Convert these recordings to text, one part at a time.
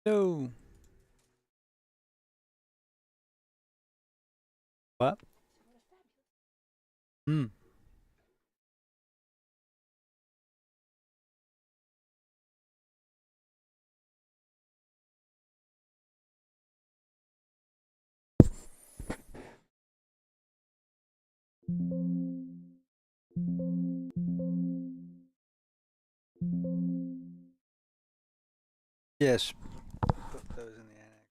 No. What? Hmm. Yes. Put those in the annex.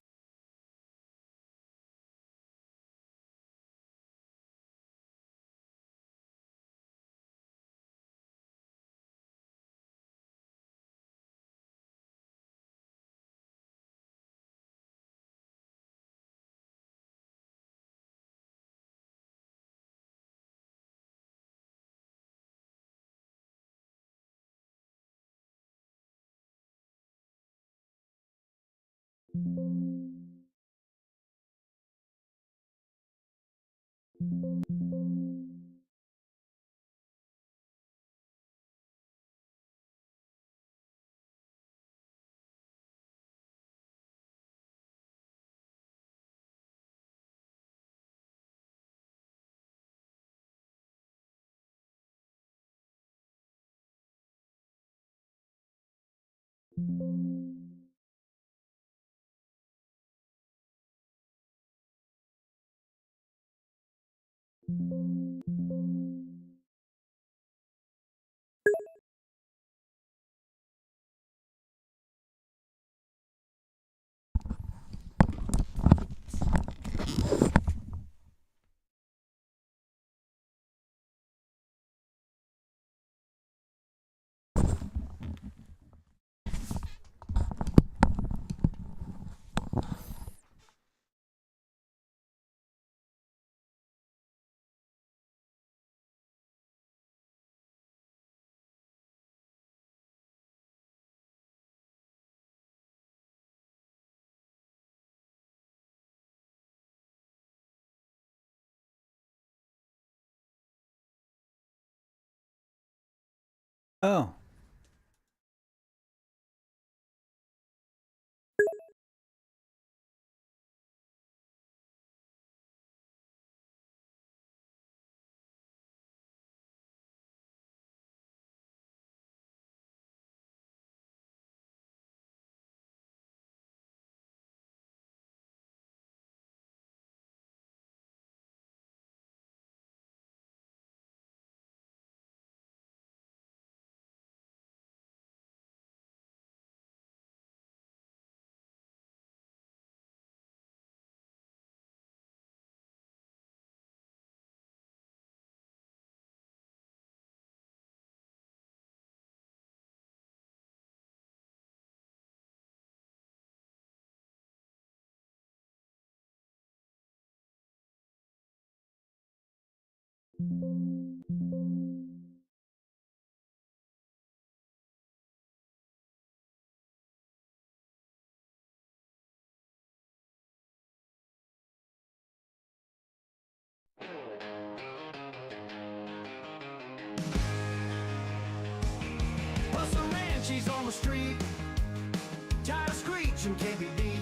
Oh. BustaWrench, he's on the street, tired of screeching, can't be beat.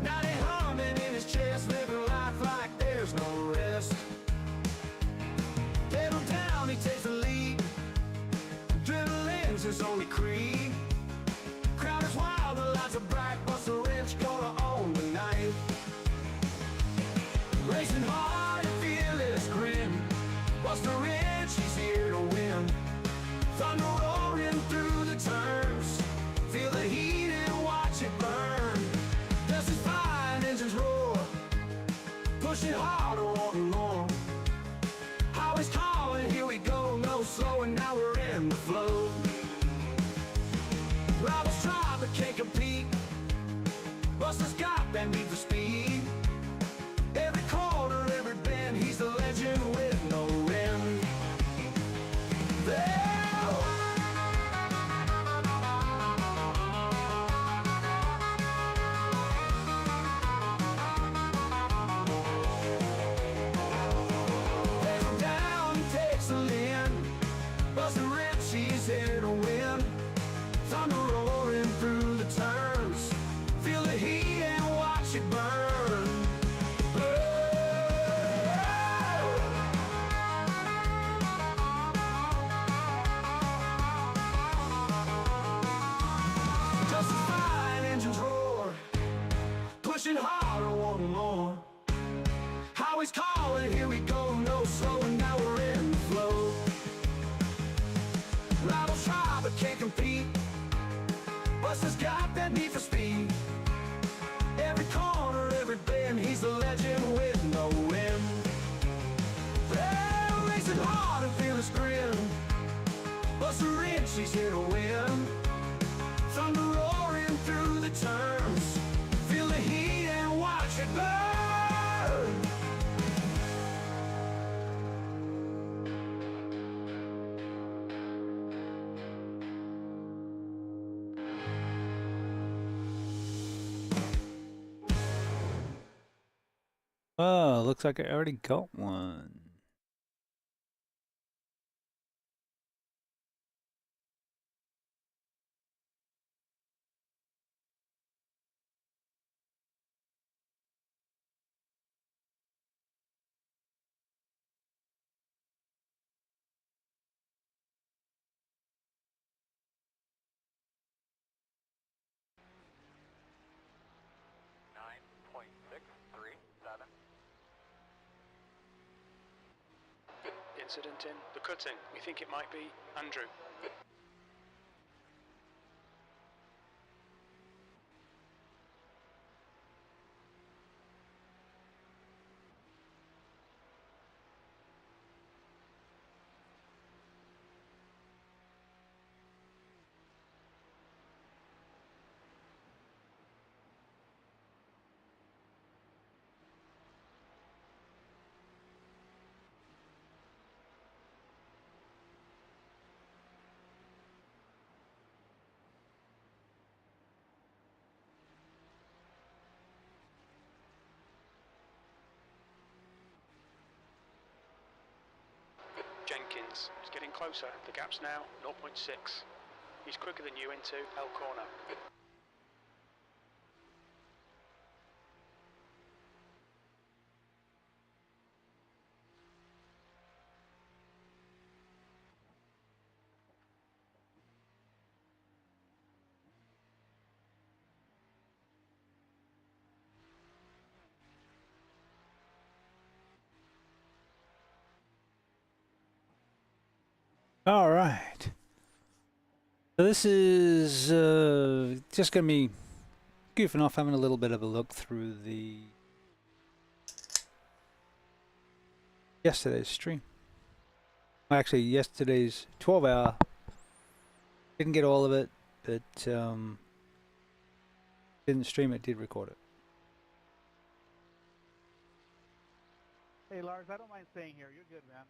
Now they humming in his chest, living life like there's no rest. Pedal down, he takes the lead, adrenaline's his only creed. Crowd is wild, the lights are bright, BustaWrench gonna own the night. Racing hard and fearless grin, BustaWrench, he's here to win. Thunder rolling through the turns, feel the heat and watch it burn. Dust is flying, engines roar, pushing harder, wanting more. Highway's calling, here we go, no slowing, now we're in the flow. Rivals try but can't compete, Busta's got that need for speed. Every corner, every bend, he's the legend with no end. BustaWrench, he's here to win. Thunder roaring through the turns, feel the heat and watch it burn. Just as fine, engines roar, pushing harder, wanting more. Highway's calling, here we go, no slowing, now we're in the flow. Rivals try but can't compete, Busta's got that need for speed. Every corner, every bend, he's the legend with no end. They're racing hard and feel his grin, BustaWrench, he's here to win. Thunder roaring through the turns, feel the heat and watch it burn. Oh, looks like I already got one. incident in the cutting. We think it might be Andrew. Jenkins is getting closer. The gap's now 0.6. He's quicker than you into L corner. All right. So this is just going to be goofing off, having a little bit of a look through the yesterday's stream. Well, actually, yesterday's 12-hour. Didn't get all of it, but didn't stream it, did record it. Hey Lars, I don't mind staying here. You're good, man.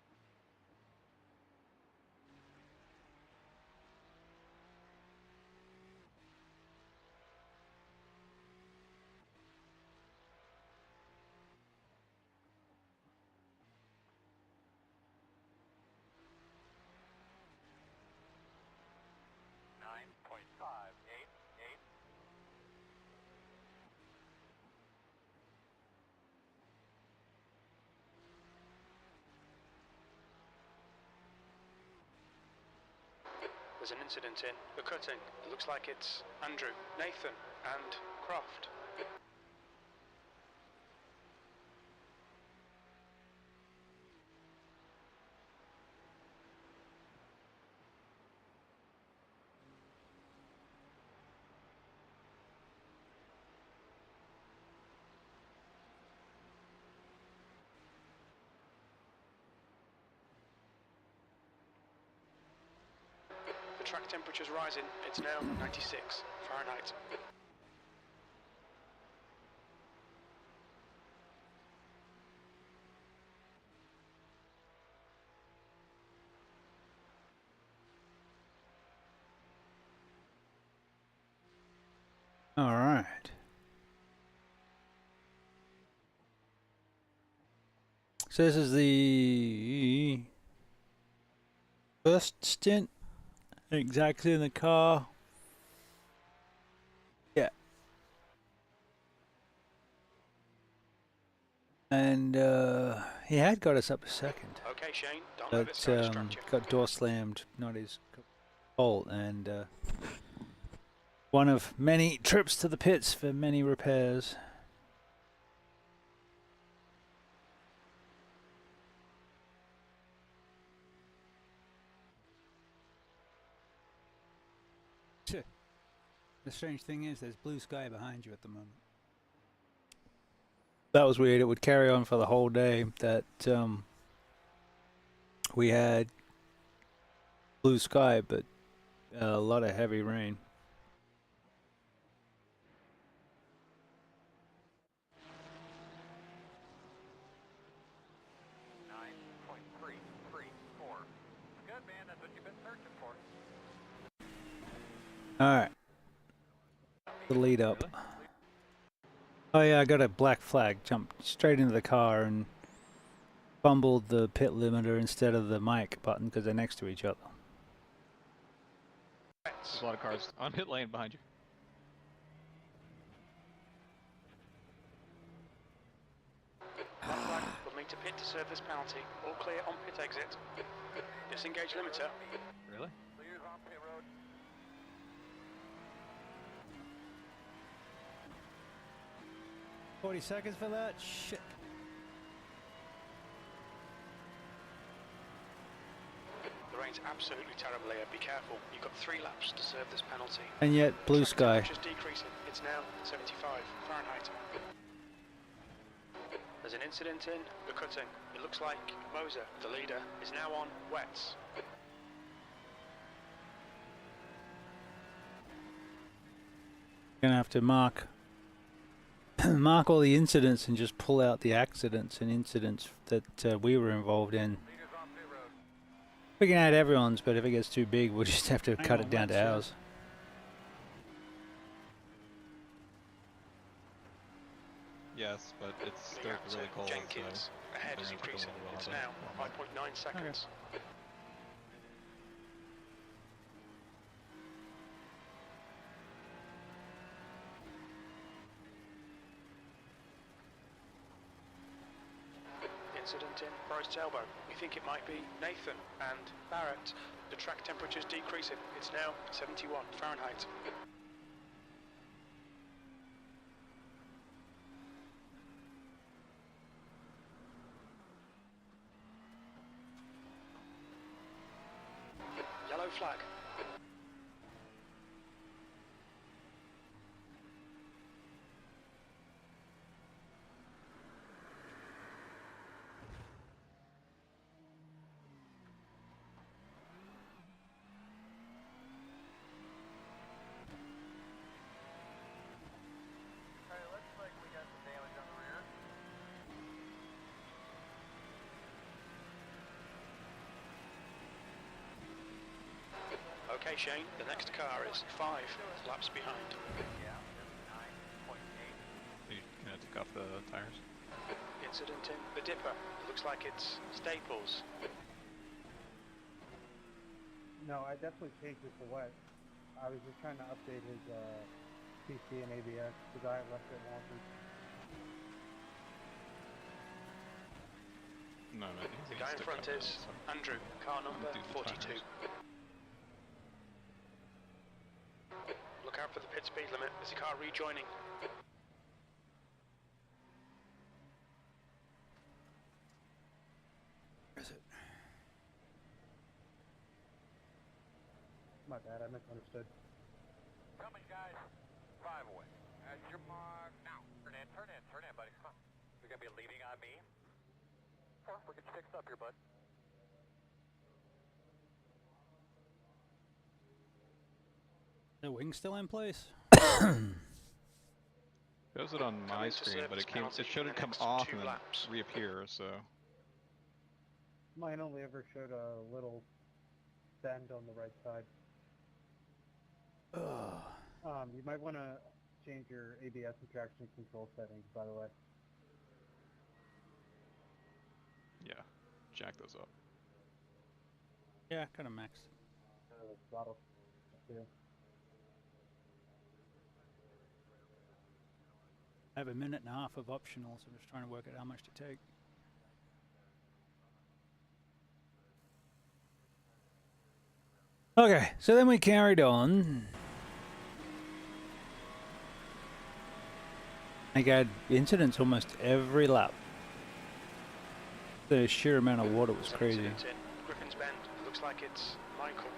There's an incident in the cutting. It looks like it's Andrew, Nathan, and Croft. The track temperature's rising. It's now 96 Fahrenheit. All right. So this is the first stint exactly in the car. Yeah. And he had got us up to second. Okay, Shane, don't let it But distract you. got door slammed, not his fault, and one of many trips to the pits for many repairs. The strange thing is there's blue sky behind you at the moment. That was weird. It would carry on for the whole day. That we had blue sky, but a lot of heavy rain. All right. The lead up. Really? Oh yeah, I got a black flag. Jumped straight into the car and fumbled the pit limiter instead of the mic button because they're next to each other. There's a lot of cars on pit lane behind you. Black flag will need to pit to serve this penalty. All clear on pit exit. Disengage limiter. Really? 40 seconds for that? Shit. rains absolutely terrible here. Be careful. You've got 3 laps to serve this penalty. And yet, blue Track sky. temperature's decreasing. It's now 75 Fahrenheit. There's an incident in the cutting. It looks like Moser, the leader, is now on wets. Gonna have to mark all the incidents and just pull out the accidents and incidents that we were involved in. We can add everyone's, but if it gets too big, we'll just have to cut it down to ours. Yes, but it's still really cold. Jenkins, ahead is increasing. It's now 5.9 seconds. Incident in Forest's elbow. We think it might be Nathan and Barrett. The track temperature's decreasing. It's now 71 Fahrenheit. Yellow flag. Okay, Shane, the next car is 5 laps behind. You gonna take off the tires? Incident in the Dipper. It looks like it's Staples. No, I definitely changed it to wet. I was just trying to update his PC and ABS because I left it wonky. No, The guy in front is Andrew, car number 42. Look out for the pit speed limit. There's a car rejoining. Where is it? My bad, I misunderstood. Coming, guys. 5 away. At your mark now. Turn in, buddy. Come on. You're gonna be leaning on me. 4, we're getting fixed up here, bud. The wing still in place? Shows it on my screen, but it shouldn't come off and then reappear, so. Mine only ever showed a little bend on the right side. You might want to change your ABS and traction control settings, by the way. Yeah, jack those up. Yeah, kind of maxed. Throttle. Yeah. I have a minute and a half of optionals. I'm just trying to work out how much to take. Okay, so then we carried on. I had incidents almost every lap. The sheer amount of water was crazy. Griffin's Bend. Looks like it's Michael.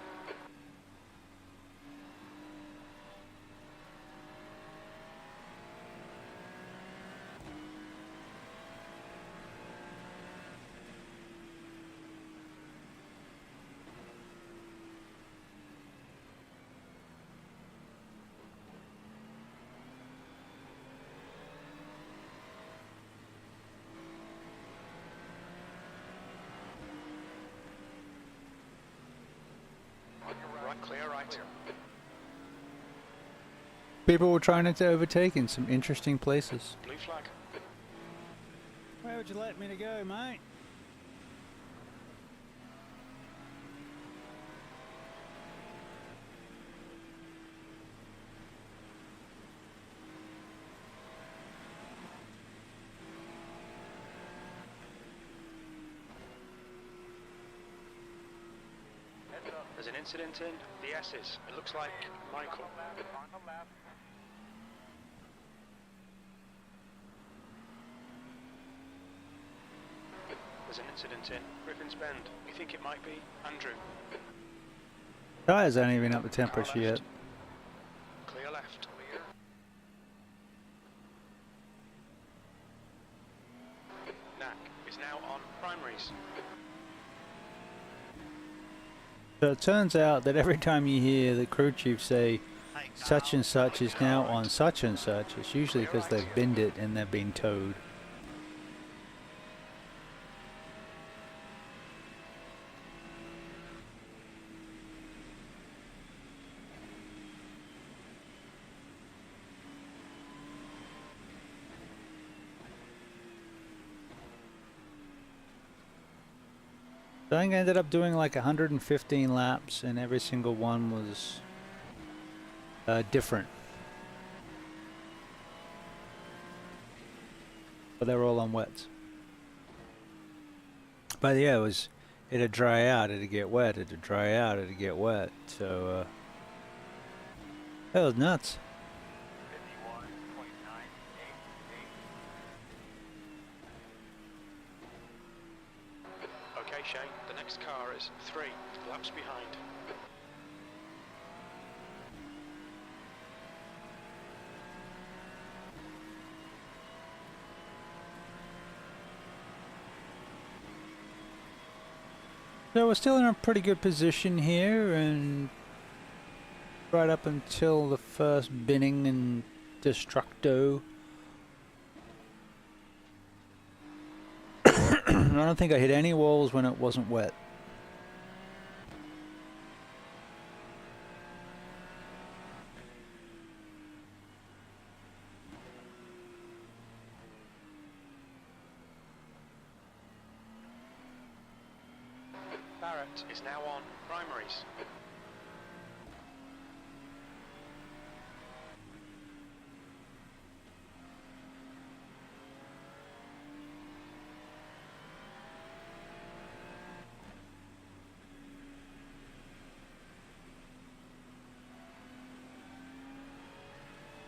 Right, clear, right. People were trying to overtake in some interesting places. Blue flag. Where would you like me to go, mate? There's an incident in the S's. It looks like Michael. On the left. There's an incident in Griffin's Bend. We think it might be Andrew. Tires aren't even up to temperature yet. Clear left. Clear. Knack is now on primaries. So it turns out that every time you hear the crew chief say such and such is now on such and such, it's usually because they've binned it and they've been towed. So I think I ended up doing like 115 laps, and every single one was different. But they were all on wets. But yeah, it'd dry out, it'd get wet, it'd dry out, it'd get wet. So that was nuts. 51.988. Okay, Shane, the next car is 3 laps behind. So we're still in a pretty good position here, and right up until the first binning and destructo. I don't think I hit any walls when it wasn't wet. Barrett is now on primaries.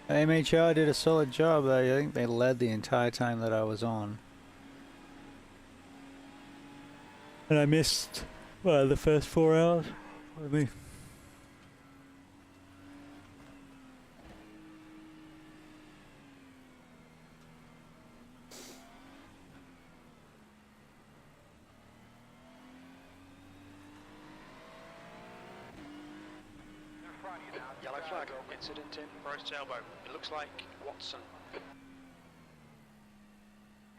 MHR did a solid job. I think they led the entire time that I was on. And I missed, well, the first 4 hours. What me? Yellow flag, incident in Forest Elbow. It looks like Watson.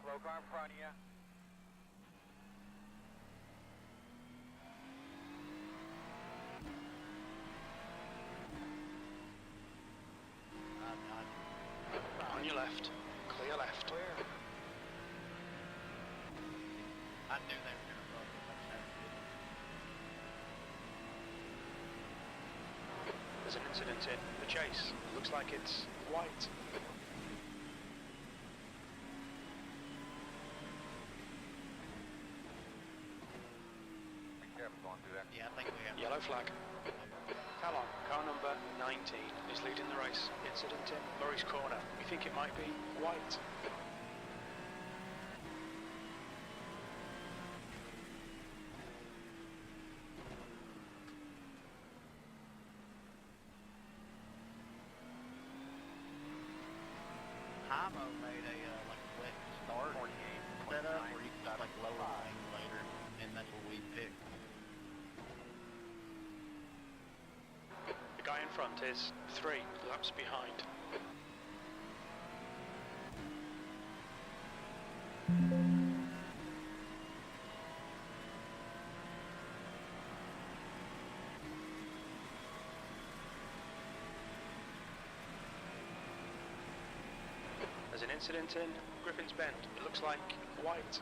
Slow car in front of you. On your left, clear left. Clear. I knew they were going to run it. There's an incident in the chase. It looks like it's white. Be careful going through that. Yeah, I think we have. Yellow flag. Talon, car number 19, is leading the race. Incident in Murray's Corner. We think it might be white. Himo made a like a wet start setup where you could like lower the thing later, and that's what we picked. The guy in front is 3 laps behind. There's an incident in Griffin's Bend. It looks like white.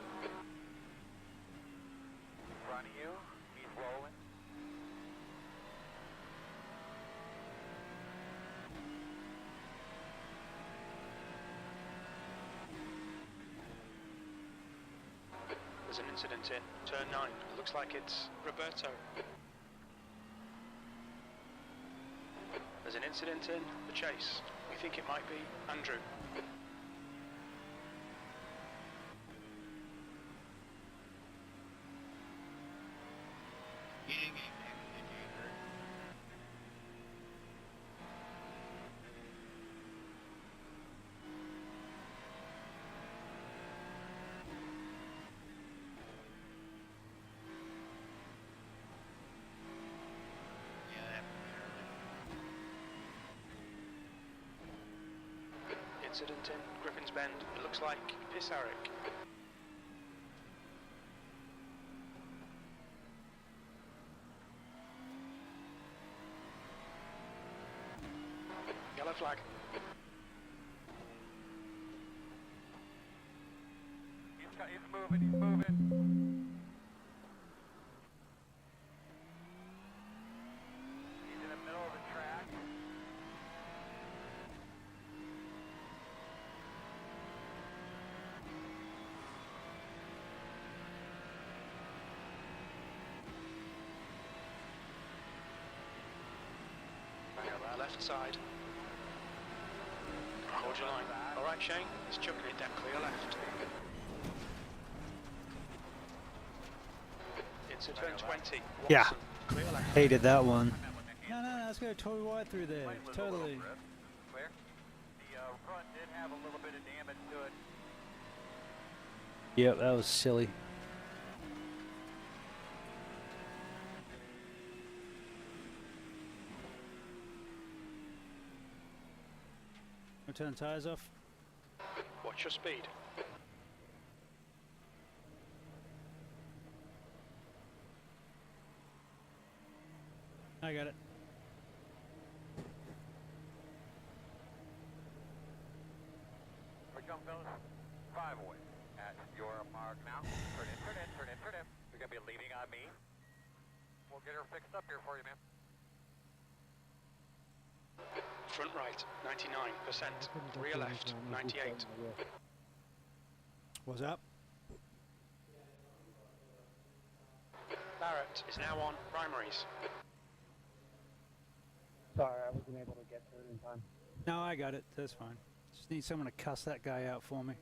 In front of you. He's rolling. There's an incident in turn 9. It looks like it's Roberto. There's an incident in the chase. We think it might be Andrew. He didn't get damage, did you, Kurt? Yeah, that happened to me earlier. Incident in Griffin's Bend. It looks like Pissarrick. Yellow flag. He's moving, he's moving. He's in the middle of the track. Left side. Hold your line. Alright, Shane, he's chucking it down clear left. Into turn 20. Yeah. Watson, clear left. Hated that one. No, let's go totally wide through there. Totally. Clear. The front did have a little bit of damage to it. Yep, that was silly. Turn tires off. Watch your speed. I got it. Here we come, fellas. 5 away. At your mark now. Turn in, turn in, turn in, turn in. You're going to be leaning on me. We'll get her fixed up here for you, man. Front right, 99%. Rear left, 98. What's up? Barrett is now on primaries. Sorry, I wasn't able to get to it in time. No, I got it. That's fine. Just need someone to cuss that guy out for me.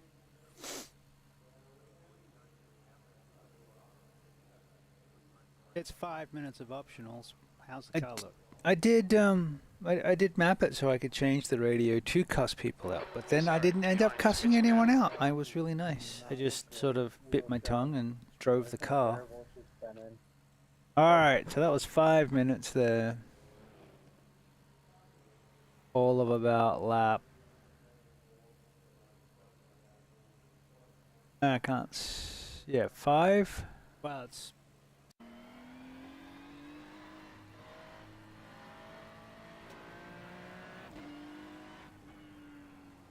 It's 5 minutes of optionals. How's the car look? I did map it so I could change the radio to cuss people out, but then I didn't end up cussing anyone out. I was really nice. I just sort of bit my tongue and drove the car. Alright, so that was 5 minutes there. All of about lap. I can't. Yeah, 5. Wow, it's.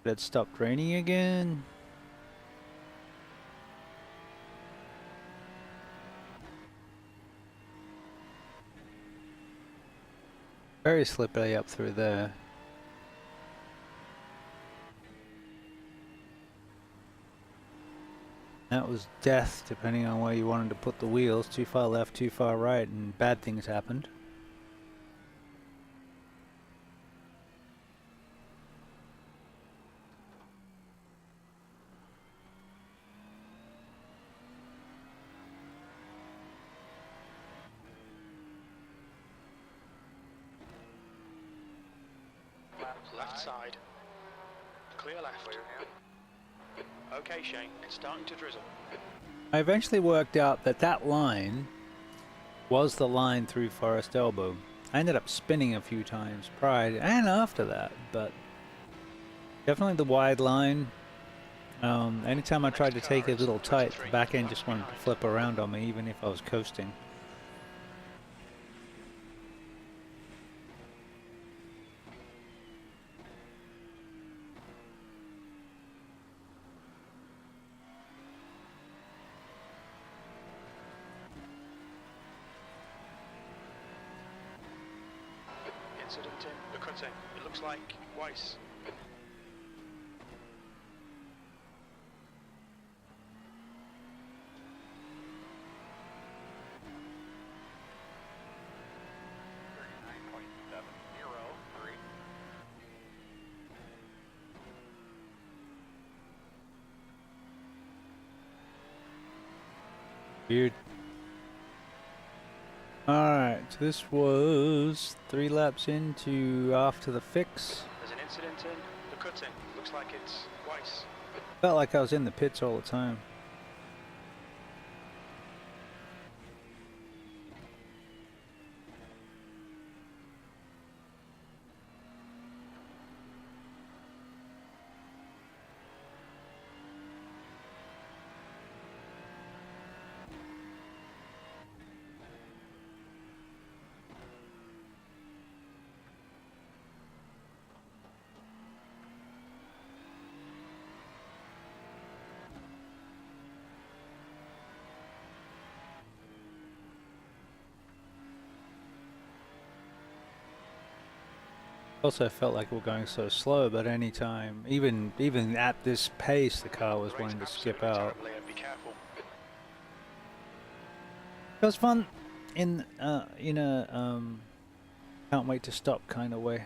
It stopped raining again. Very slippery up through there. That was death, depending on where you wanted to put the wheels. Too far left, too far right, and bad things happened. Left side. Clear left. Okay, Shane, it's starting to drizzle. I eventually worked out that that line was the line through Forest Elbow. I ended up spinning a few times prior and after that, but definitely the wide line. Anytime I tried to take it a little tight, the back end just wanted to flip around on me, even if I was coasting. Incident in the cutting. It looks like Weiss. Weird. Alright, so this was 3 laps into after the fix. There's an incident in the cutting. Looks like it's Weiss. Felt like I was in the pits all the time. Also felt like we were going so slow, but any time, even at this pace, the car was wanting to skip out. Be careful. It was fun in a can't wait to stop kind of way.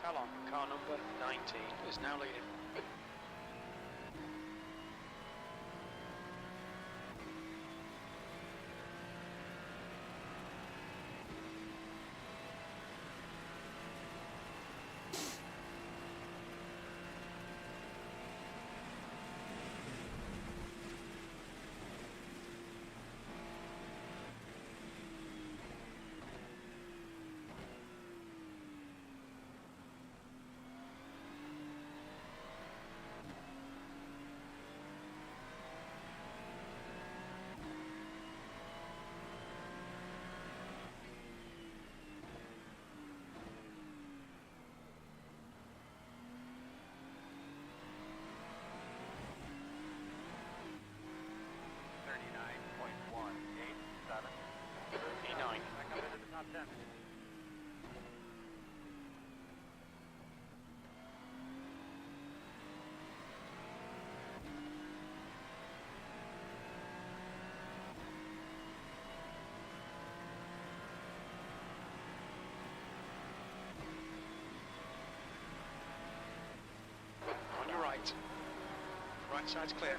Talon, car number 19, is now leading. E9. On your right. Right side's clear.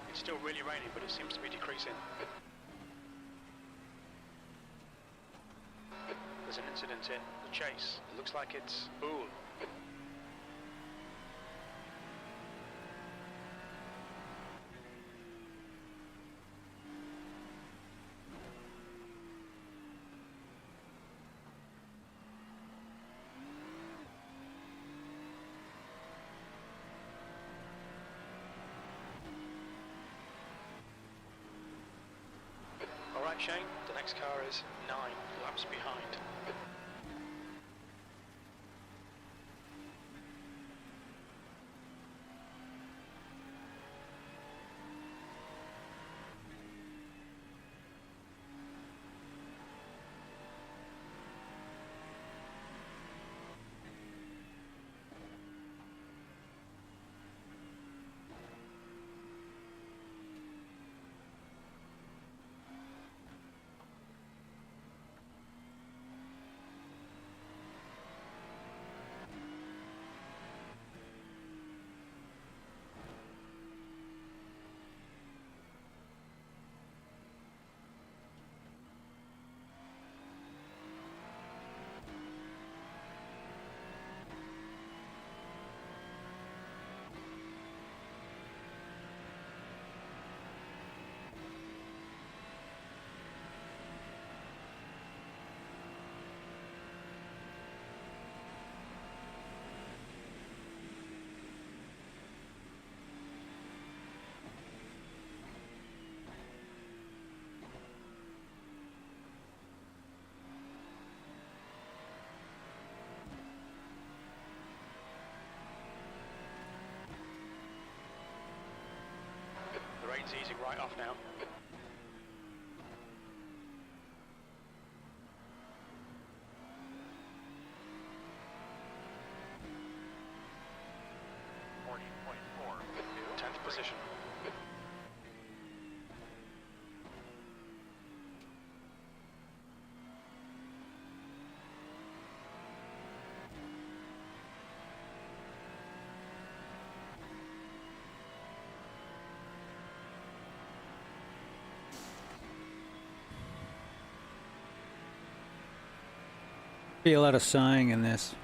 It's still really raining, but it seems to be decreasing. There's an incident in the chase. It looks like it's Boole. Alright Shane, the next car is 9 laps behind. The rain's easing right off now. Be a lot of sighing in this.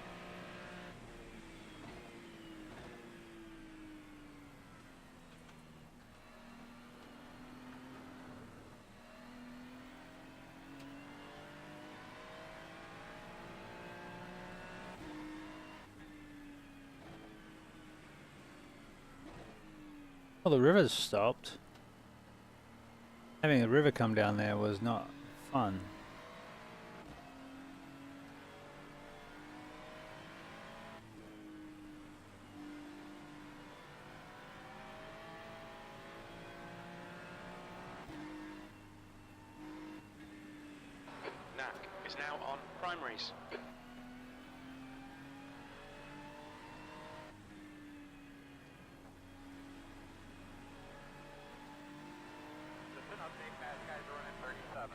Well, the river's stopped. Having the river come down there was not fun. NAC is now on primaries. Just an update, bad guys are running 37.342.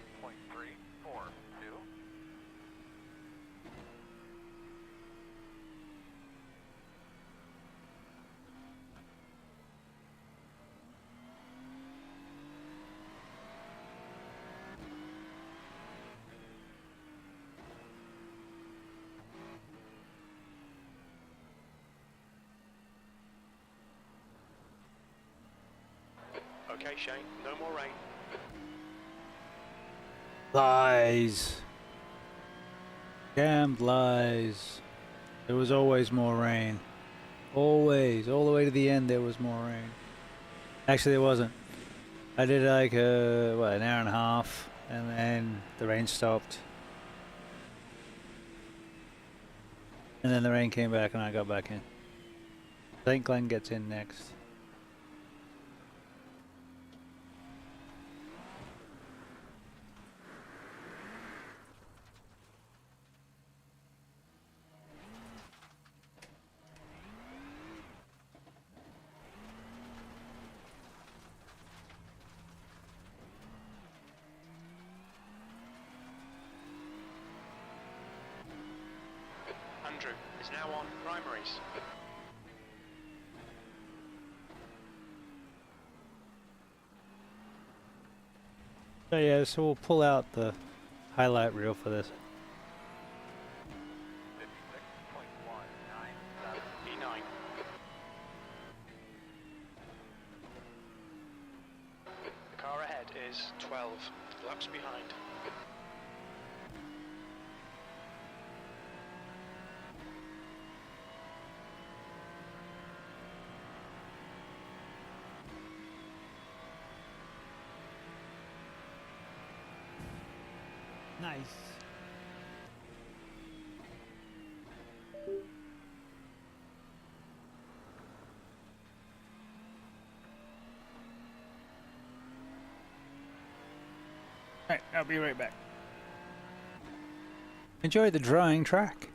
Okay, Shane, no more rain. Lies. Damned lies. There was always more rain. Always. All the way to the end there was more rain. Actually there wasn't. I did like an hour and a half and then the rain stopped. And then the rain came back and I got back in. I think Glenn gets in next. Andrew is now on primaries. So yeah, so we'll pull out the highlight reel for this. 56.197. E9. The car ahead is 12 laps behind. Nice. Alright, I'll be right back. Enjoy the drying track.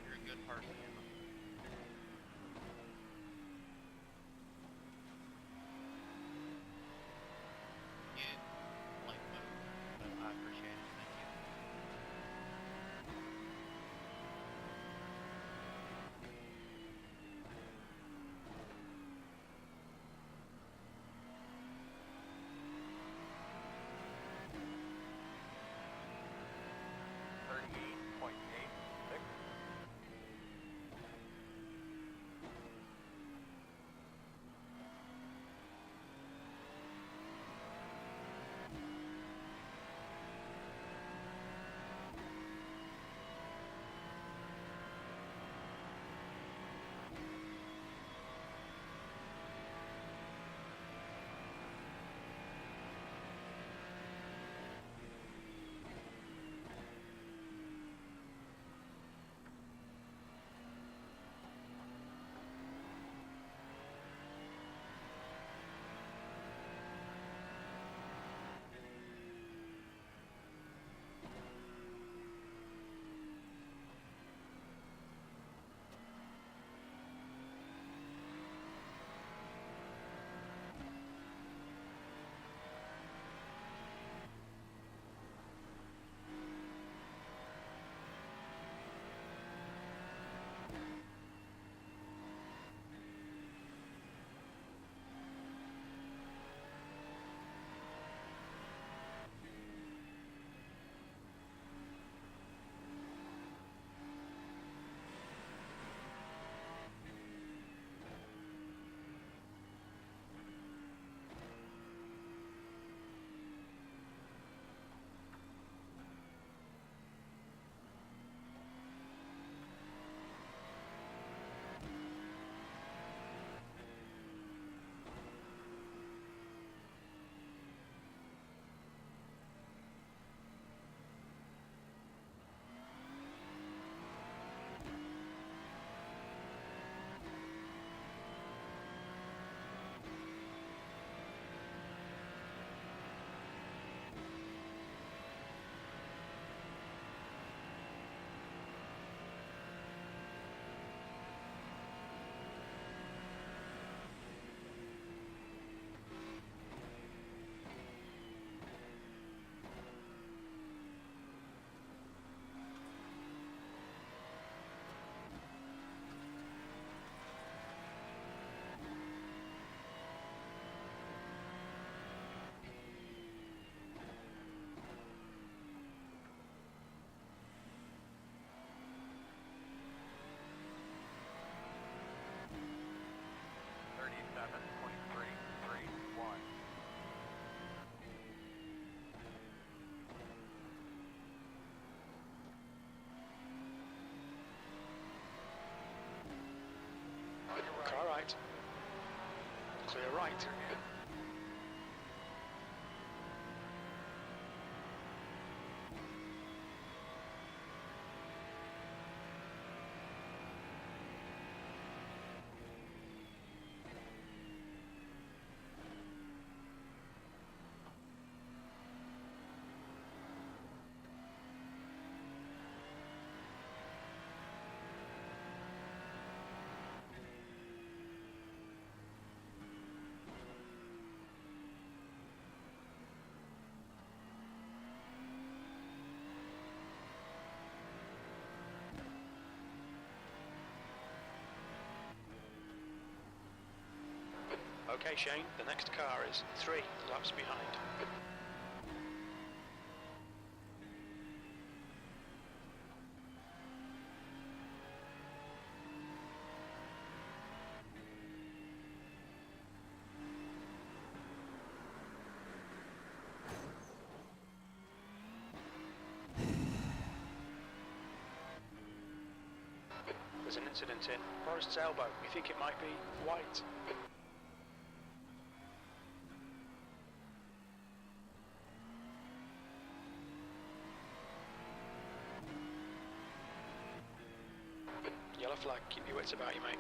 You're a good person, Emma. You like move, so I appreciate it. Thank you. 37.331. Car right. Clear right. Okay, Shane, the next car is 3 laps behind. There's an incident in Forest's Elbow. We think it might be white. Yellow flag, keep your wits about you, mate.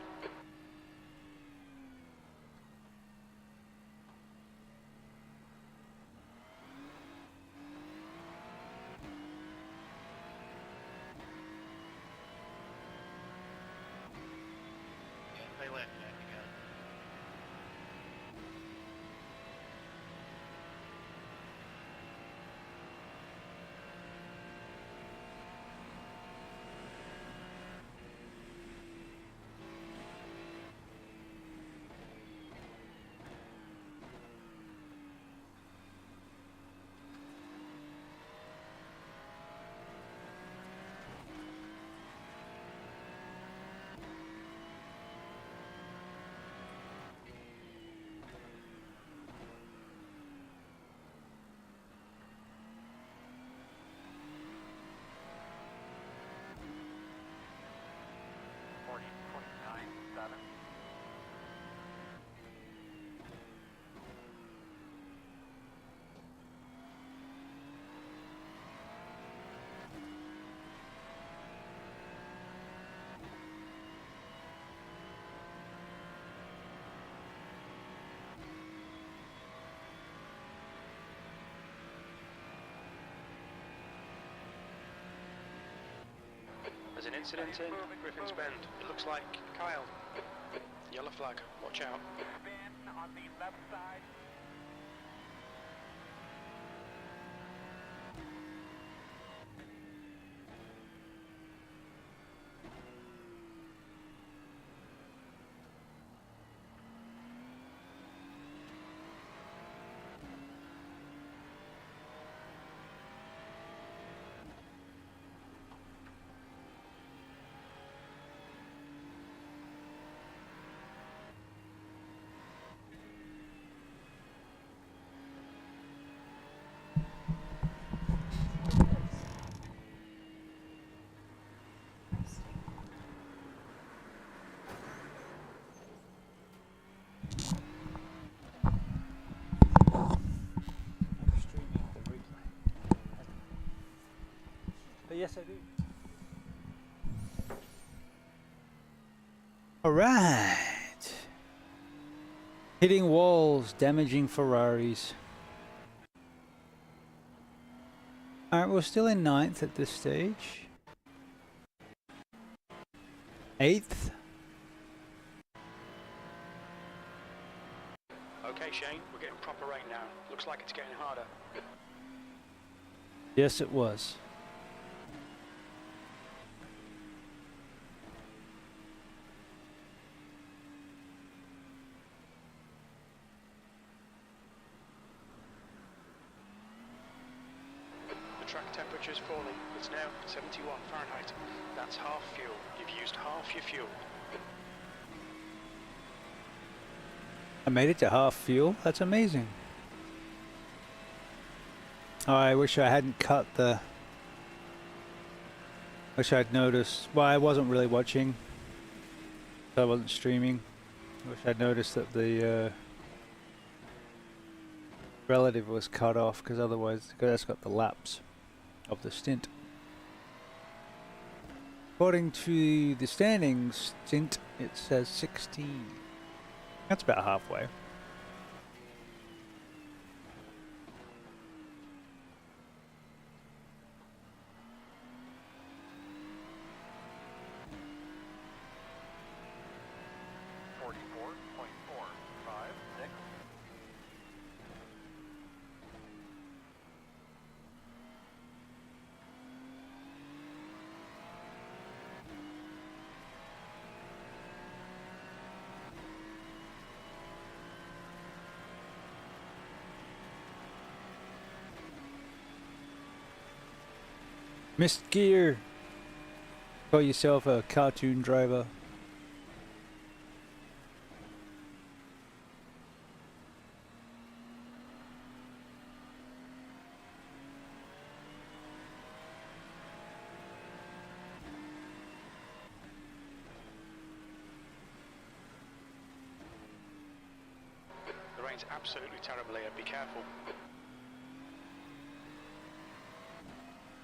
Yeah, stay left, Jack. You got it. There's an incident in Griffin's Bend. It looks like Kyle. Yellow flag, watch out. Spin on the left side. Yes, I do. All right. Hitting walls, damaging Ferraris. All right, we're still in 9th at this stage. 8th. Okay, Shane, we're getting proper rain now. Looks like it's getting harder. Yes, it was. The track temperature's falling. It's now 71 Fahrenheit. That's half fuel. You've used half your fuel. I made it to half fuel. That's amazing. Oh, I wish I hadn't cut the... Wish I'd noticed... Well, I wasn't really watching. So I wasn't streaming. I wish I'd noticed that the relative was cut off, because otherwise that's got the lapse of the stint. According to the standings stint, it says 16. That's about halfway. Missed gear. Call yourself a cartoon driver. The rain's absolutely terrible here, be careful.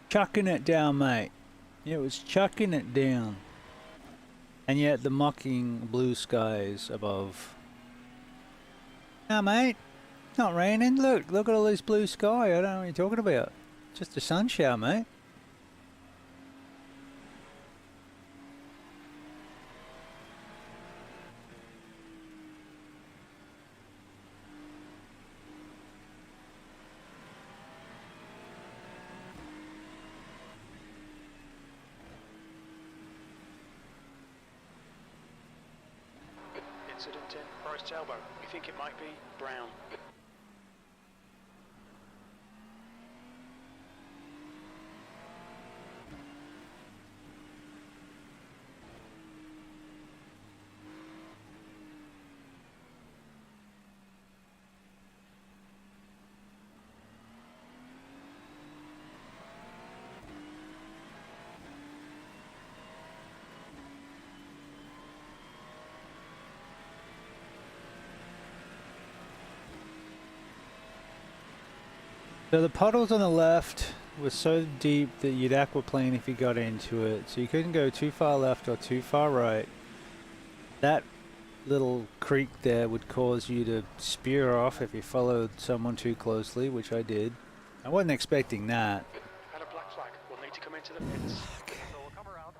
Chucking it down, mate. It was chucking it down. And yet the mocking blue skies above. Now, mate, it's not raining. Look at all this blue sky. I don't know what you're talking about. Just a sun shower, mate. Incident in Forest Elbow. We think it might be brown. So the puddles on the left were so deep that you'd aquaplane if you got into it. So you couldn't go too far left or too far right. That little creek there would cause you to spear off if you followed someone too closely, which I did. I wasn't expecting that. Had a black flag. We'll need to come into the pits.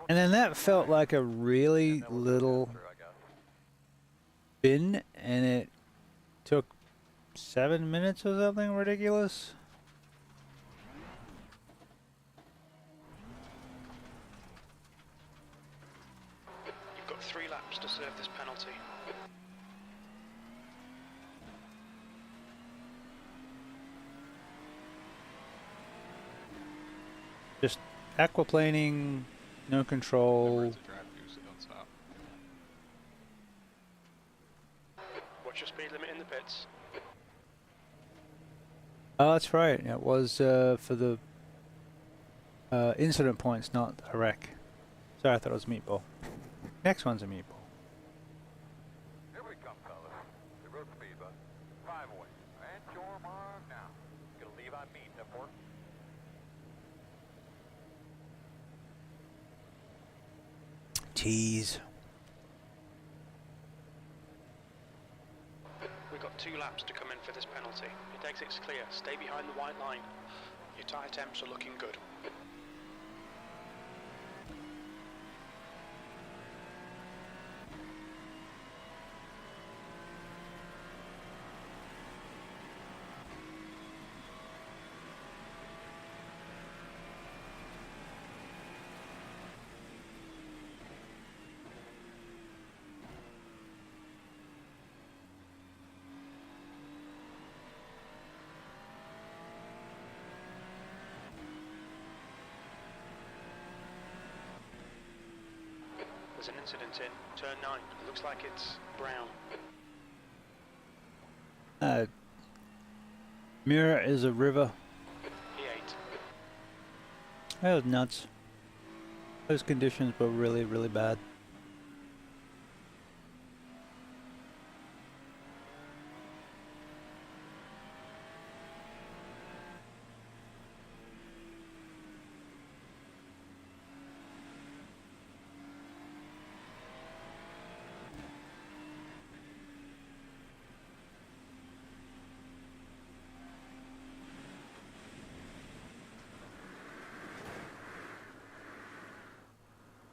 And then that felt like a really little bin, and it took 7 minutes or something ridiculous. You've got 3 laps to serve this penalty. Just aquaplaning, no control. What's your speed limit in the pits? Oh, that's right. It was for the incident points, not a wreck. Sorry, I thought it was meatball. Next one's a meatball. Here we come, fellas. The road speed bus. 5 away. And your mark now. Gonna leave on me, Nipper. Tease. We've got 2 laps to come in for this penalty. Your exit's clear. Stay behind the white line. Your tyre temps are looking good. There's an incident in turn 9. It looks like it's brown. Mirror is a river. P8. That was nuts. Those conditions were really, really bad.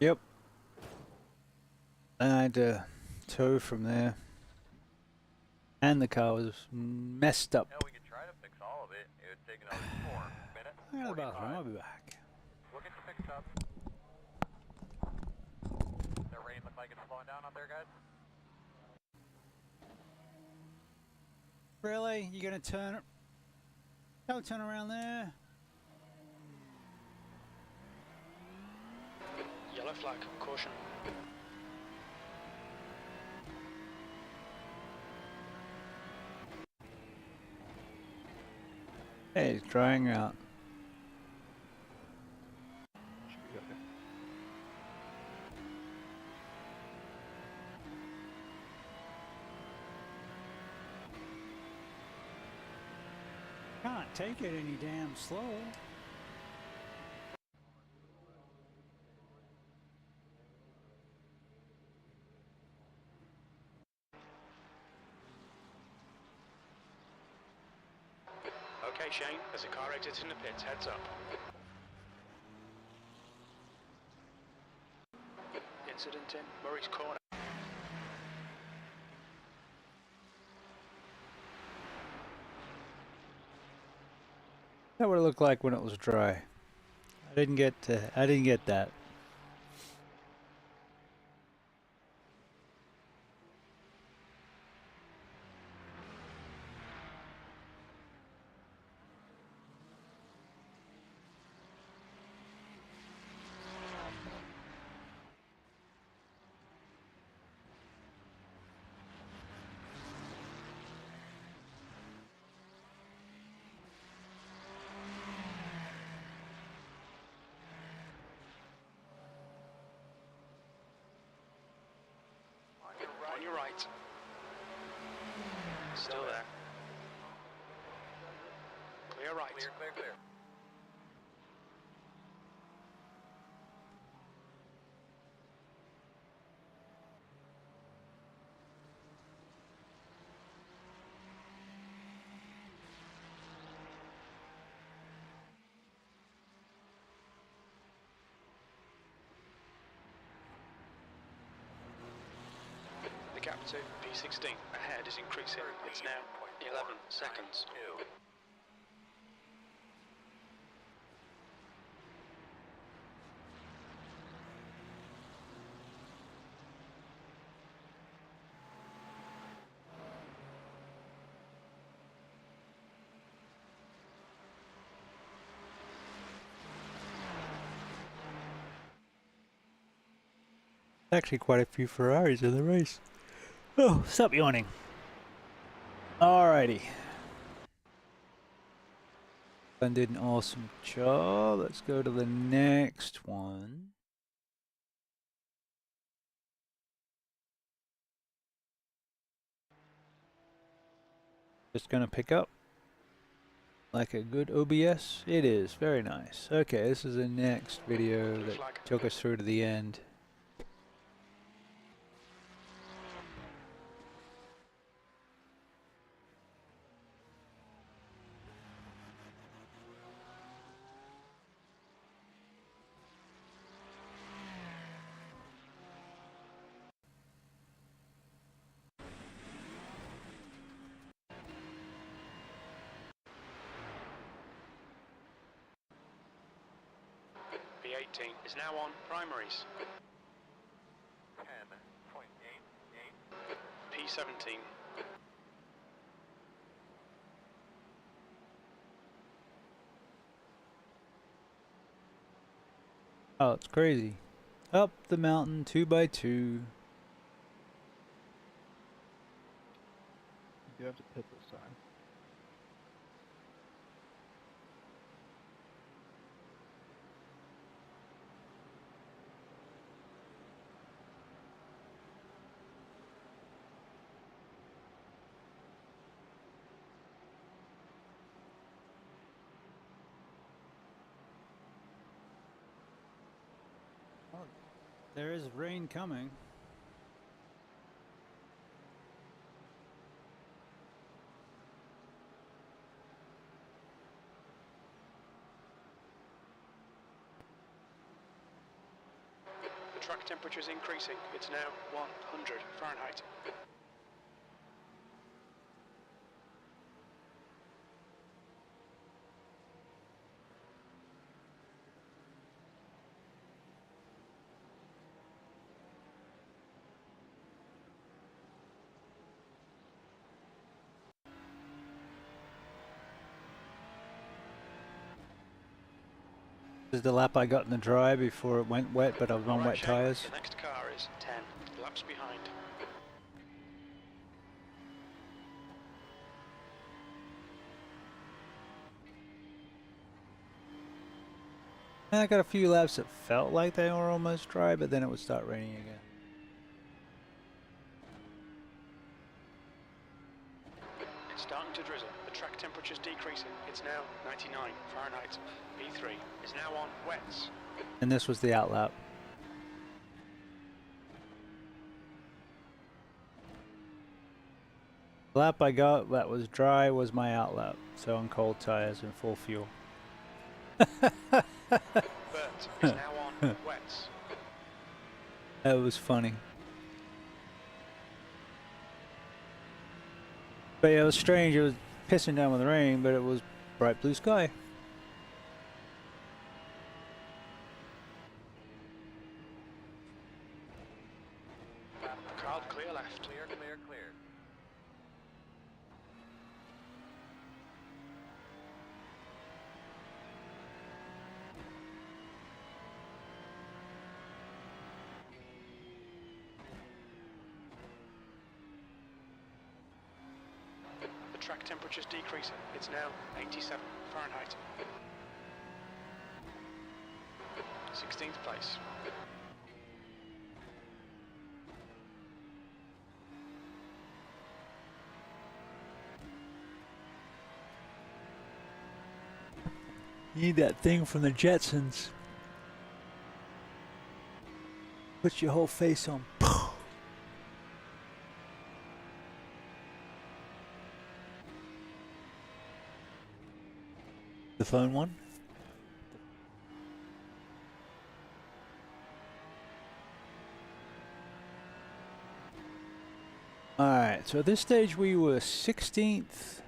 Yep. I had to tow from there. And the car was messed up. Yeah, we could try to fix all of it. It would take another 4 minutes. I'm in the bathroom, I'll be back. We'll get you fixed up. The rain look like it's slowing down out there, guys? Really? You gonna turn it? Don't turn around there. Yellow flag, caution. Hey, it's drying out. Should be okay. Can't take it any damn slow. Okay, Shane, there's a car exiting the pits, heads up. Incident in Murray's Corner. That would look like when it was dry. I didn't get that. On your right. Still there. Clear right. Clear, clear, clear. The gap to P16 ahead is increasing. It's now 11 seconds. 2. Actually, quite a few Ferraris in the race. Oh, stop yawning. Alrighty. Ben did an awesome job. Let's go to the next one. Just gonna pick up like a good OBS. It is very nice. Okay, this is the next video that took us through to the end. P18 is now on primaries. 10.88. P17. Oh, it's crazy. Up the mountain 2x2. do have to pit this time. There is rain coming. The track temperature is increasing. It's now 100 Fahrenheit. This is the lap I got in the dry before it went wet, but I was on Right, wet Shane, tyres. the next car is 10 laps behind. And I got a few laps that felt like they were almost dry, but then it would start raining again. It's starting to drizzle. The track temperature's decreasing. It's now 99 Fahrenheit. P3 is now on wets. And this was the out lap. The lap I got that was dry was my out lap, so on cold tyres and full fuel. Bert is now on wets. That was funny. But yeah, it was strange. It was pissing down with rain, but it was bright blue sky. Cloud clear left. Clear, clear, clear. The track temperature's decreasing. It's now 87 Fahrenheit. 16th place. You need that thing from the Jetsons. Put your whole face on. The phone one? Alright, so at this stage we were 16th,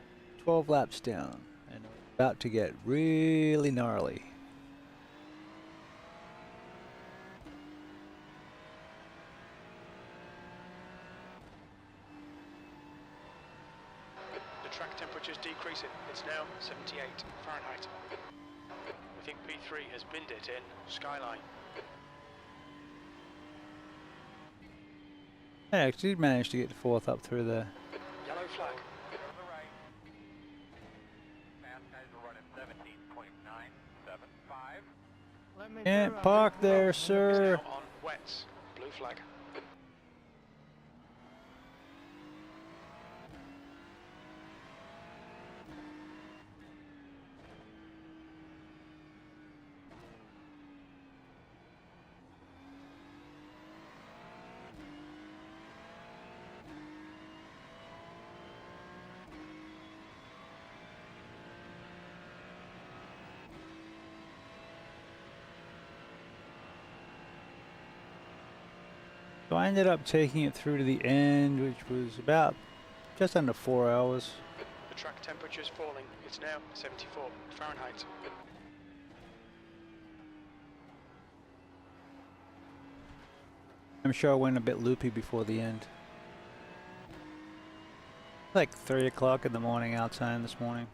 12 laps down, and it was about to get really gnarly. The track temperature's decreasing. It's now 78 Fahrenheit. We think P3 has binned it in Skyline. I actually did manage to get to 4th up through there. Yellow flag. Clear on the right. Fast guys are running 17.975. Let me Can't through, I'm park gonna there, Is sir. now on wets. Blue flag. So I ended up taking it through to the end, which was about just under 4 hours. The track temperature's falling. It's now 74 Fahrenheit. I'm sure I went a bit loopy before the end. Like 3 o'clock in the morning our time this morning.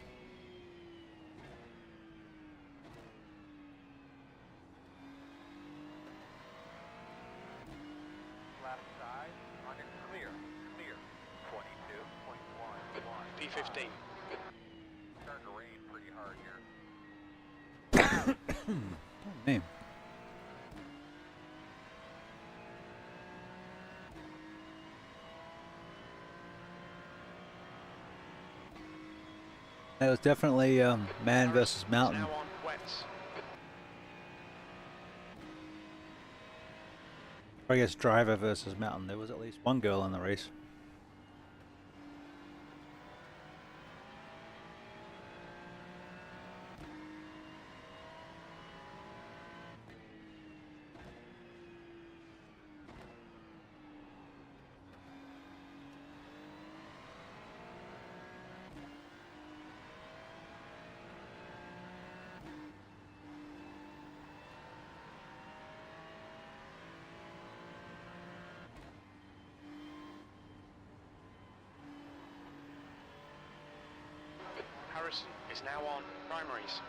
Left side, running clear, clear. 22.11. 2:15. Starting to rain pretty hard here. Man. That was definitely man versus mountain. Now on wets. Or I guess driver versus mountain. There was at least one girl in the race. Harrison is now on primaries.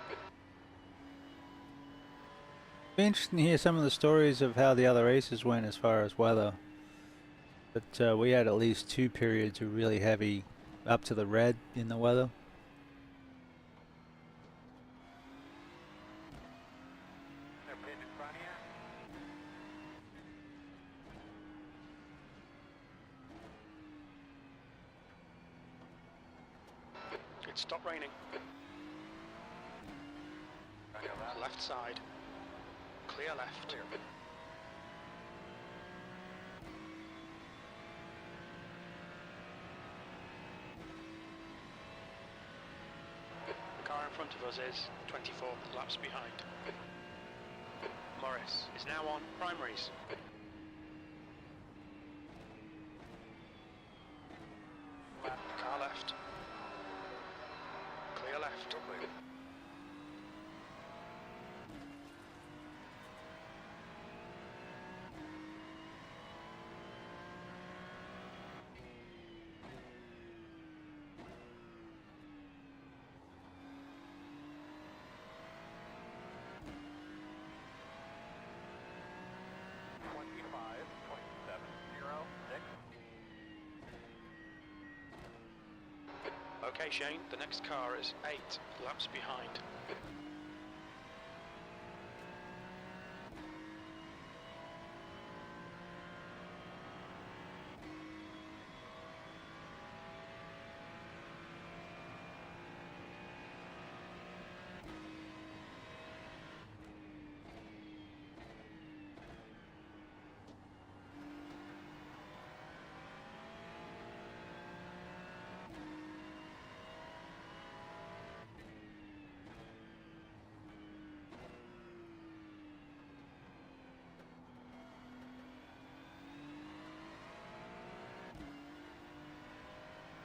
Be interesting to hear some of the stories of how the other races went as far as weather. But we had at least 2 periods of really heavy, up to the red in the weather. They're pinned in front of you. It stopped raining. Left side. Clear left. Clear. The car in front of us is 24 laps behind. Morris is now on primaries. Car left. Clear left. Clear. Okay, Shane, the next car is 8 laps behind.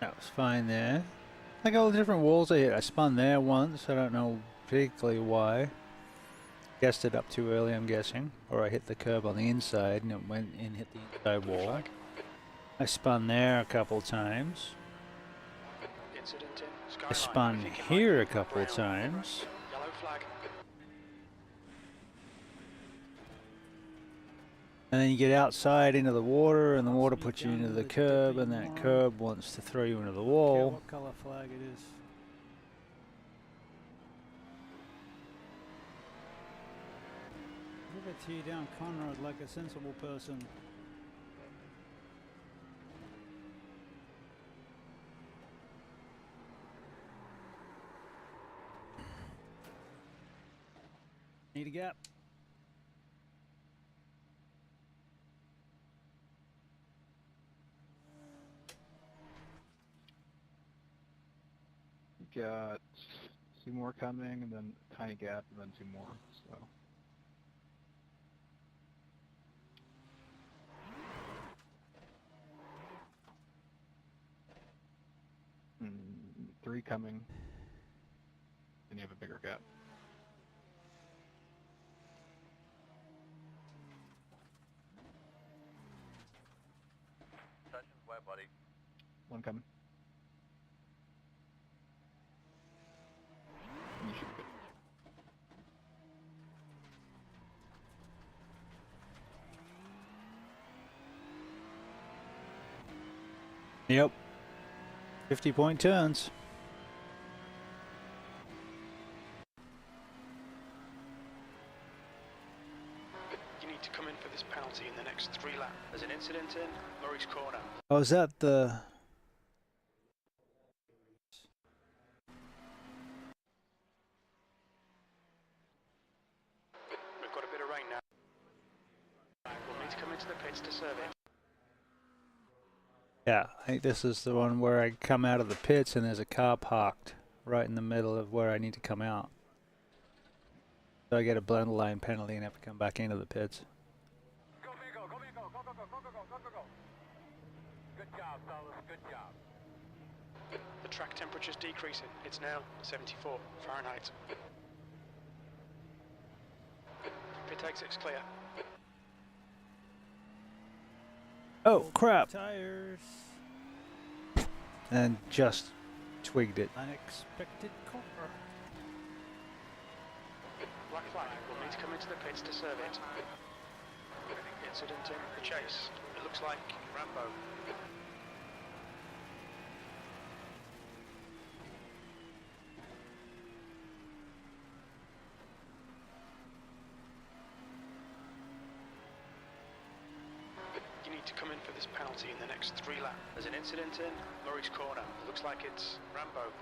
That was fine there. Like all the different walls I hit. I spun there once. I don't know particularly why. Guessed it up too early, I'm guessing. Or I hit the curb on the inside and it went and hit the inside wall. I spun there a couple times. Incident in I Skyline. spun I think it might here be a couple brown. times. Yellow flag. And then you get outside into the water and the water puts you into the curb and that curb wants to throw you into the wall. What colour flag it is. Give it to you down Conrad like a sensible person. Need a gap. Got 2 more coming, and then a tiny gap, and then 2 more. So. Mm, 3 coming. Then you have a bigger gap. Session's wet, buddy. 1 coming. You should be good. Yep. 50-point turns. You need to come in for this penalty in the next 3 laps. There's an incident in Murray's corner. Oh, is that the... We've got a bit of rain now. We'll need to come into the pits to serve it. Yeah, I think this is the one where I come out of the pits and there's a car parked right in the middle of where I need to come out. So I get a blender lane penalty and have to come back into the pits. Go, Vigo, go, Vigo, go, go, go, go, go, go, go, go. Good job, fellas, good job. The track temperature's decreasing. It's now 74 Fahrenheit. Pit exit's clear. Oh, crap! Tires. And just twigged it. Unexpected corner. Black flag. We'll need to come into the pits to serve it. Incident in the chase. It looks like Rambo. You need to come in for this penalty in the next 3 laps. There's an incident in Murray's corner. It looks like it's Rambo.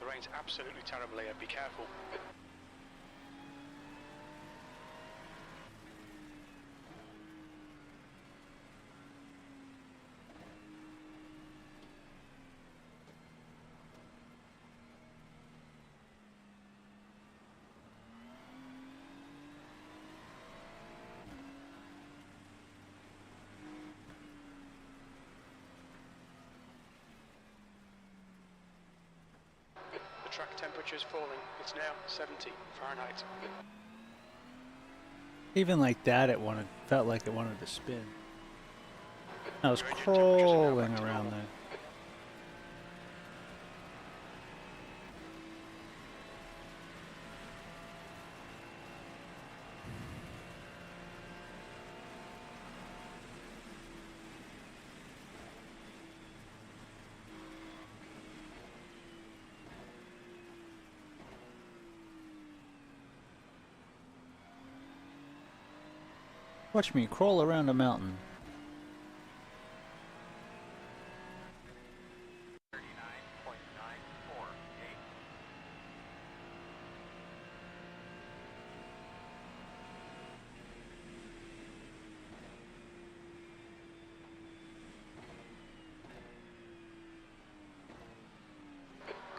The rain's absolutely terrible here. Be careful. The track temperature's falling. It's now 70 Fahrenheit. Even like that, it felt like it wanted to spin. I was Your engine temperatures are now crawling back to around normal. there. Watch me crawl around a mountain. 39.948.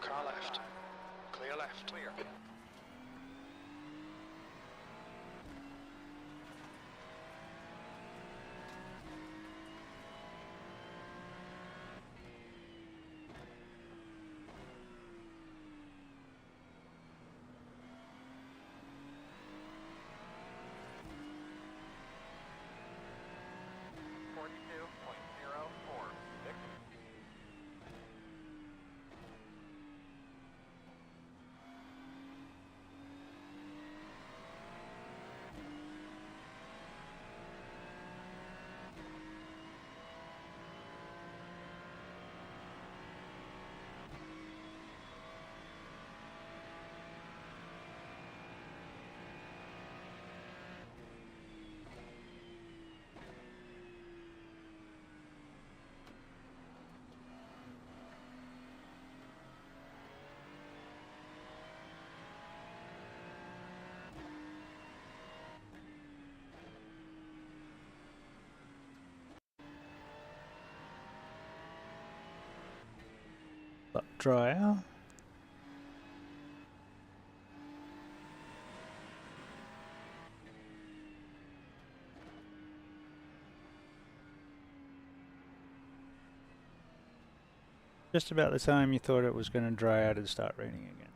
Car left. Clear left. Clear. But dryer. Just about the time you thought it was going to dry out and start raining again.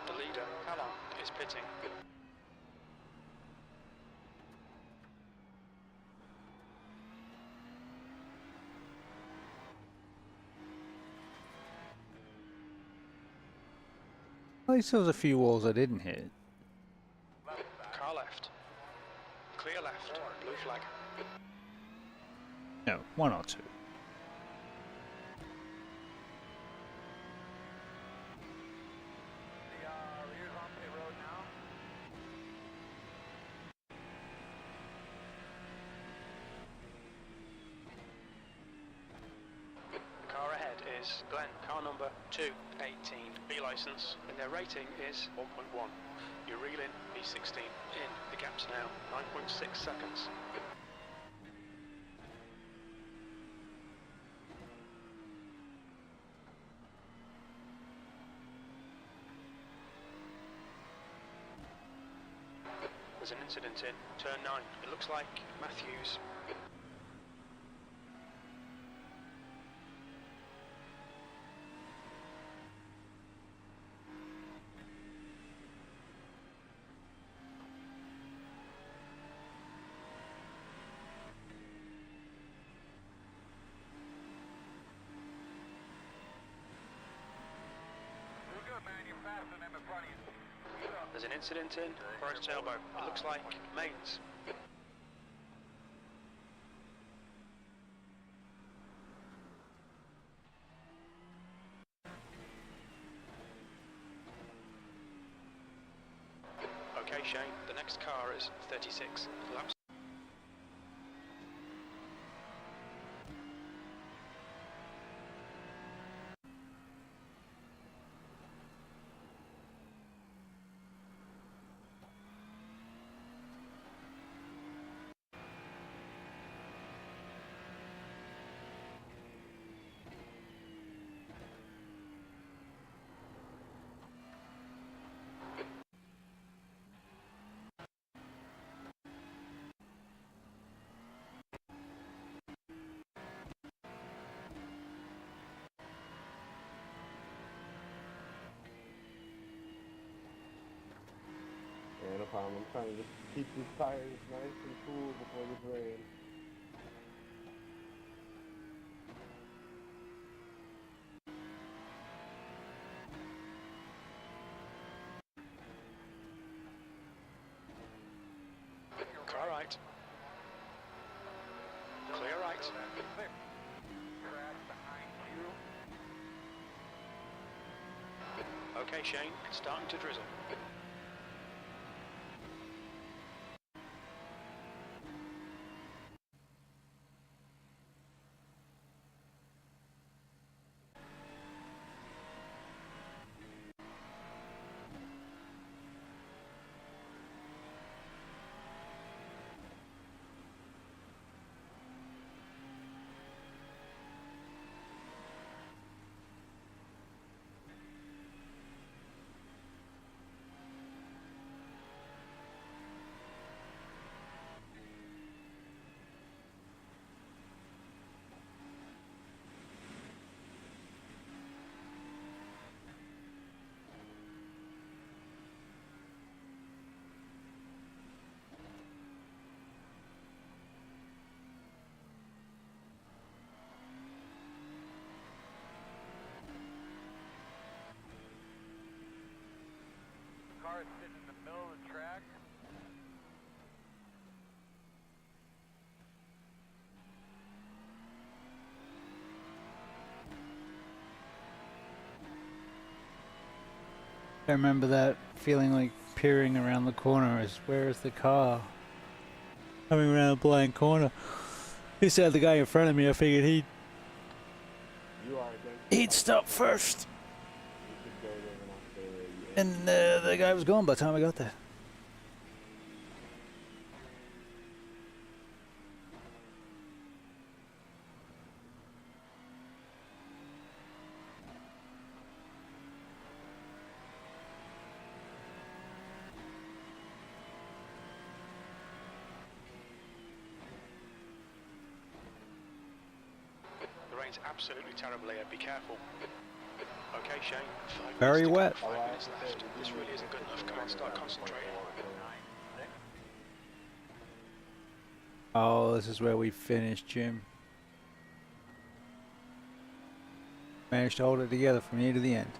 The leader, Callum, is pitting. At least there was a few walls I didn't hit. Car left. Clear left. Blue flag. No, one or two. The rear's on pit road now. The car ahead is Glenn, car number 218, B licence, and their rating is 1.1. You're reeling B16 in. The gap's now 9.6 seconds. There's an incident in turn 9. It looks like Matthews. You're good, man. You're faster than them in front of you. Speed up. There's an incident in Forest Elbow. It looks like Mains. Okay, Shane, the next car is 36 laps. Yeah, no problem. I'm trying to just keep these tires nice and cool before this rain. Car right. Clear right. Crash behind you. Okay, Shane, it's starting to drizzle. I remember that feeling like peering around the corner as where is the car? Coming around a blind corner. He said the guy in front of me, I figured You are against he'd stop first. You should go there and I'll stay there. And the guy was gone by the time I got there. The rain's absolutely terrible here, be careful. Okay, Shane, 5 minutes Very to go, wet. 5 minutes left. This really isn't good enough, come on, start concentrating. Oh, this is where we finished, Jim. Managed to hold it together from here to the end.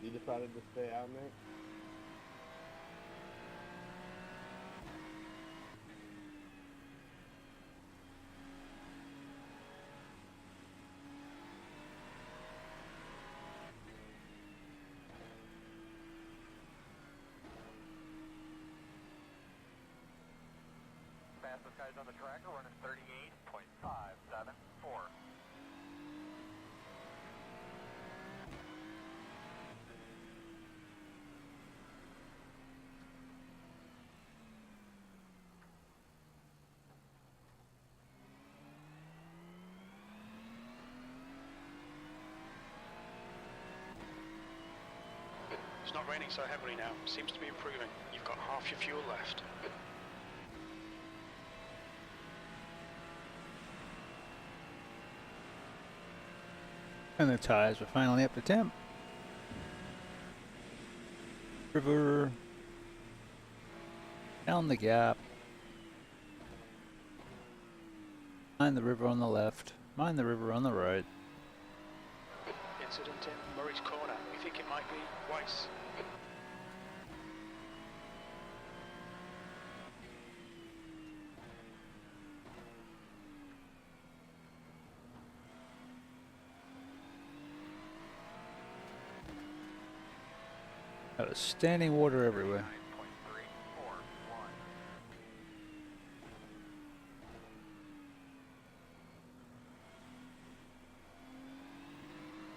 You decided to stay out, mate? Fastest guys on the track are running 38.574. It's not raining so heavily now, seems to be improving. You've got half your fuel left. And the tires were finally up to temp. River. Down the gap. Mind the river on the left. Mind the river on the right. Incident in Murray's Corner. We think it might be Weiss. Got standing water everywhere.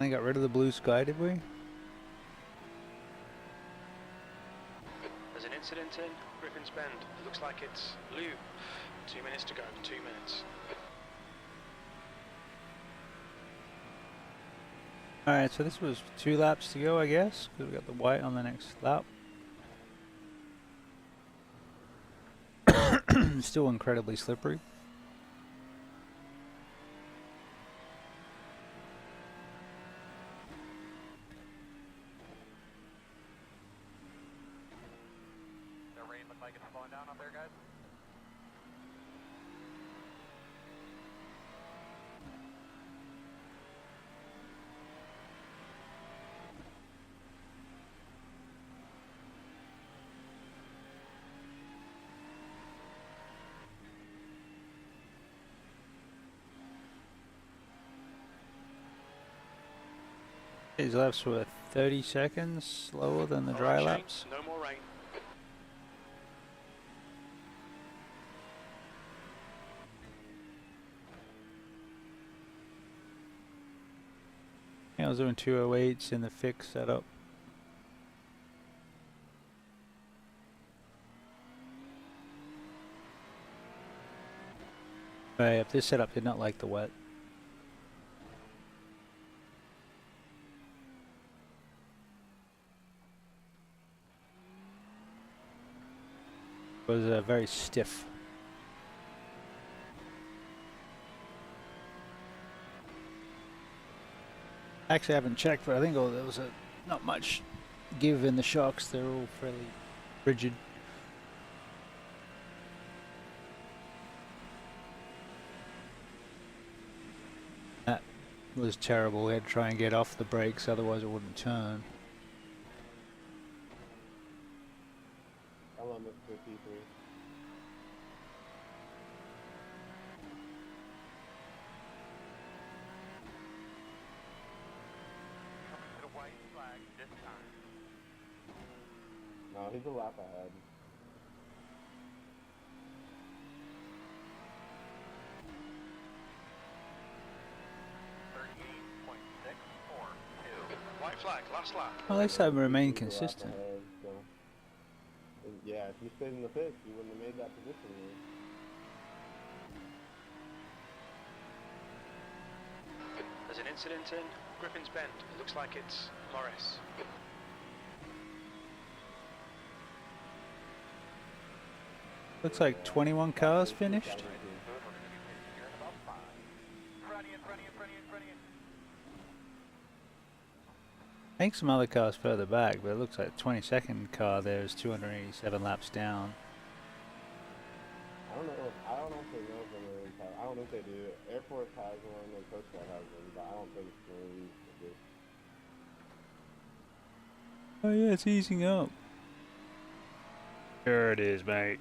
9.341. I got rid of the blue sky, did we? There's an incident in Griffin's Bend. It looks like it's Lou. 2 minutes to go, 2 minutes. Alright, so this was 2 laps to go, I guess, because we got the white on the next lap. Still incredibly slippery. The rain looks like it's slowing down up there, guys. These laps were 30 seconds slower than the dry Alright, Shane, laps. no more rain. Yeah, I was doing 208s in the fixed setup. Right, this setup did not like the wet. It was very stiff. Actually, I haven't checked, but I think there was not much give in the shocks. They're all fairly rigid. That was terrible. We had to try and get off the brakes, otherwise it wouldn't turn. I'm on this 53. Coming to the white flag this time. No, he's a lap ahead. White flag, last lap. Well, at least I remain He's a lap consistent. ahead, so. Yeah, if you stayed in the pits, you wouldn't have made that position here. There's an incident in Griffin's Bend. It looks like it's Morris. Looks like 21 cars finished. I think some other cars further back, but it looks like the 22nd car there is 287 laps down. I don't know if they know if Marines have. I don't think they do. Air Force has one, and Coast Guard has one, but I don't think Marines do. Oh yeah, it's easing up. Sure it is, mate.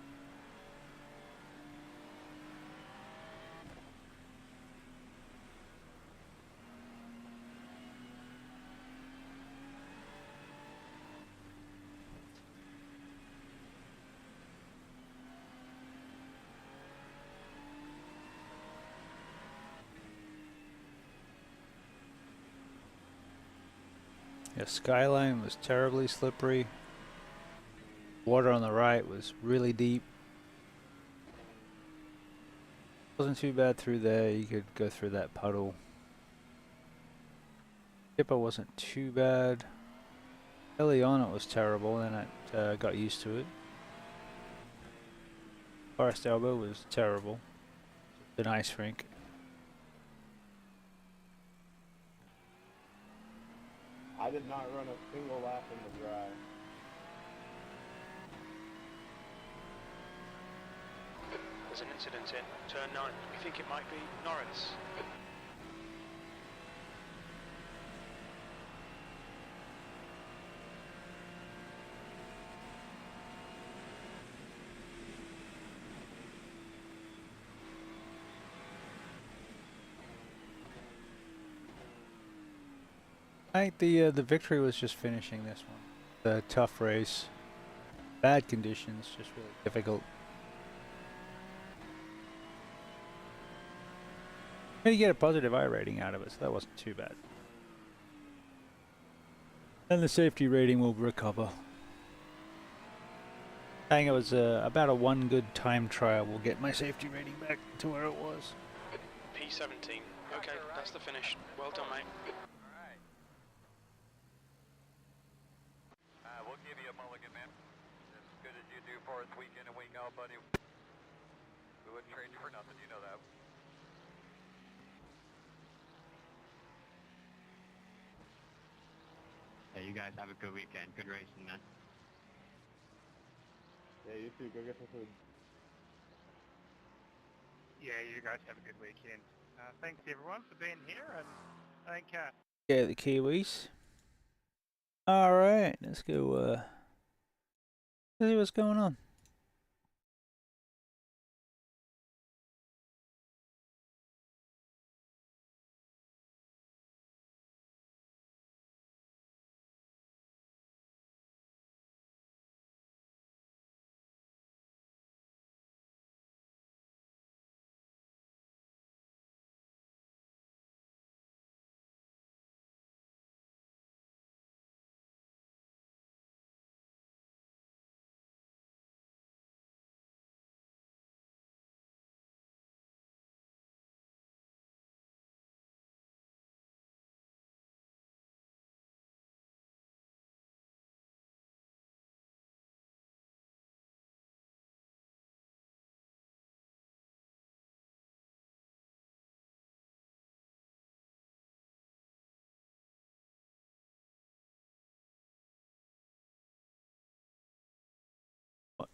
Yeah, Skyline was terribly slippery. Water on the right was really deep. Wasn't too bad through there. You could go through that puddle. Dipper wasn't too bad. Early on it was terrible, then I got used to it. Forest Elbow was terrible. An ice rink. I did not run a single lap in the dry. There's an incident in turn 9. We think it might be Norris. I think the victory was just finishing this one. The tough race, bad conditions, just really difficult. You get a positive I rating out of it, so that wasn't too bad. And the safety rating will recover. I think it was about a one good time trial will get my safety rating back to where it was. P17. Okay, that's the finish. Well done, mate. We'll give you a mulligan, man. As good as you do for us week in and week out, buddy. We wouldn't trade you for nothing, you know that. Hey, you guys have a good weekend. Good racing, man. Yeah, you too. Go get some food. Yeah, you guys have a good weekend. Thanks everyone for being here, and I think Yeah, the Kiwis. Alright, let's go let's see what's going on.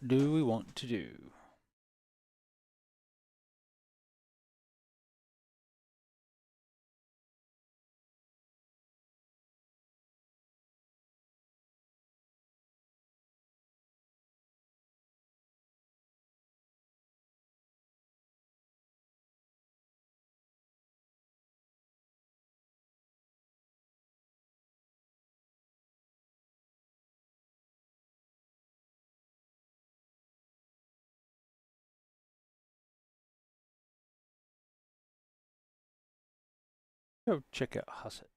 do we want to do? Go check out Hussett.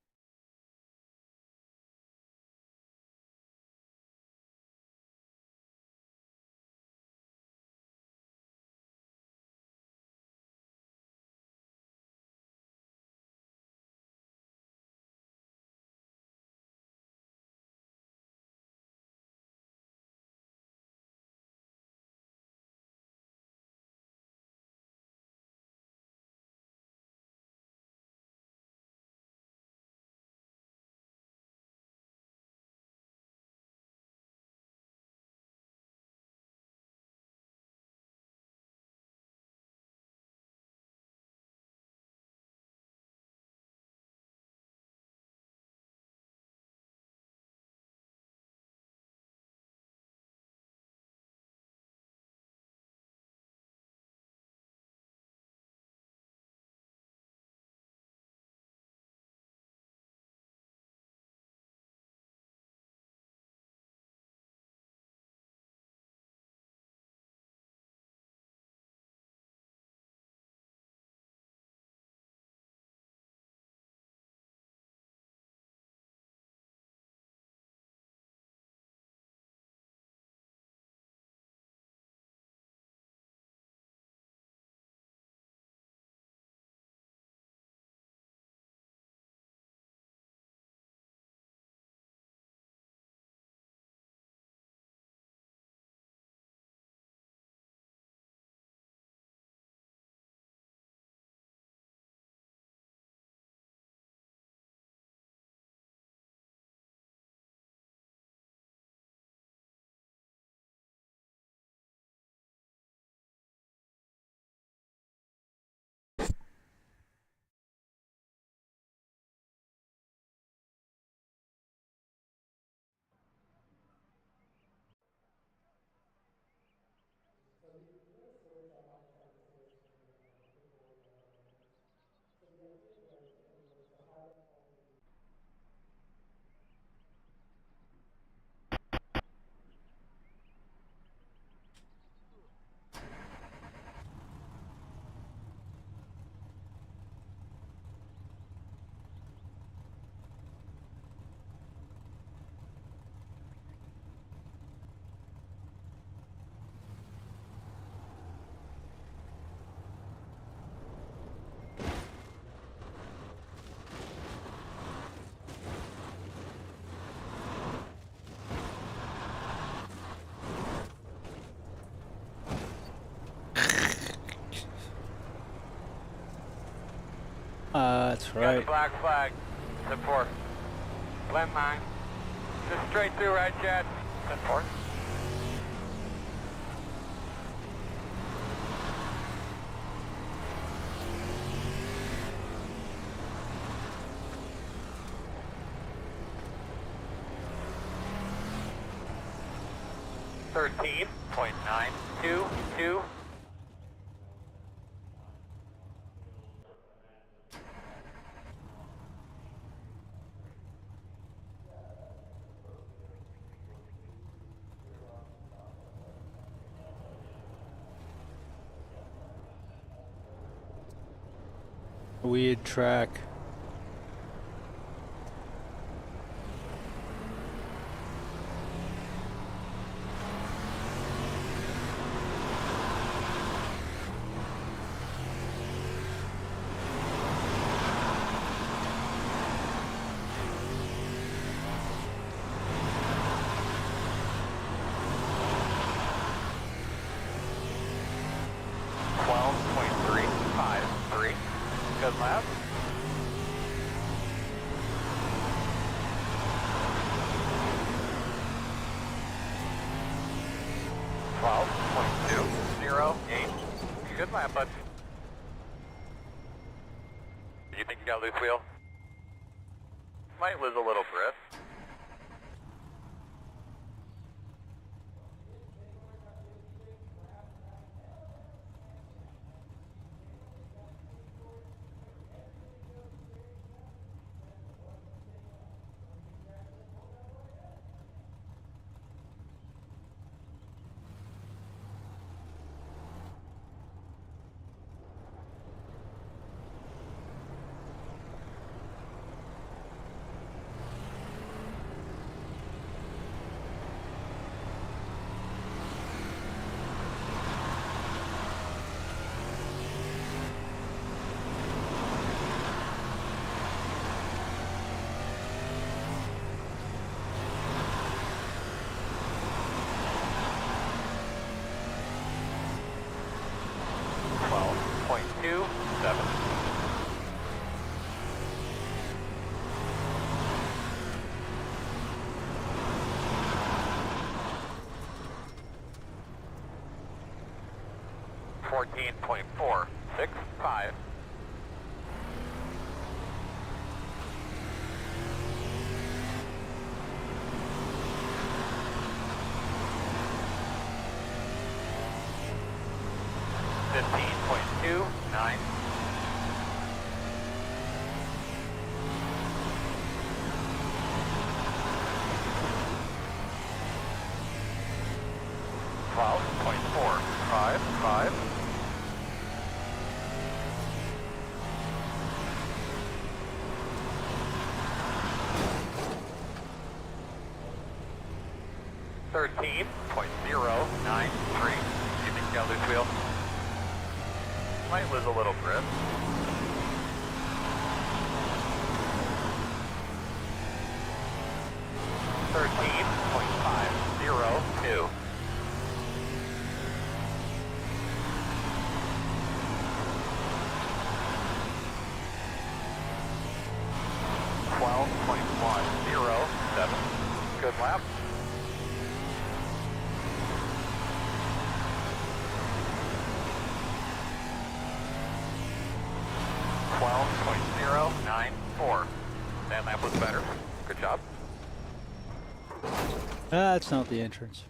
That's Got the right. black flag. 10-4. Blend 9. Just straight through, right, Chad? 10-4. .922. Weird track. Good lap. Wow. lap, bud. Do you think you got loose wheel? Might lose a little grip. Two, seven. $14.465. $15.29. $12.455. $13.093. Do you think you got loose wheel? Might lose a little grip. $13.502. $12.107. Good lap. $12.094. That lap was better. Good job. That's not the entrance.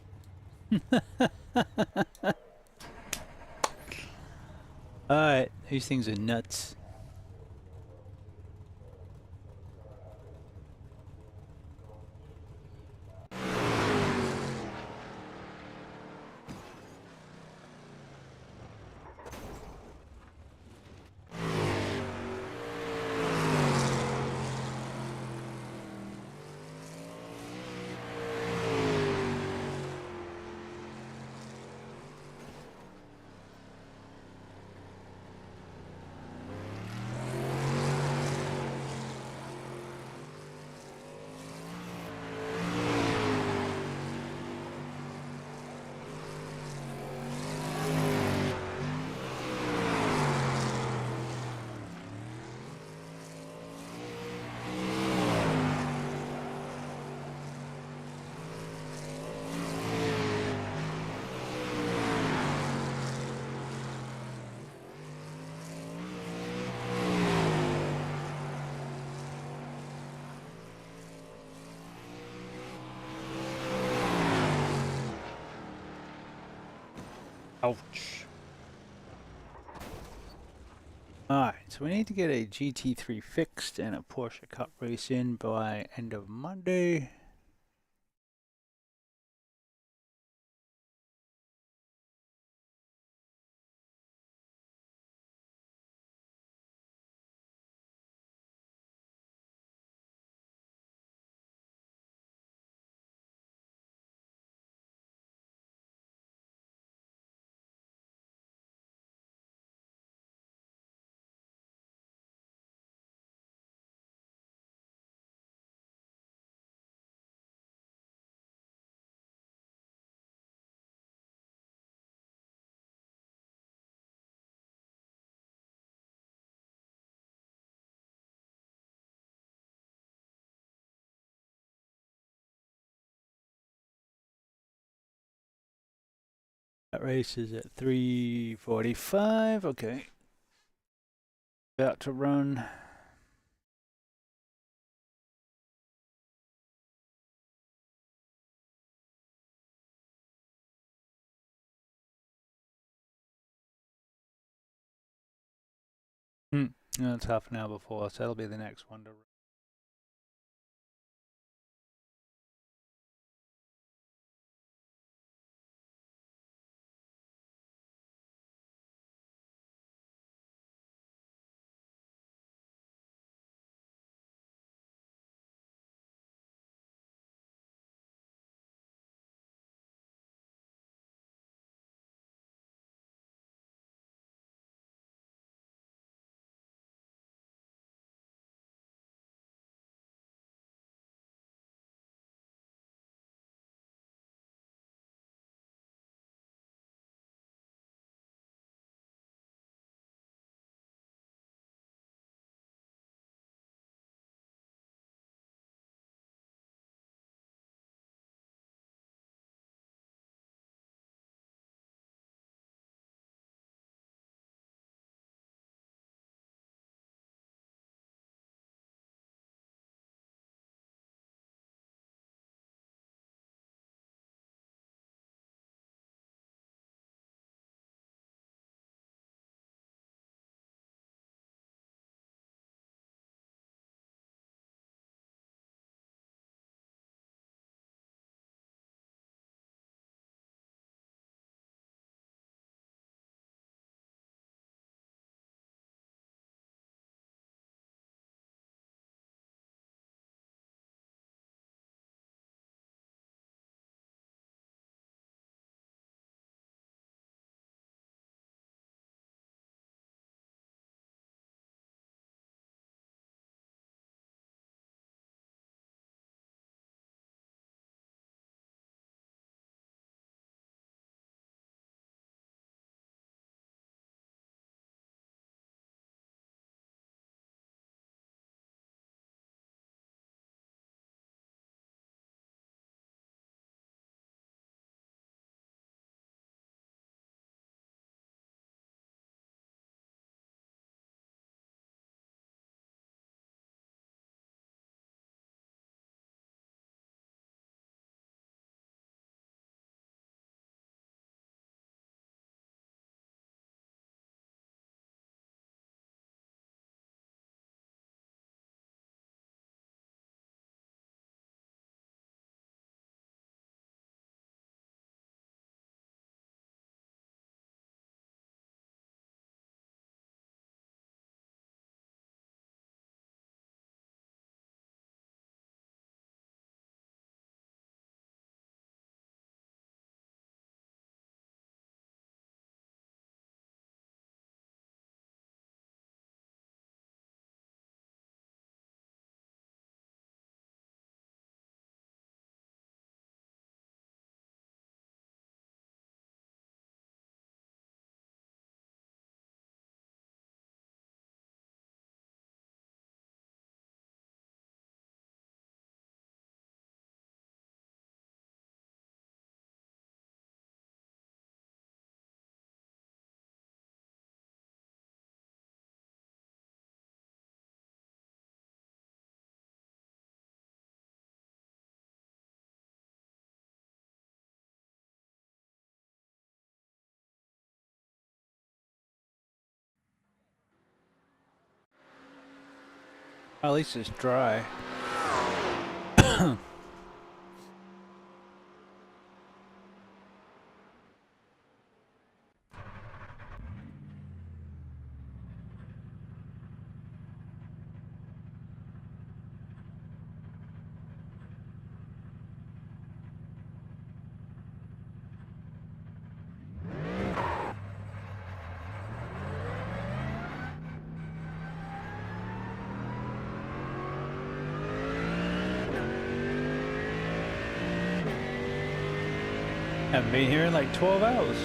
Alright, these things are nuts. Ouch. Alright, so we need to get a GT3 fixed and a Porsche Cup race in by end of Monday. That race is at 3:45. Okay. About to run. No, it's half an hour before, so that'll be the next one to run. At least it's dry. Haven't been here in like 12 hours.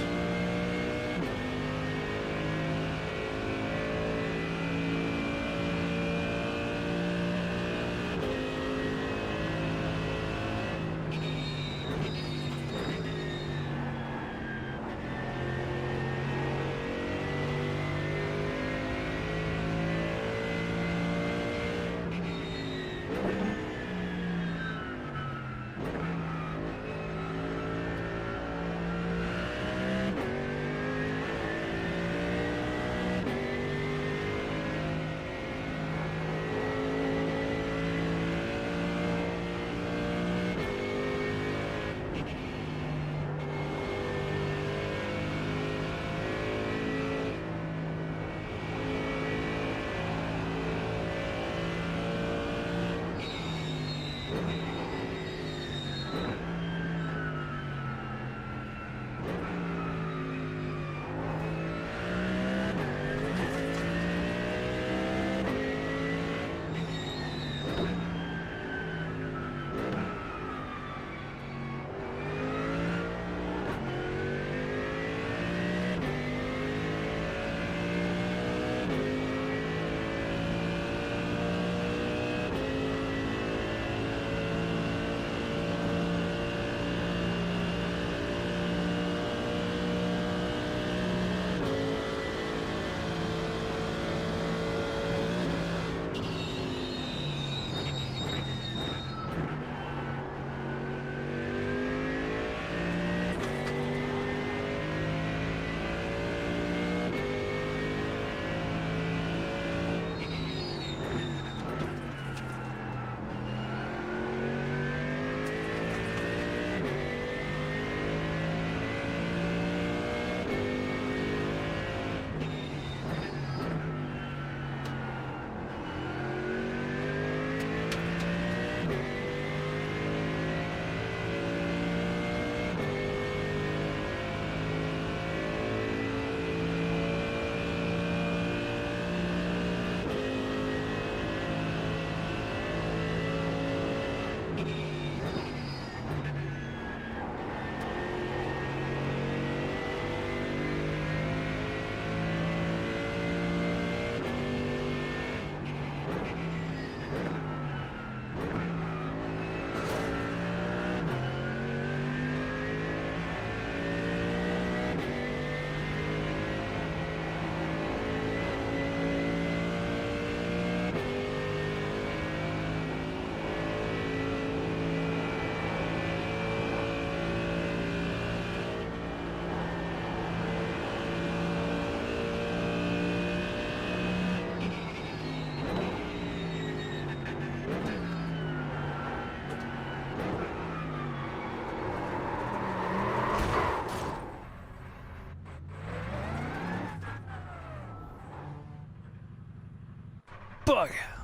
dog.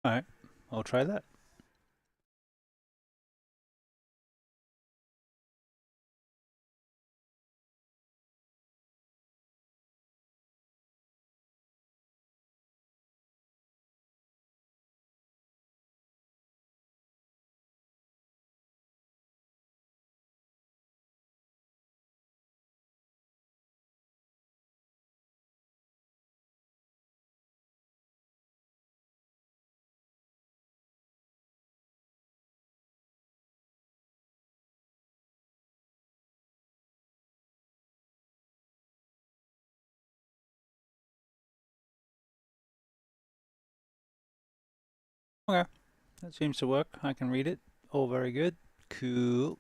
Alright, I'll try that. Okay, that seems to work. I can read it. All very good. Cool.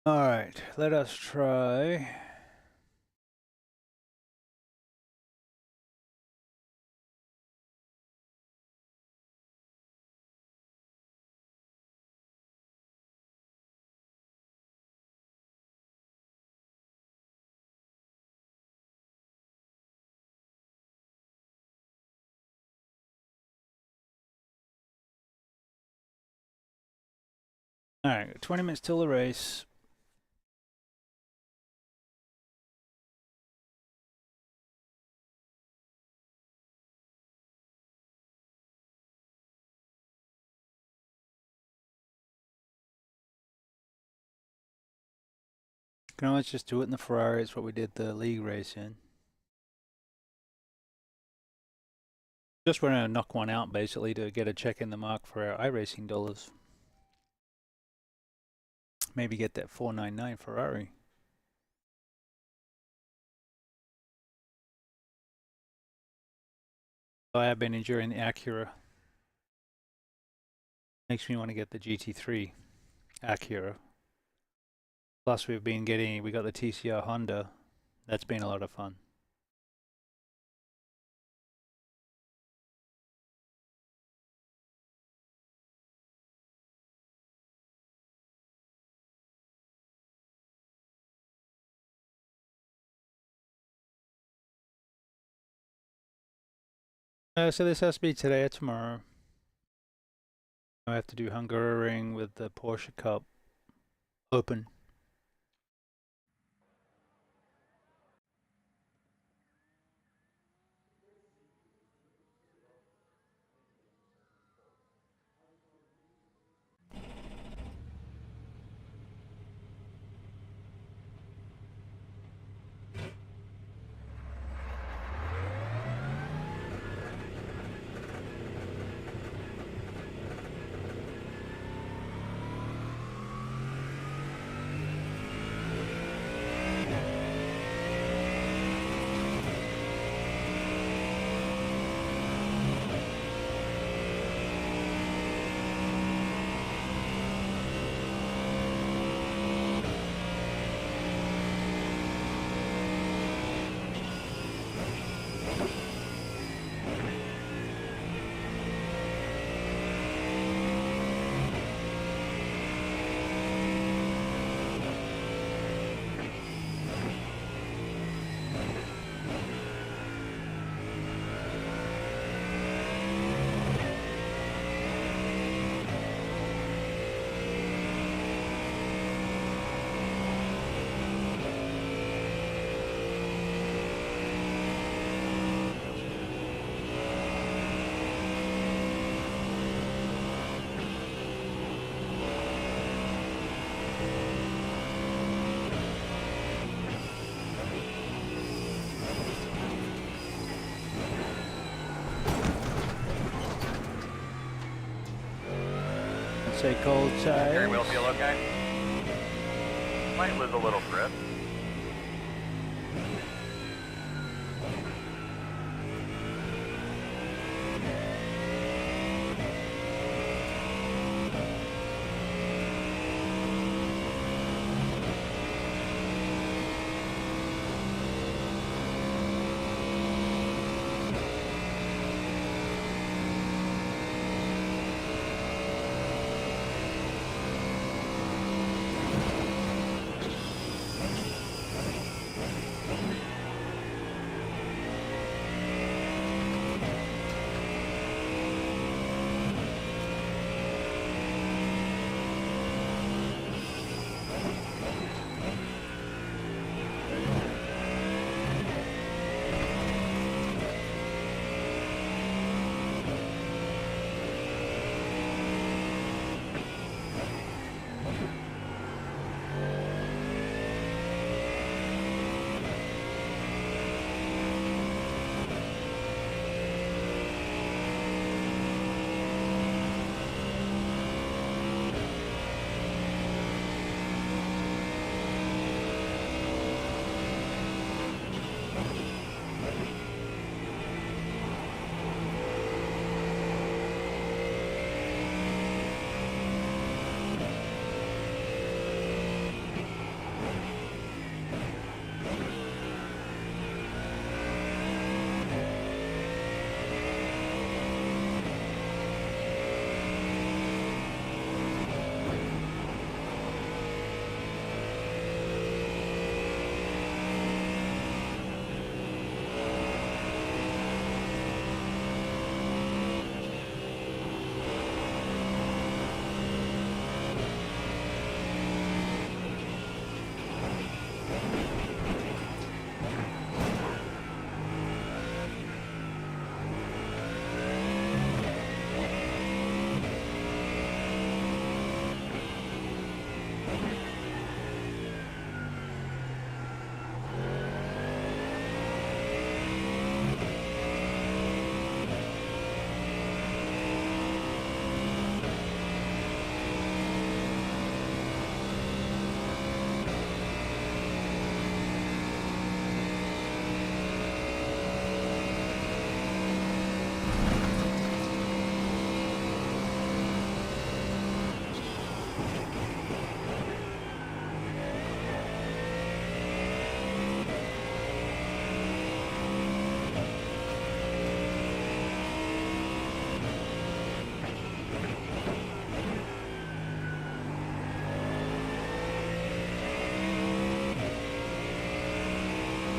Alright, let us try. Alright, 20 minutes till the race. Can always just do it in the Ferrari. It's what we did the league race in. Just want to knock one out basically to get a check in the mark for our iRacing dollars. Maybe get that 499 Ferrari. I have been enjoying the Acura. Makes me want to get the GT3 Acura. Plus we got the TCR Honda. That's been a lot of fun. So this has to be today or tomorrow. I have to do Hungaroring with the Porsche Cup Open. Say cold side. Steering wheel feel okay? Might lose a little grip.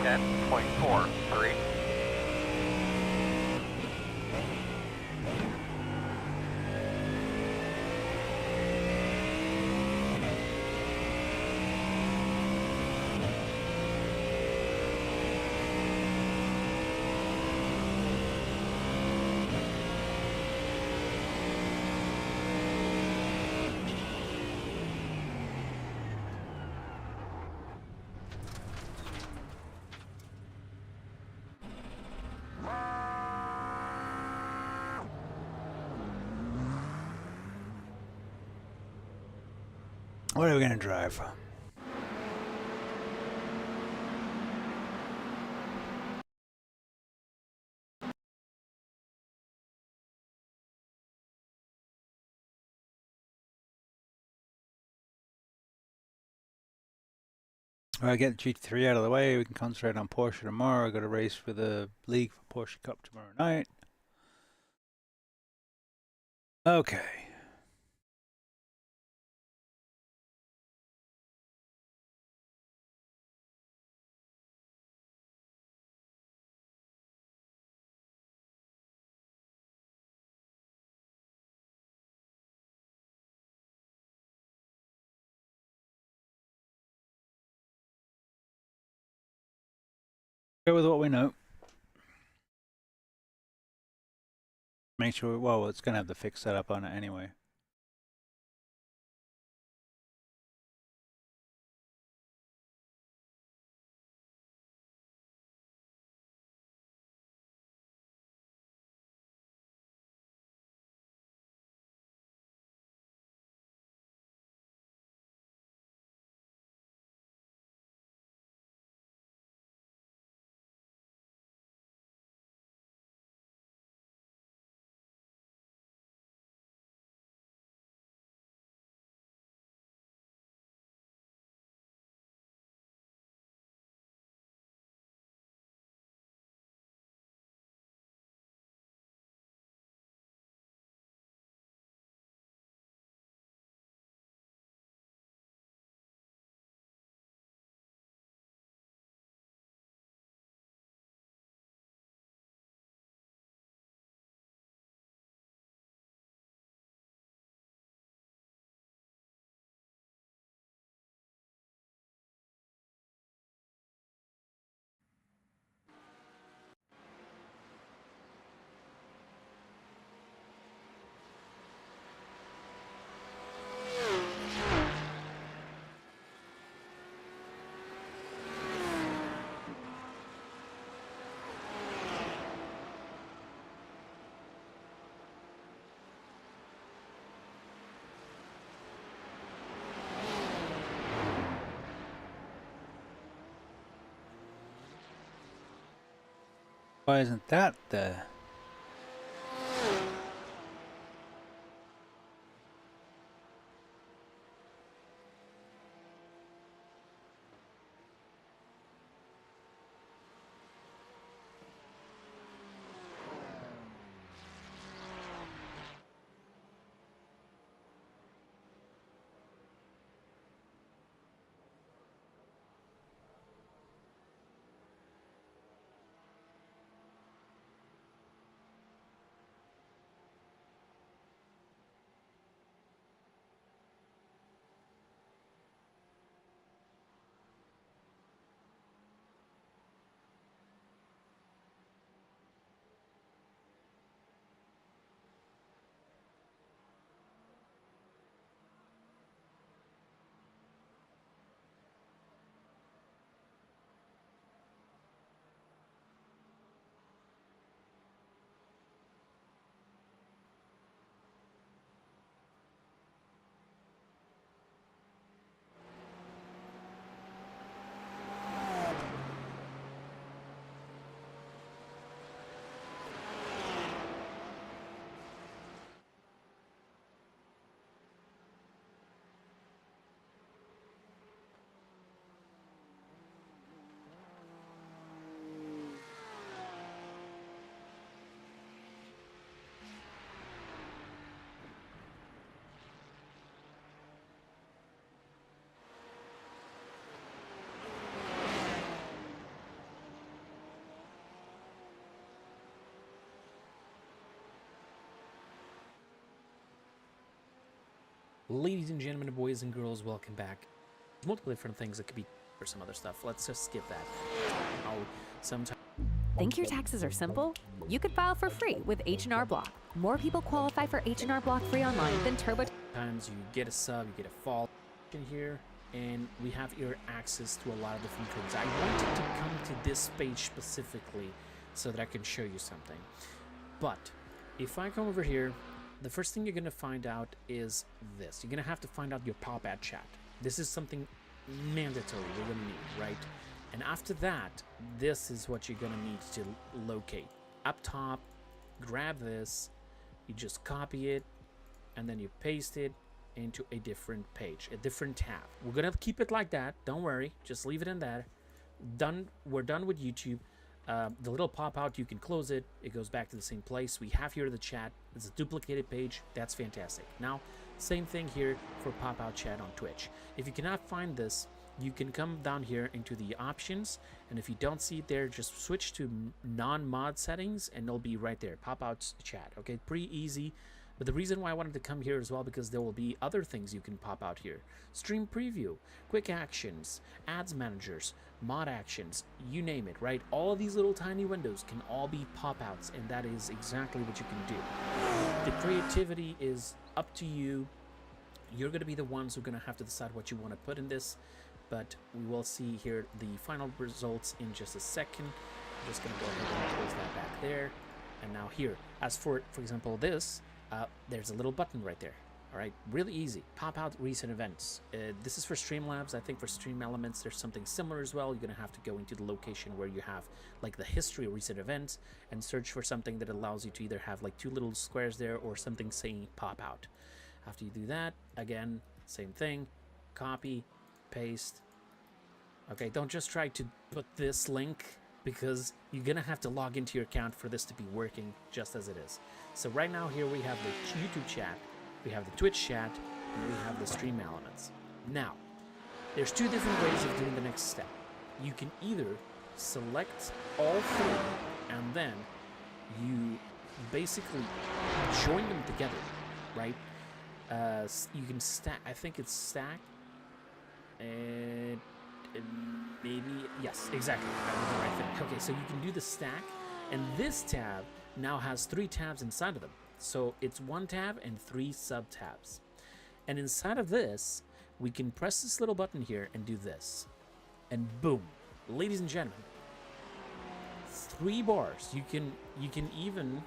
10.43. What are we gonna drive? Alright, get the GT3 out of the way. We can concentrate on Porsche tomorrow. I got a race for the league for Porsche Cup tomorrow night. Okay. Go with what we know. Make sure, well, it's going to have the fix set up on it anyway. Why isn't that there? Ladies and gentlemen, boys and girls, welcome back. There's multiple different things that could be for some other stuff. Let's just skip that. Sometimes. Think your taxes are simple? You could file for free with H&R Block. More people qualify for H&R Block free online than Turbo. Sometimes you get a sub, you get a fall in here, and we have here access to a lot of different things. I wanted to come to this page specifically so that I can show you something. But if I come over here, the first thing you're going to find out is this. You're going to have to find out your pop ad chat. This is something mandatory we're going to need, right? And after that, this is what you're going to need to locate. Up top, grab this, you just copy it, and then you paste it into a different page, a different tab. We're going to keep it like that. Don't worry. Just leave it in there. Done. We're done with YouTube. The little pop-out, you can close it. It goes back to the same place. We have here the chat. It's a duplicated page. That's fantastic. Now, same thing here for pop-out chat on Twitch. If you cannot find this, you can come down here into the options, and if you don't see it there, just switch to non-mod settings, and it'll be right there. Pop-out chat. Okay, pretty easy. But the reason why I wanted to come here as well, because there will be other things you can pop out here. Stream preview, quick actions, ads managers, mod actions, you name it, right? All of these little tiny windows can all be pop-outs, and that is exactly what you can do. The creativity is up to you. You're going to be the ones who are going to have to decide what you want to put in this, but we will see here the final results in just a second. I'm just going to go ahead and close that back there. And now here, as for example, this, there's a little button right there. All right, really easy. Pop out recent events. This is for Streamlabs. I think for Stream Elements, there's something similar as well. You're gonna have to go into the location where you have like the history of recent events and search for something that allows you to either have like two little squares there or something saying pop out. After you do that, again, same thing. Copy, paste. Okay, don't just try to put this link, because you're gonna have to log into your account for this to be working just as it is. So right now here we have the YouTube chat, we have the Twitch chat, and we have the Stream Elements. Now, there's two different ways of doing the next step. You can either select all three, and then you basically join them together, right? You can stack, I think it's stack, and maybe, yes, exactly, that was the right thing. Okay, so you can do the stack, and this tab now has 3 tabs inside of them. So it's 1 tab and 3 sub tabs. And inside of this, we can press this little button here and do this. And boom, ladies and gentlemen, 3 bars. You can even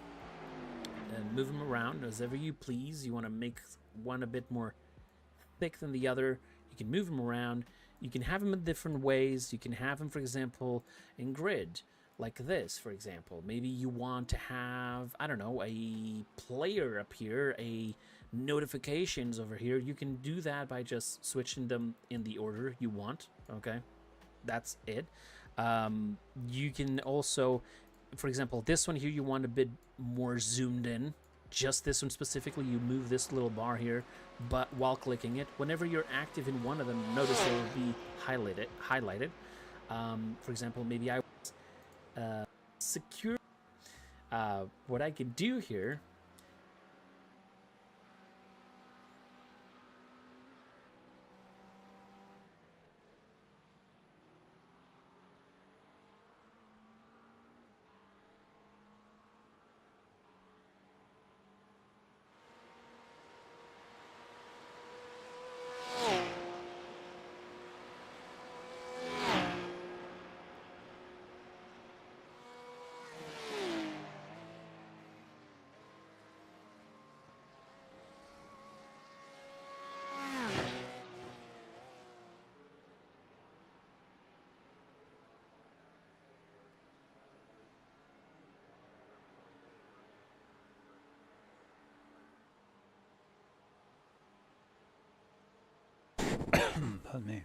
move them around as ever you please. You want to make one a bit more thick than the other, you can move them around. You can have them in different ways. You can have them, for example, in grid, like this, for example. Maybe you want to have, I don't know, a player up here, a notifications over here. You can do that by just switching them in the order you want, okay? That's it. You can also, for example, this one here, you want a bit more zoomed in. Just this one specifically, you move this little bar here, but while clicking it, whenever you're active in one of them, notice it will be highlighted. For example, maybe I was secure. What I can do here, Pardon me.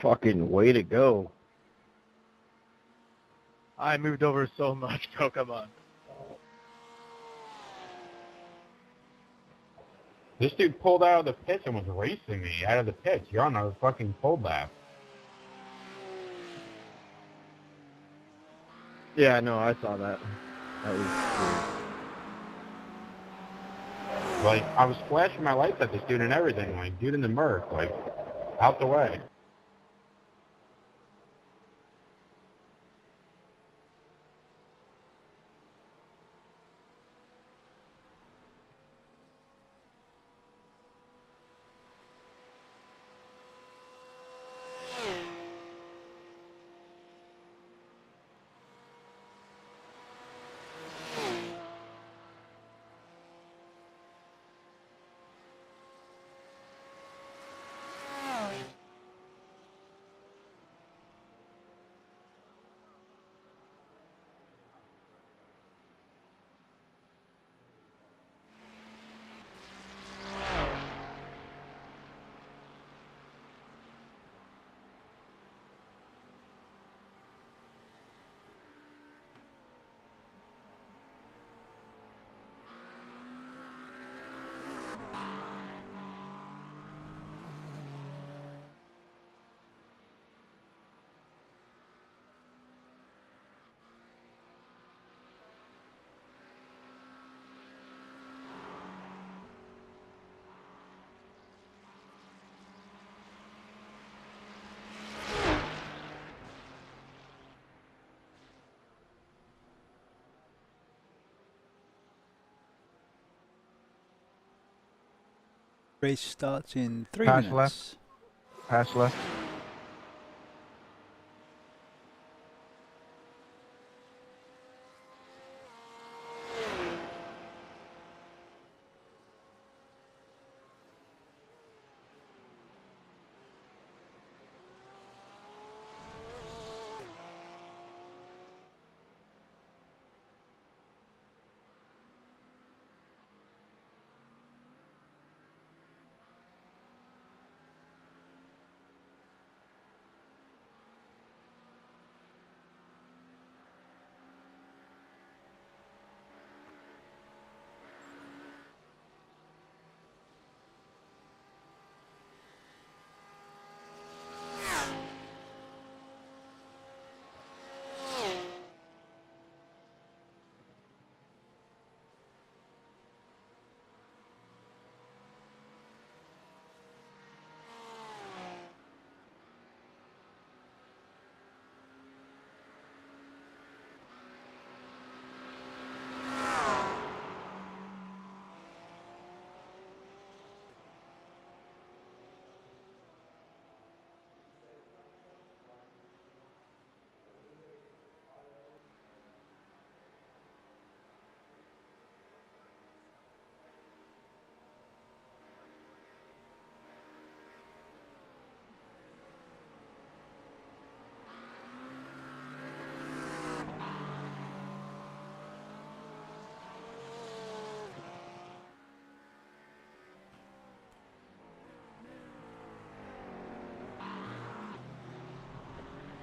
Fucking way to go. I moved over so much, bro. Come on. This dude pulled out of the pits and was racing me out of the pits. You're on a fucking cold lap. Yeah, no, I saw that. That was cool. Like, I was flashing my lights at this dude and everything. Like, dude in the Merc, like, out the way. Race starts in 3 Pass minutes. left. Pass left.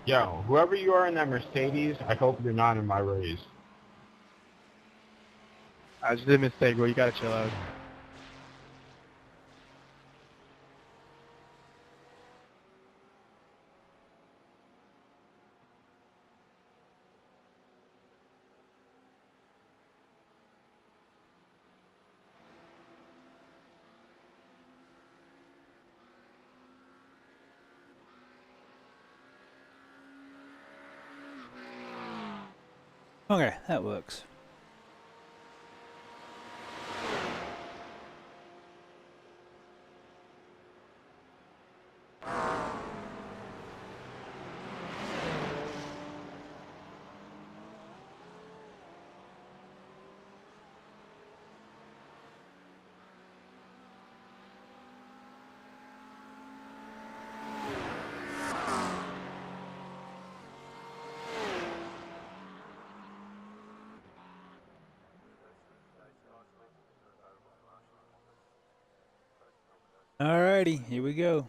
Yo, whoever you are in that Mercedes, I hope you're not in my race. I just did a mistake, bro. You gotta chill out. Okay, that works. Alrighty, here we go.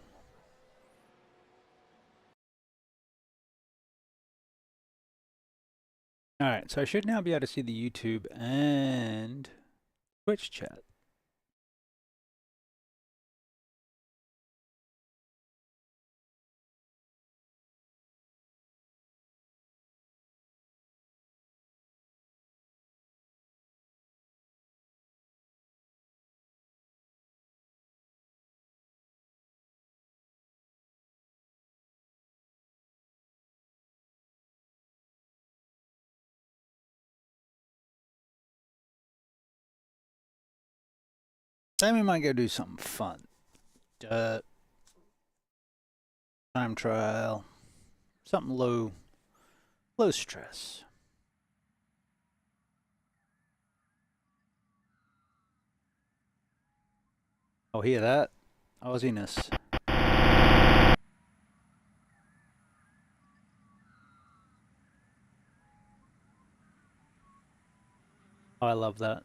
Alright, so I should now be able to see the YouTube and Twitch chat. Then we might go do something fun. Time trial. Something low stress. Oh, hear that? Aussiness. Oh, I love that.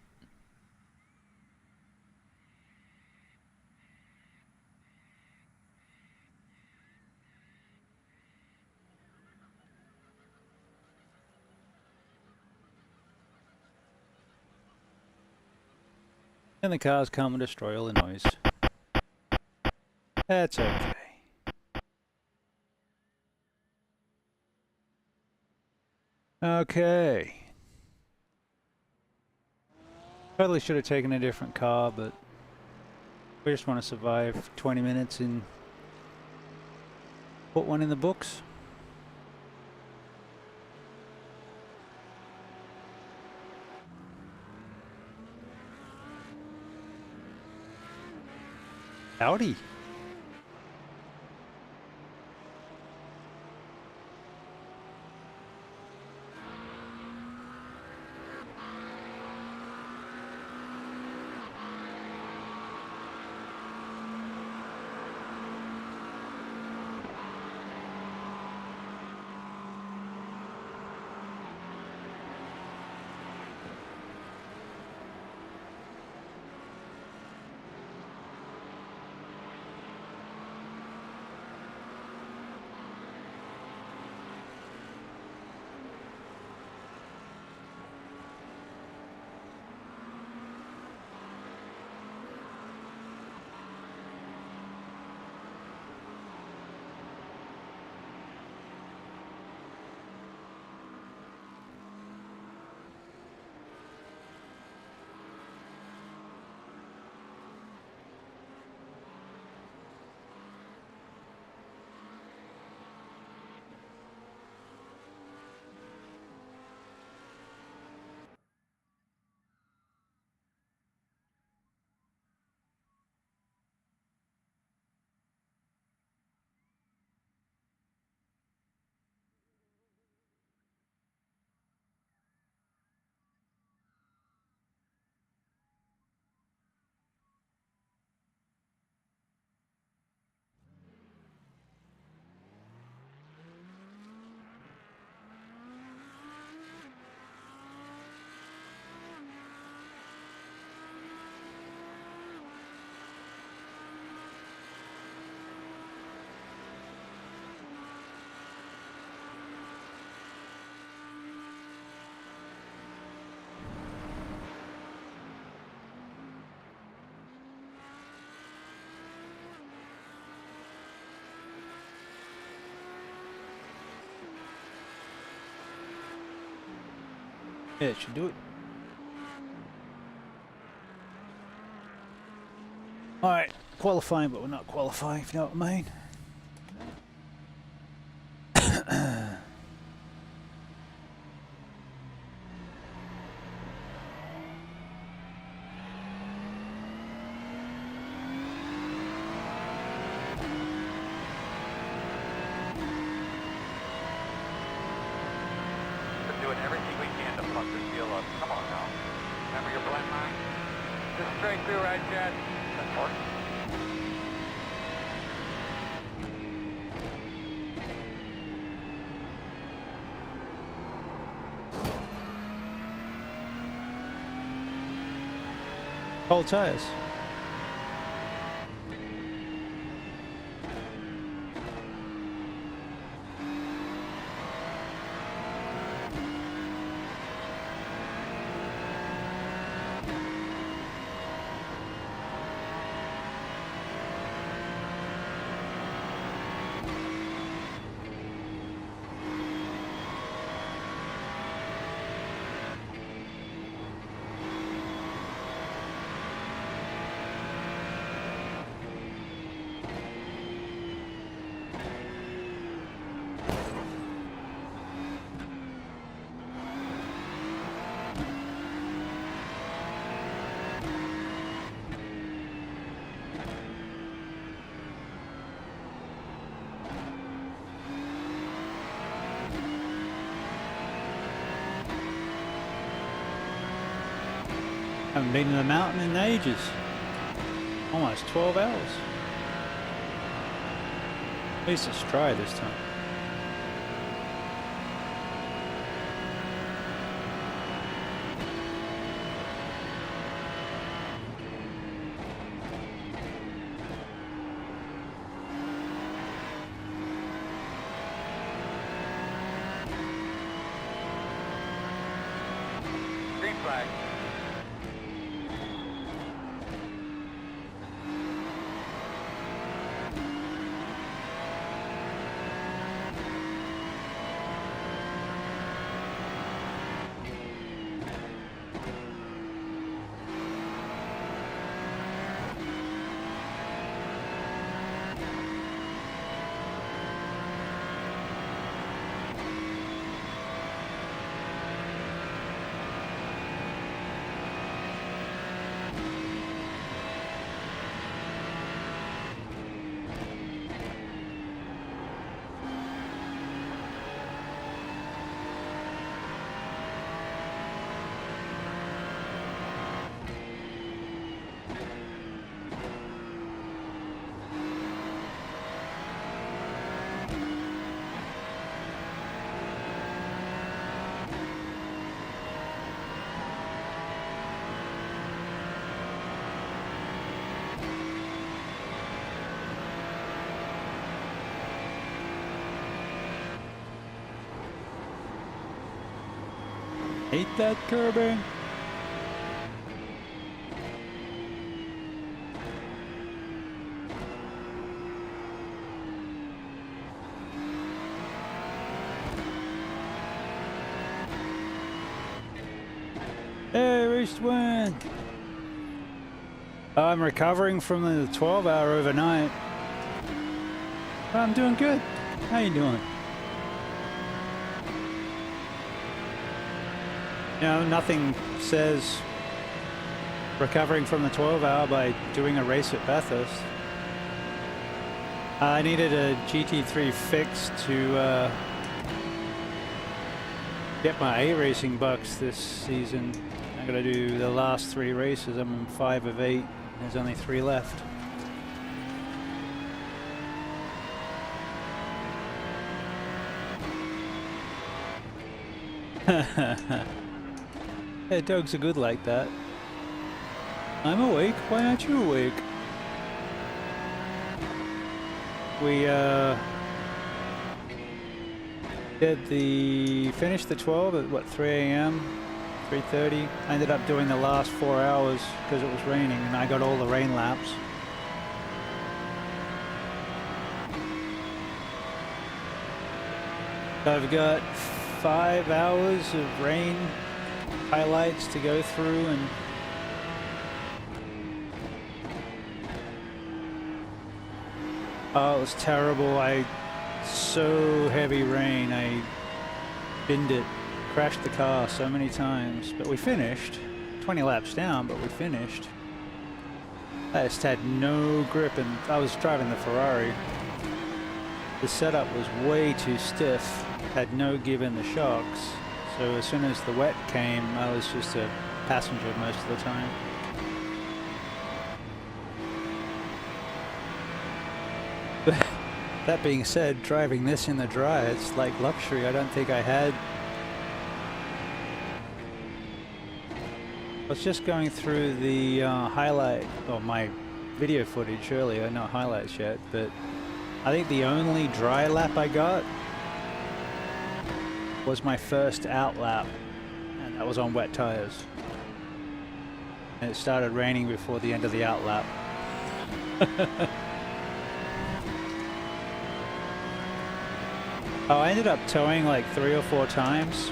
And the cars come and destroy all the noise. That's okay. Okay. Probably should have taken a different car, but we just want to survive 20 minutes and put one in the books. Howdy. Yeah, it should do it. Alright, qualifying, but we're not qualifying, if you know what I mean. We're doing everything we can to fuck this deal up. Come on now. Remember your blend line? Just straight through, right, Chad? That's important. Cold tires. Haven't been to the mountain in ages. Almost 12 hours. At least let's try this time. Green flag. Hate that curbing. Hey, East Wind. I'm recovering from the 12-hour overnight. I'm doing good. How you doing? You know, nothing says recovering from the 12-hour by doing a race at Bathurst. I needed a GT3 fix to get my iRacing bucks this season. I gotta do the last 3 races. I'm in 5 of 8. There's only 3 left. Yeah, dogs are good like that. I'm awake. Why aren't you awake? We finished the 12 at what, 3 a.m. 3:30. I ended up doing the last 4 hours because it was raining, and I got all the rain laps. So I've got 5 hours of rain highlights to go through, and oh, it was terrible. So heavy rain, I binned it, crashed the car so many times, but we finished. 20 laps down, but we finished. I just had no grip, and I was driving the Ferrari. The setup was way too stiff, had no give in the shocks. So as soon as the wet came, I was just a passenger most of the time. That being said, driving this in the dry, it's like luxury. I don't think I had. I was just going through the highlight, or my video footage earlier, not highlights yet, but I think the only dry lap I got was my first out lap, and that was on wet tires. And it started raining before the end of the out lap. Oh, I ended up towing like 3 or 4 times.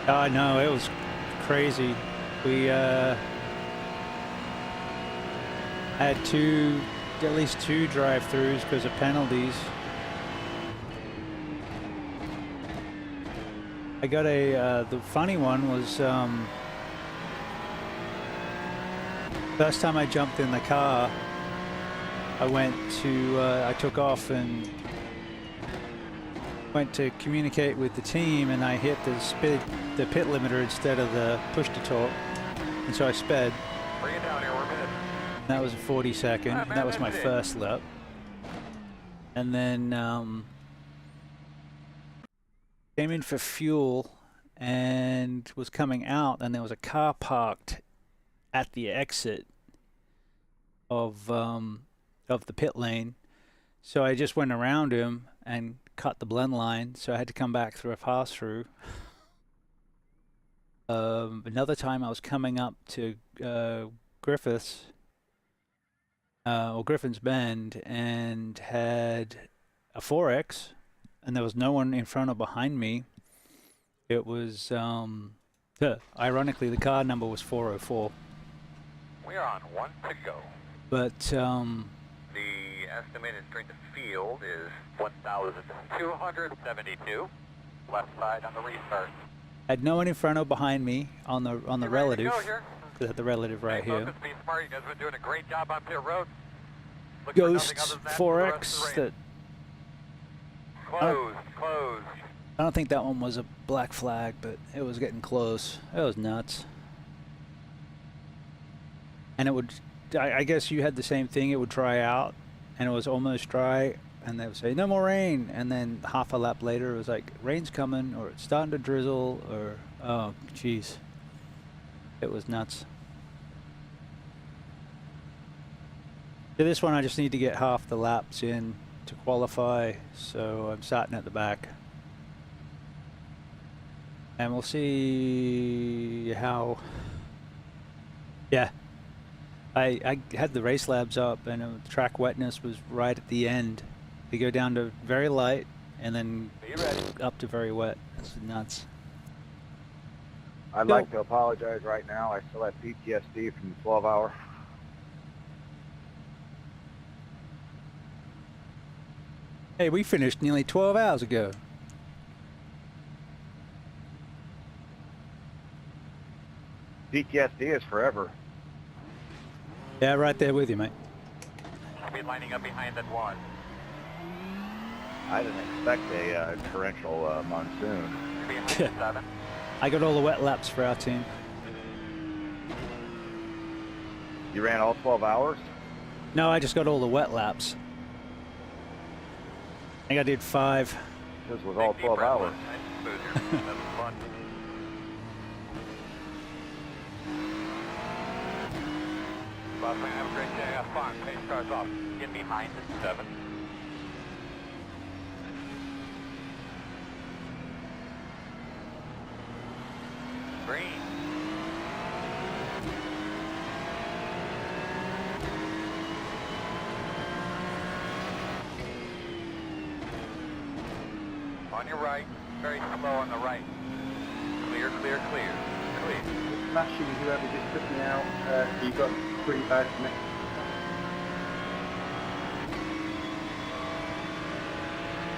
Oh no, it was crazy. We had at least two drive-throughs because of penalties. I got the funny one was, first time I jumped in the car, I took off and went to communicate with the team, and I hit the pit limiter instead of the push to torque, and so I sped. Bring it down here, we're mid. That was a 42nd. Ah, man, That was my that's it. first lap. And then came in for fuel and was coming out, and there was a car parked at the exit of the pit lane. So I just went around him and cut the blend line, so I had to come back through a pass-through. Another time I was coming up to Griffiths, or Griffin's Bend, and had a 4X, and there was no one in front or behind me. It was, ironically, the car number was 404. We are on 1 to go. But, The estimated strength of field is 1,272. Left side on the restart. I had no one in front or behind me on the You ready to relative. go here? I had the relative right Hey, here. focus, be smart. You guys have been doing a great job on pit road. Looking for nothing Ghost other than that for the rest of 4X. the race. That Closed. I don't think that one was a black flag, but it was getting close. It was nuts. And it would, I guess you had the same thing. It would dry out, and it was almost dry, and they would say no more rain, and then half a lap later it was like rain's coming, or it's starting to drizzle, or oh jeez, it was nuts. For this one I just need to get half the laps in to qualify, so I'm starting at the back. And we'll see how, yeah. I had the race labs up, and the track wetness was right at the end. They go down to very light and then up to very wet. That's nuts. I'd like to apologize right now. I still have PTSD from the 12-hour. Hey, we finished nearly 12 hours ago. PTSD is forever. Yeah, right there with you, mate. I'll be lining up behind that one. I didn't expect a torrential monsoon. Behind the 7. I got all the wet laps for our team. You ran all 12 hours? No, I just got all the wet laps. I think I did 5. This was all 12 hours. That was fun. Boss man, have a great day. Have fun. Pace cars off. Get behind the 7. Green. On your right. Very slow on the right. Clear, clear, clear. Clear. Smashing whoever just took me out. You got pretty bad connection.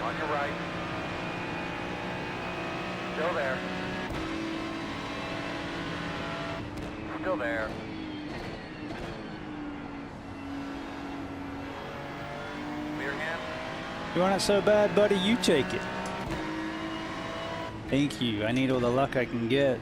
On your right. Still there. Still there. Clear again. You want it so bad, buddy? You take it. Thank you. I need all the luck I can get.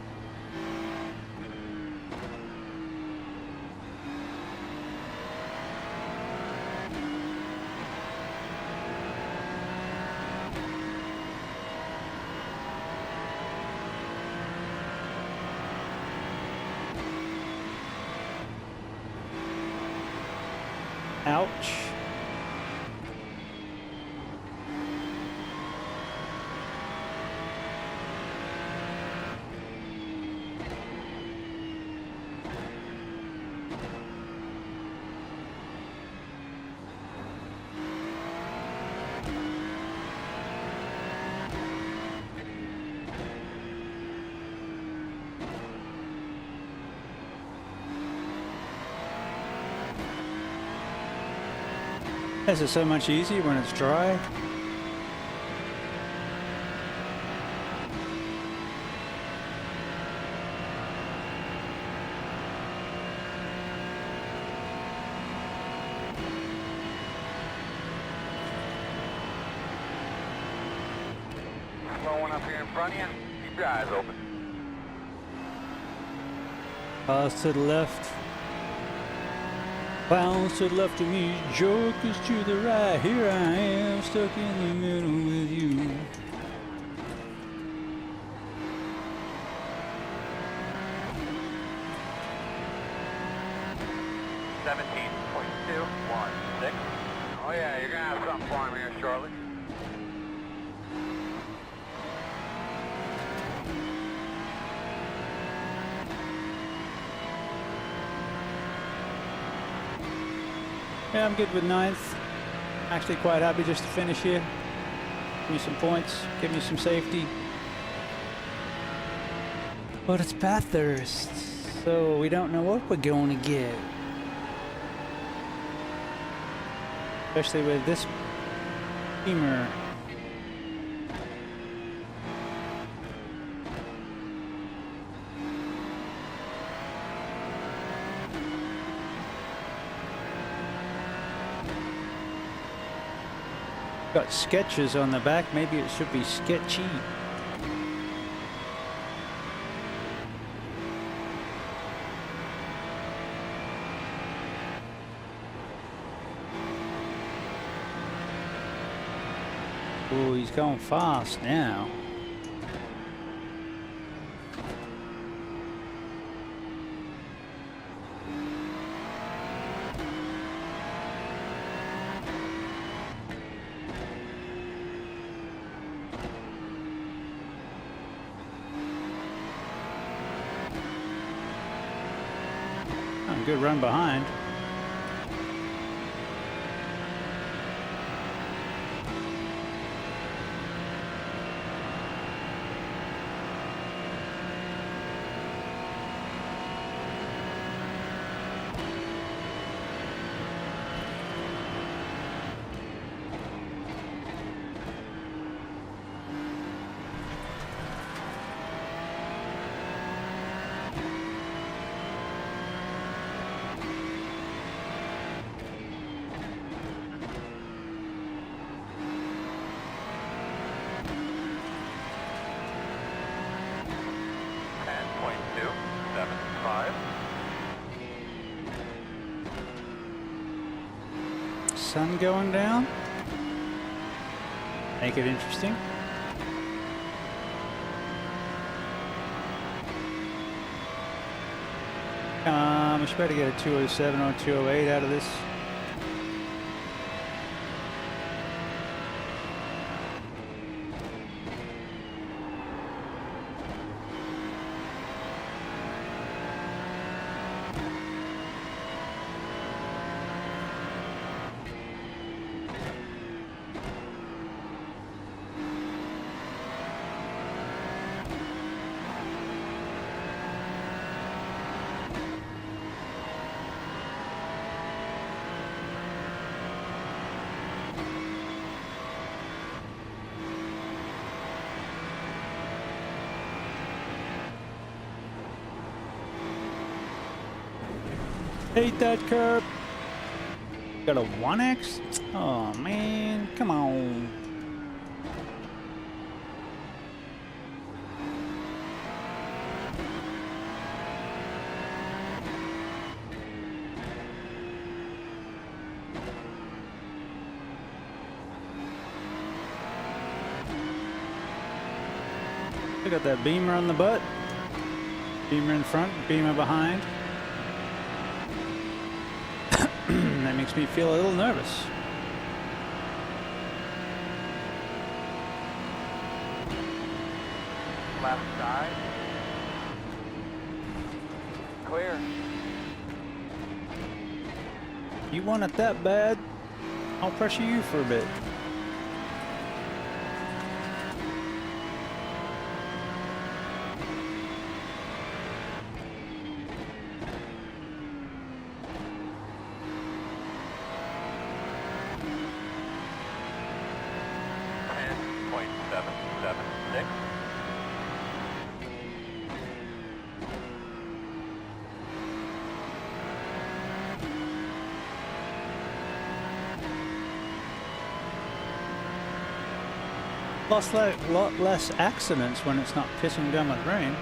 Ouch. This is so much easier when it's dry. slow one up here in front of you. Keep your eyes open. Cars to the left. Clowns to the left of me, jokers to the right. Here I am, stuck in the middle with you. .216. Oh yeah, you're gonna have something for him here shortly. Yeah, I'm good with 9th. Actually quite happy just to finish here. Give me some points, give me some safety. But it's Bathurst, so we don't know what we're going to get. Especially with this Beamer. Got sketches on the back, maybe it should be sketchy. Oh, he's going fast now. Oh, good run behind. Sun going down. Make it interesting. We should better get a 207 or 208 out of this. Hate that curb. Got a 1X? Oh man, come on. I got that Beamer on the butt. Beamer in front, Beamer behind. That makes me feel a little nervous. Left side. Clear. You want it that bad? I'll pressure you for a bit. Lot less accidents when it's not pissing down with rain.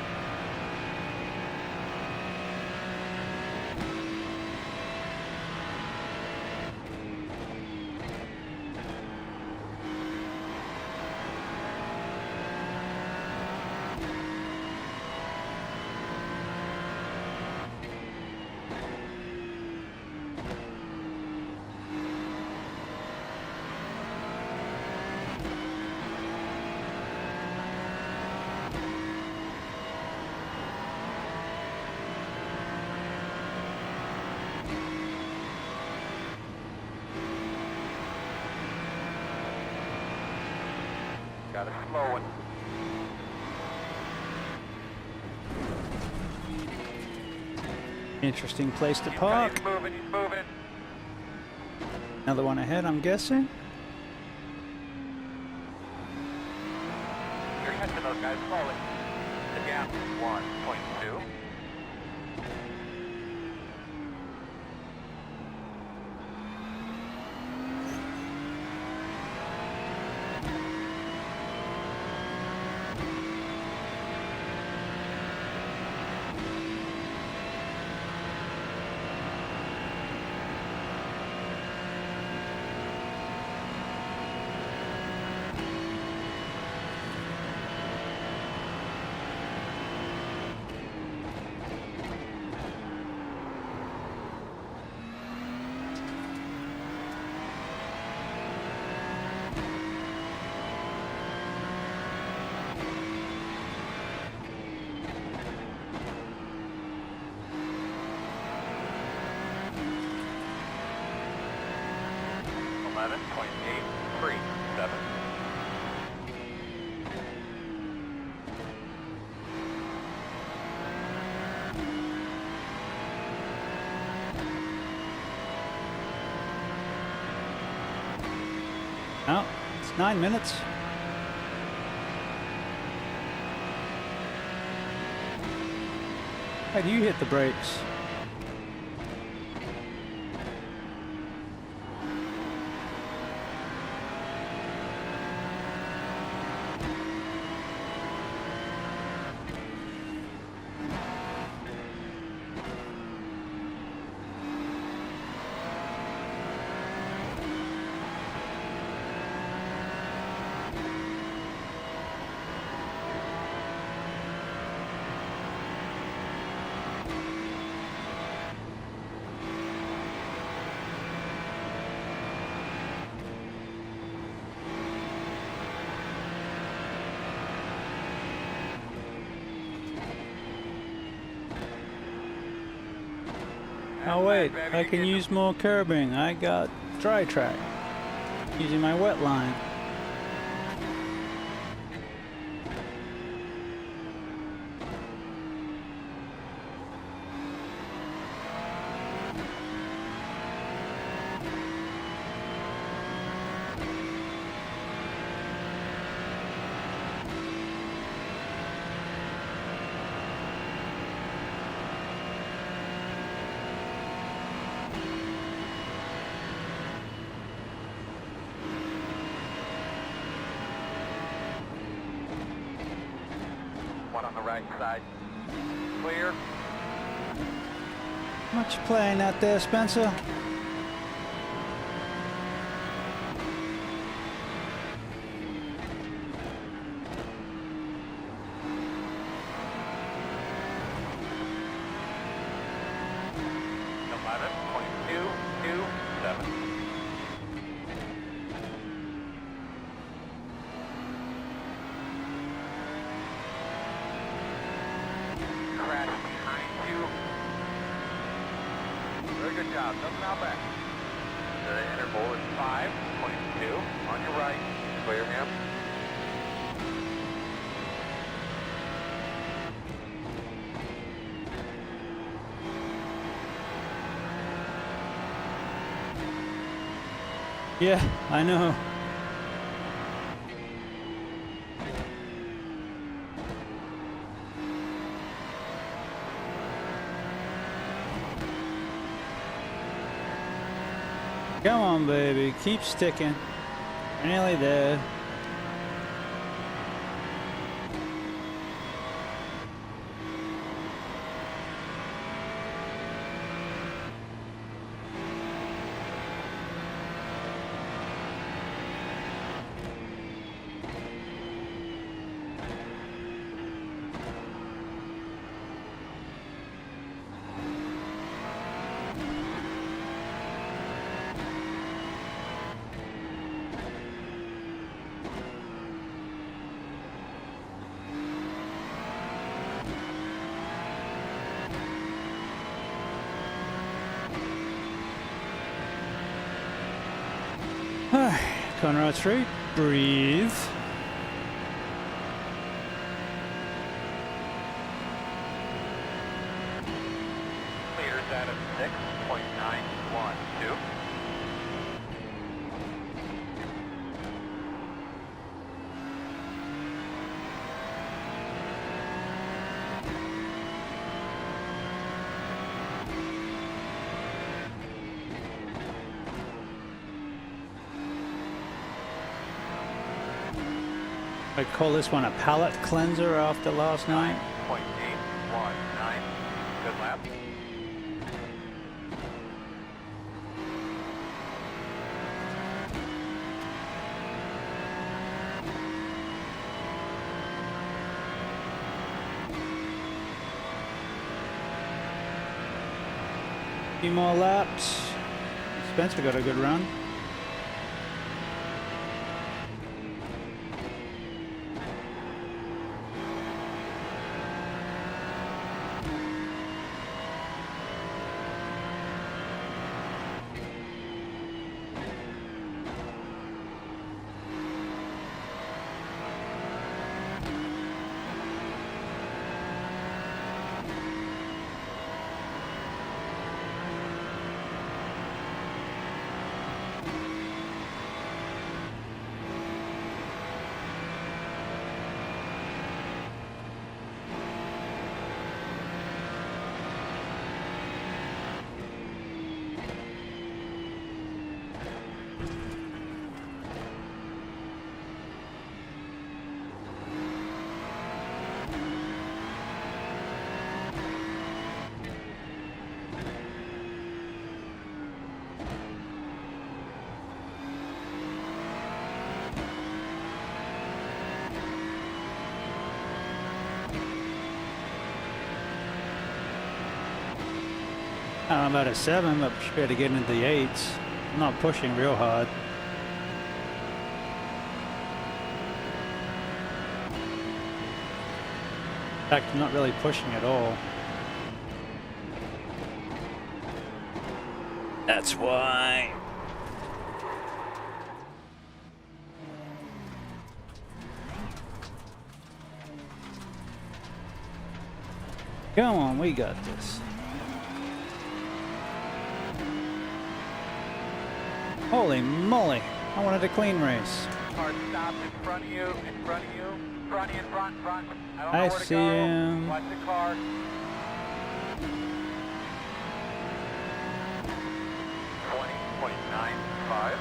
Got a slow one. Interesting place to park. He's moving, he's moving. Another one ahead, I'm guessing. You're catching those guys slowly. The gap is 1.2. Oh, it's 9 minutes. How do you hit the brakes? Oh wait, I can use more curbing. I got dry track. Using my wet line. One on the right side. Clear. What you playing out there, Spencer? Good job. Nothing out back. The interval is 5.2 on your right. Clear him. Yeah, I know. Come on, baby. Keep sticking. Nearly there. Conrad Street, breathe. Meters out of 6.912. I call this one a palate cleanser after last night. 9.819. Good lap. Few more laps. Spencer got a good run. I'm about a 7, but should be able to get into the 8s. I'm not pushing real hard. In fact, I'm not really pushing at all. That's why. Come on, we got this. Holy moly, I wanted a clean race. Car stopped in front of you, in front of you, front, in front, front. I don't know I where to see go. him. Watch the car. .95.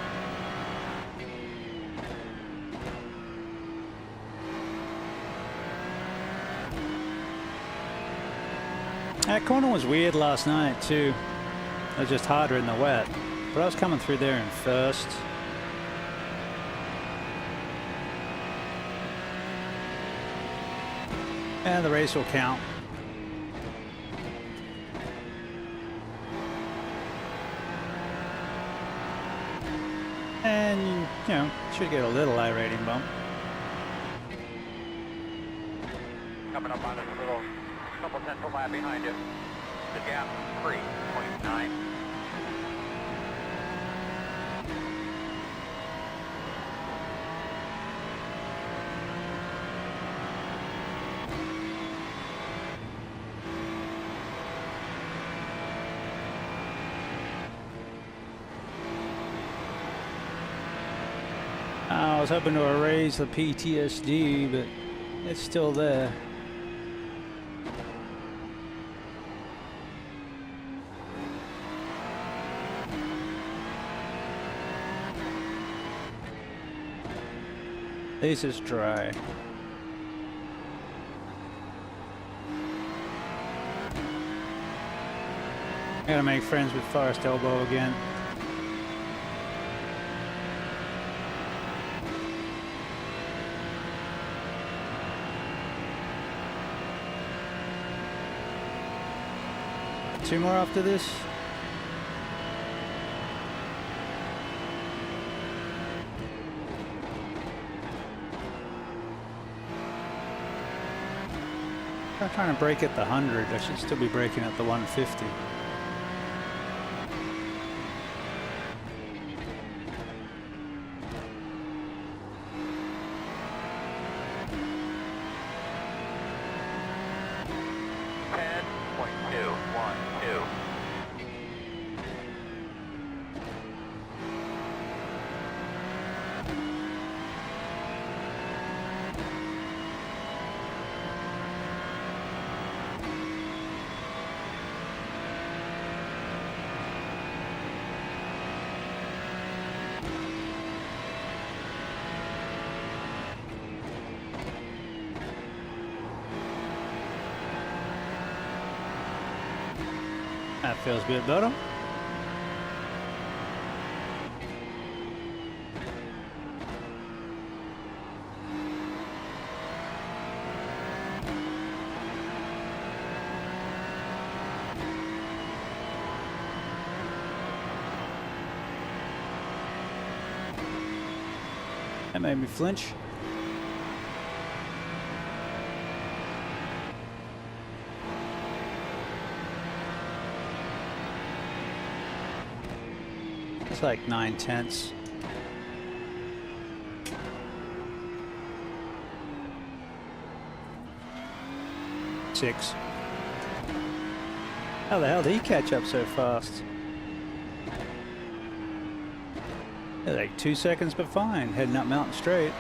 That corner was weird last night too. It was just harder in the wet. But I was coming through there in first. And the race will count. And, you know, should get a little iRating bump. Coming up on this little couple tenths of lap behind you. The gap 3.9. I was hoping to erase the PTSD, but it's still there. This is dry. I gotta make friends with Forest Elbow again. Two more after this. I'm trying to break at the 100. I should still be breaking at the 150. That feels a bit better. That made me flinch. It's like 9/10. Six. How the hell did he catch up so fast? Yeah, like 2 seconds, but fine. Heading up Mountain Straight.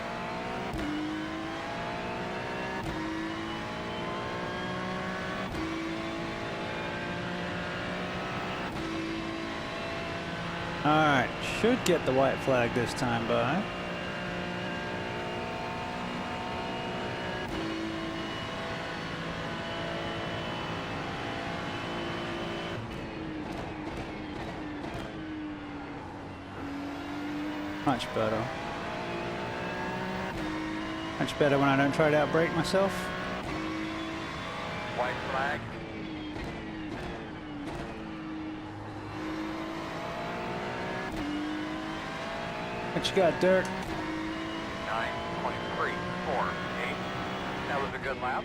Alright, should get the white flag this time by. Much better. Much better when I don't try to outbrake myself. White flag. What you got, Dirk? 9.348. That was a good lap.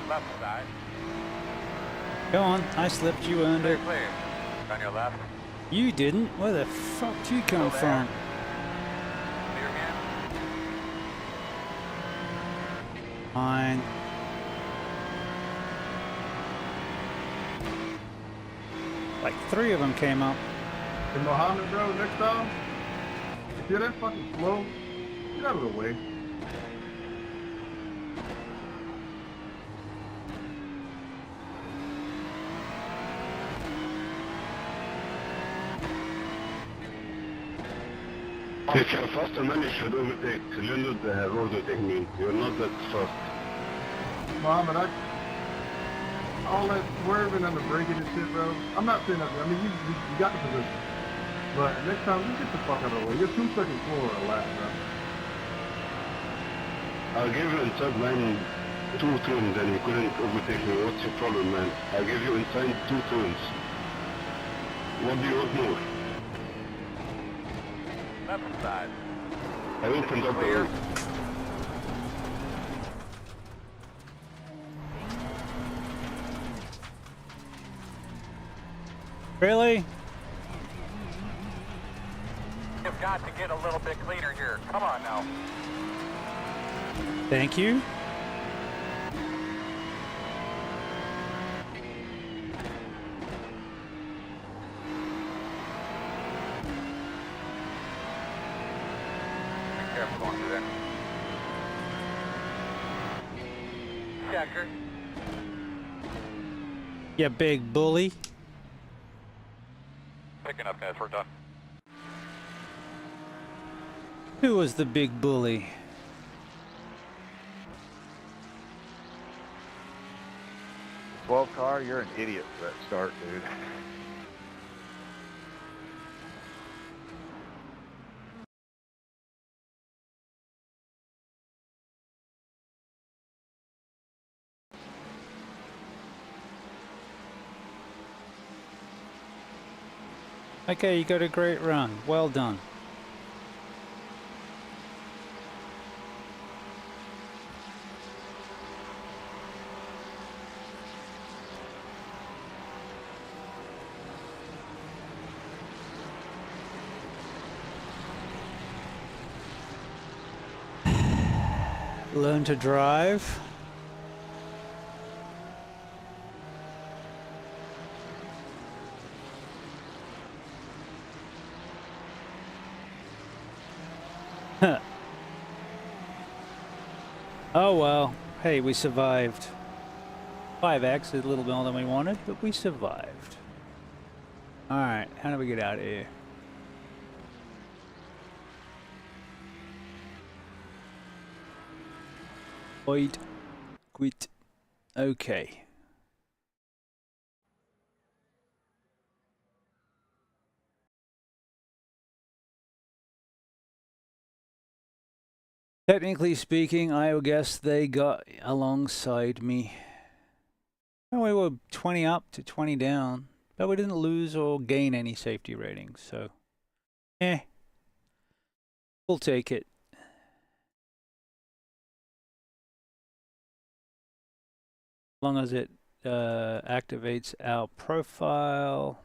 Left side. Go on, I slipped, you earned it. Clear. On your left. You didn't? Where the fuck did you come from? Clear again. Fine. Like 3 of them came up. Hey, Mohammed, bro, next time, if you're that fucking slow, get out of the way. If you're faster man, you should overtake. Little the road overtake me. You're not that fast. Mohammed, all that swerving and the braking and shit, bro. I'm not saying nothing. I mean, you got the position. But next time, just get the fuck out of the way. You're 2 seconds slower a lap, bro. I'll give you inside line 2 turns and you couldn't overtake me. What's your problem, man? I'll give you inside 2 turns. What do you want more? Left side. I opened up the Clear. road. Really? You've got to get a little bit cleaner here. Come on now. Thank you. Be careful going through there. Checker. You big bully. Picking up, guys. We're done. Who was the big bully? Twelve car, you're an idiot for that start, dude. Okay, you got a great run. Well done. learn to drive. Oh well, hey, we survived. 5x is a little more than we wanted, but we survived. Alright, how do we get out of here? Void. Quit. Okay. Technically speaking, I would guess they got alongside me. And we were 20 up to 20 down, but we didn't lose or gain any safety ratings, so we'll take it. As long as it activates our profile.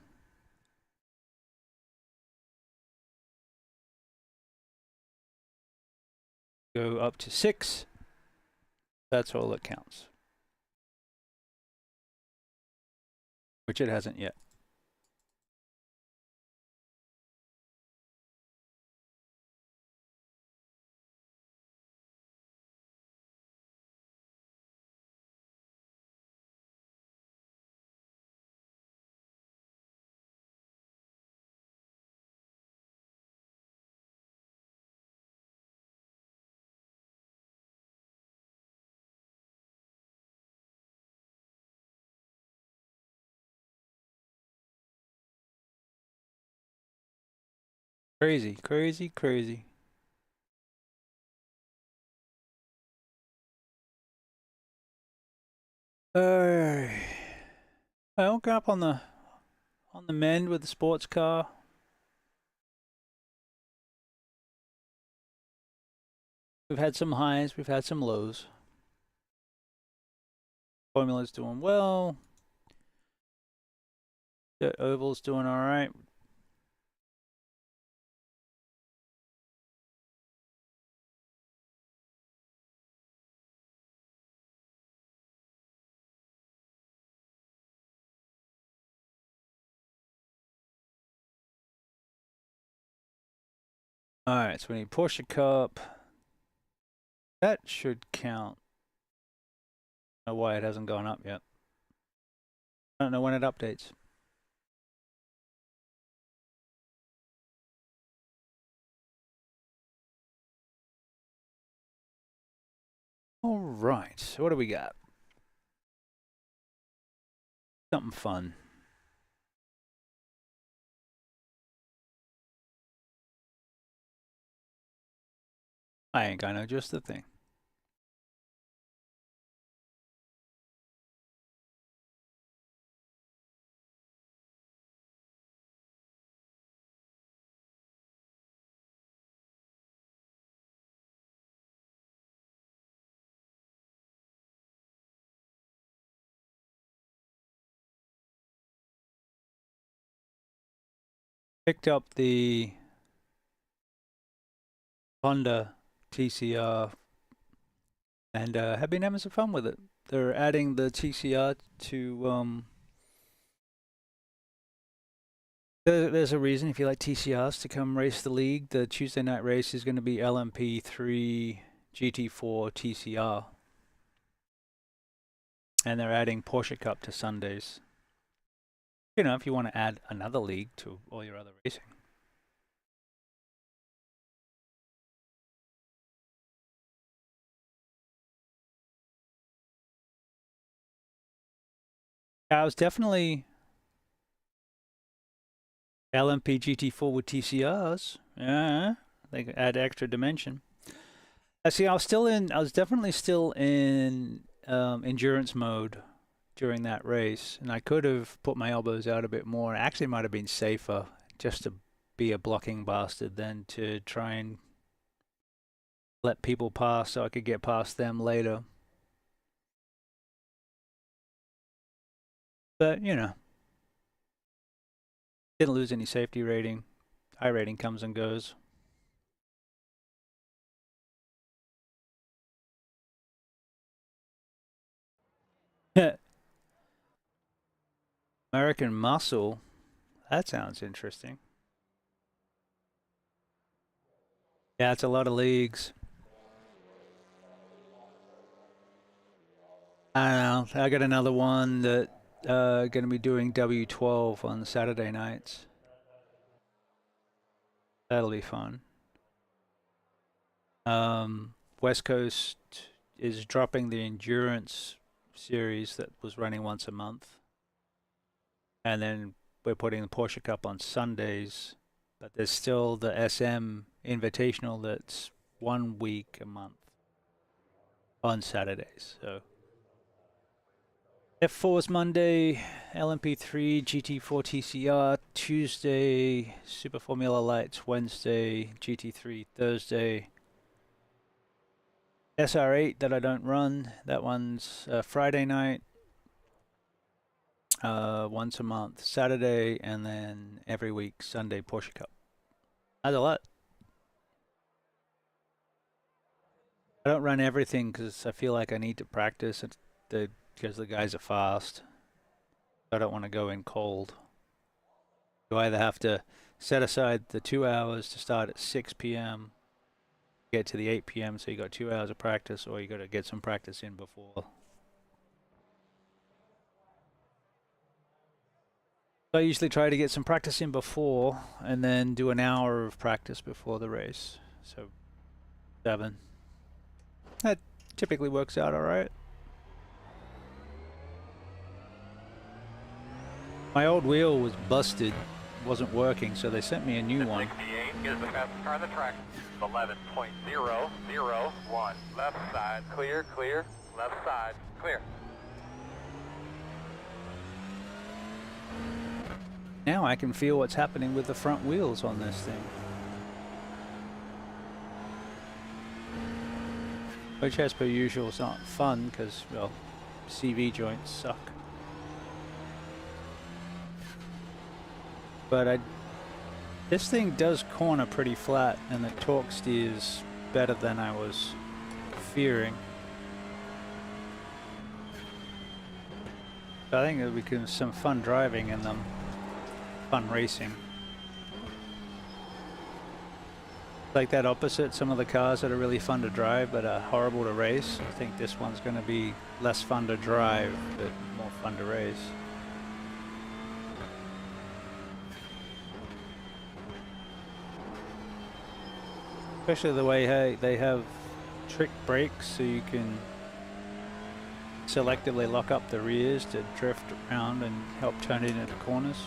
Go up to 6. That's all that counts. Which it hasn't yet. Crazy, crazy, crazy. Well, go up on the mend with the sports car. We've had some highs, we've had some lows. Formula's doing well. The oval's doing all right. All right, so we need Porsche Cup. That should count. I don't know why it hasn't gone up yet. I don't know when it updates. All right, so what do we got? Something fun. I ain't gonna just the thing. Picked up the Honda TCR and have been having some fun with it. They're adding the TCR to there's a reason if you like TCRs to come race the league. The Tuesday night race is going to be LMP3 GT4 TCR. And they're adding Porsche Cup to Sundays. You know, if you want to add another league to all your other racing. I was definitely LMP GT4 with TCRs. Yeah, they add extra dimension. See, I was definitely still in endurance mode during that race, and I could have put my elbows out a bit more. It actually might have been safer just to be a blocking bastard than to try and let people pass so I could get past them later. But, you know, didn't lose any safety rating. iRating comes and goes. American Muscle. That sounds interesting. Yeah, it's a lot of leagues. I don't know. I got another one that going to be doing W12 on Saturday nights. That'll be fun. West Coast is dropping the endurance series that was running once a month. And then we're putting the Porsche Cup on Sundays. But there's still the SM Invitational that's 1 week a month on Saturdays. So F4's Monday, LMP3, GT4 TCR, Tuesday, Super Formula Lights, Wednesday, GT3 Thursday. SR8 that I don't run, that one's Friday night, once a month, Saturday, and then every week, Sunday, Porsche Cup. That's a lot. I don't run everything because I feel like I need to practice because the guys are fast. I don't want to go in cold. You either have to set aside the 2 hours to start at 6 p.m., get to the 8 p.m., so you got 2 hours of practice, or you got to get some practice in before. I usually try to get some practice in before, and then do an hour of practice before the race. So 7. That typically works out all right. My old wheel was busted, wasn't working, so they sent me a new one. 68 is the fastest car on the track. 11.001. Left side, clear, clear. Left side, clear. Now I can feel what's happening with the front wheels on this thing. Which, as per usual, is not fun because, well, CV joints suck. But this thing does corner pretty flat, and the torque steers better than I was fearing. So I think it'll be some fun driving and fun racing. Like that opposite, some of the cars that are really fun to drive but are horrible to race. I think this one's going to be less fun to drive but more fun to race. Especially the way they have trick brakes, so you can selectively lock up the rears to drift around and help turn it into corners.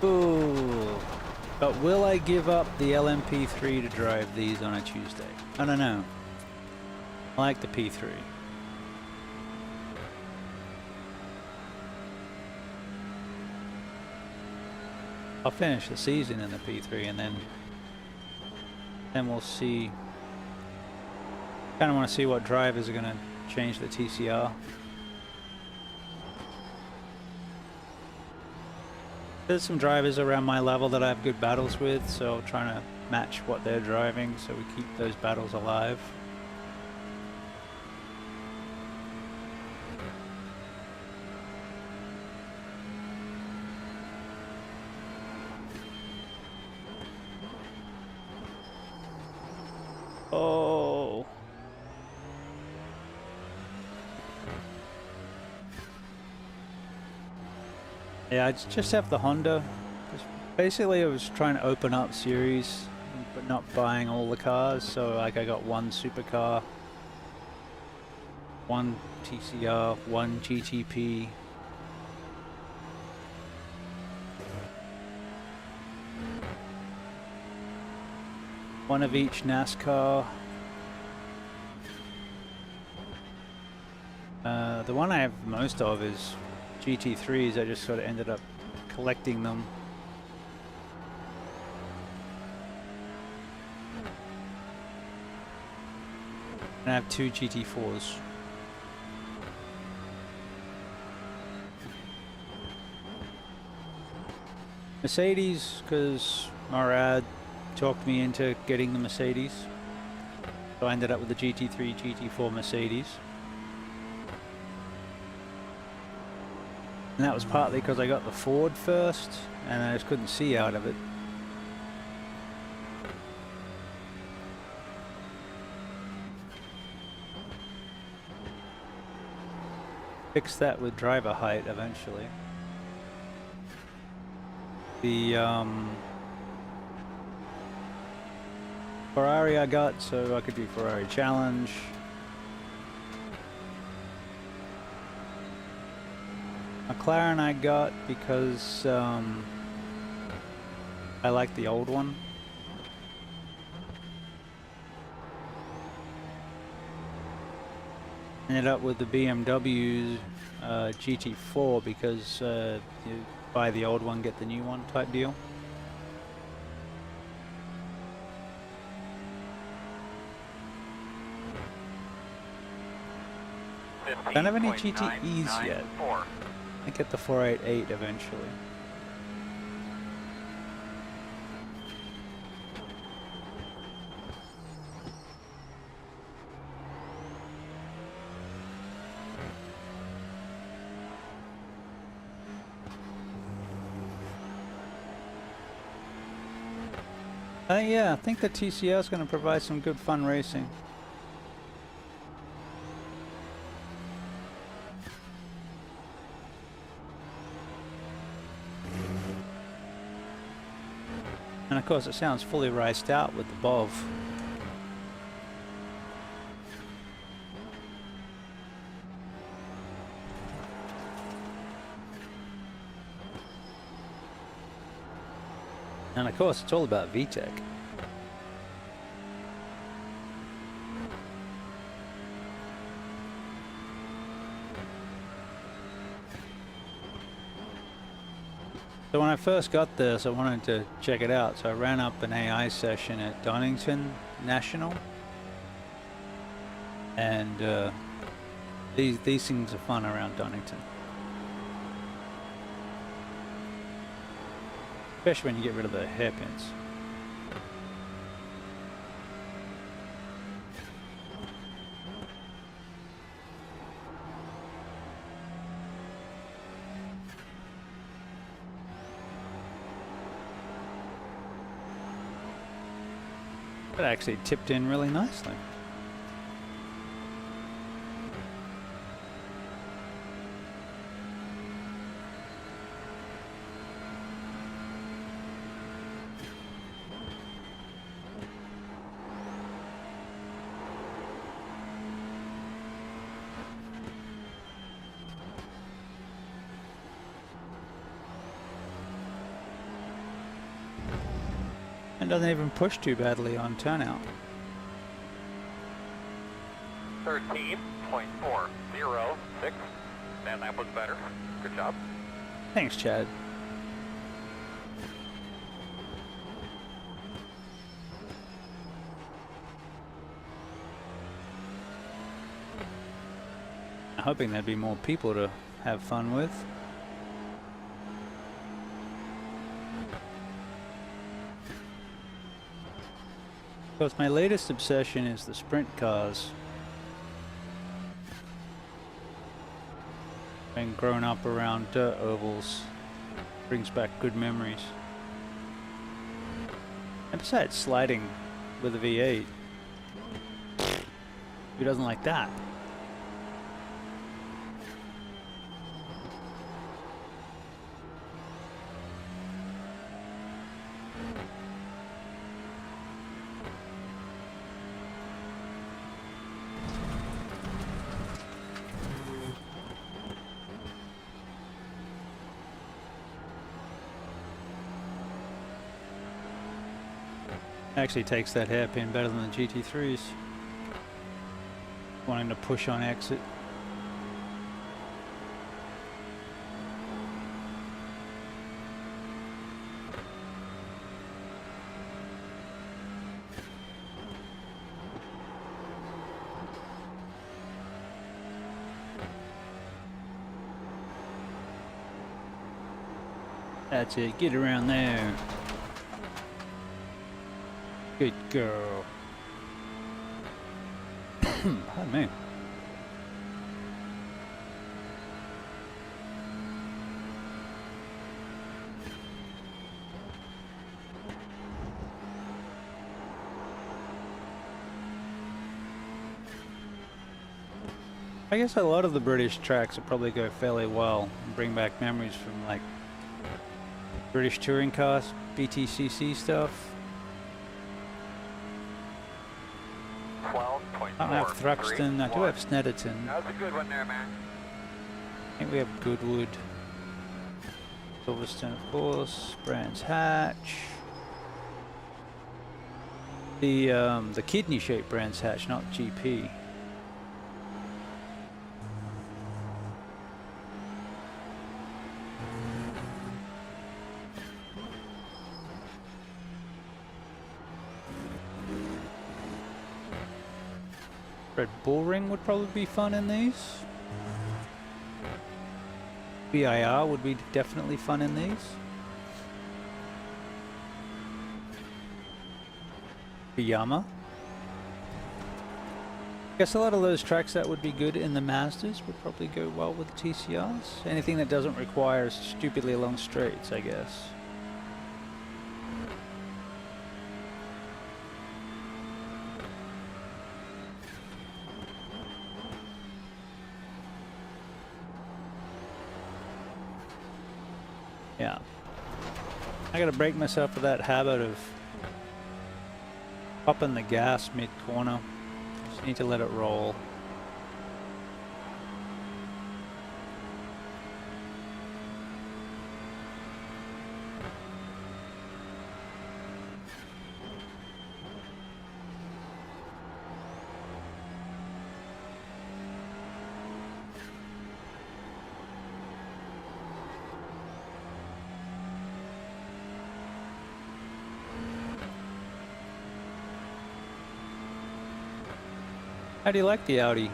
Ooh. But will I give up the LMP3 to drive these on a Tuesday? I don't know. I like the P3. I'll finish the season in the P3 and then we'll see. Kind of want to see what drivers are going to change the TCR. There's some drivers around my level that I have good battles with, so I'm trying to match what they're driving so we keep those battles alive. Oh. Yeah, I just have the Honda. Basically, I was trying to open up series, but not buying all the cars. So, like, I got one supercar, one TCR, one GTP. One of each NASCAR. The one I have most of is GT3s. I just sort of ended up collecting them. And I have 2 GT4s. Mercedes, because Murad talked me into getting the Mercedes. So I ended up with the GT3, GT4 Mercedes. And that was partly because I got the Ford first, and I just couldn't see out of it. Fix that with driver height eventually. The Ferrari I got so I could do Ferrari Challenge. McLaren I got because I like the old one. Ended up with the BMW GT4 because you buy the old one, get the new one type deal. Don't have any GTEs yet. I get the 488 eventually. Yeah, I think the TCR is going to provide some good fun racing. And of course it sounds fully riced out with the BOV. And of course it's all about VTEC. So when I first got this, I wanted to check it out, so I ran up an AI session at Donington National, and these things are fun around Donington, especially when you get rid of the hairpins. That actually tipped in really nicely. And doesn't even push too badly on turnout. 13.406. Man, that was better. Good job. Thanks, Chad. I'm hoping there'd be more people to have fun with. Because my latest obsession is the sprint cars. Being grown up around dirt ovals brings back good memories. And besides sliding with a V8, who doesn't like that? Actually takes that hairpin better than the GT3s. Wanting to push on exit. That's it. Get around there. Good girl. Pardon me. I guess a lot of the British tracks will probably go fairly well and bring back memories from like British touring cars, BTCC stuff. I don't have Thruxton, I do have Snetterton. That was a good one there, man. I think we have Goodwood. Silverstone, of course. Brands Hatch. The kidney-shaped Brands Hatch, not GP. Red Bull Ring would probably be fun in these. BIR would be definitely fun in these. Yama. Guess a lot of those tracks that would be good in the Mazdas would probably go well with the TCRs. Anything that doesn't require stupidly long straights, I guess. Yeah. I gotta break myself of that habit of popping the gas mid-corner. Just need to let it roll. How do you like the Audi?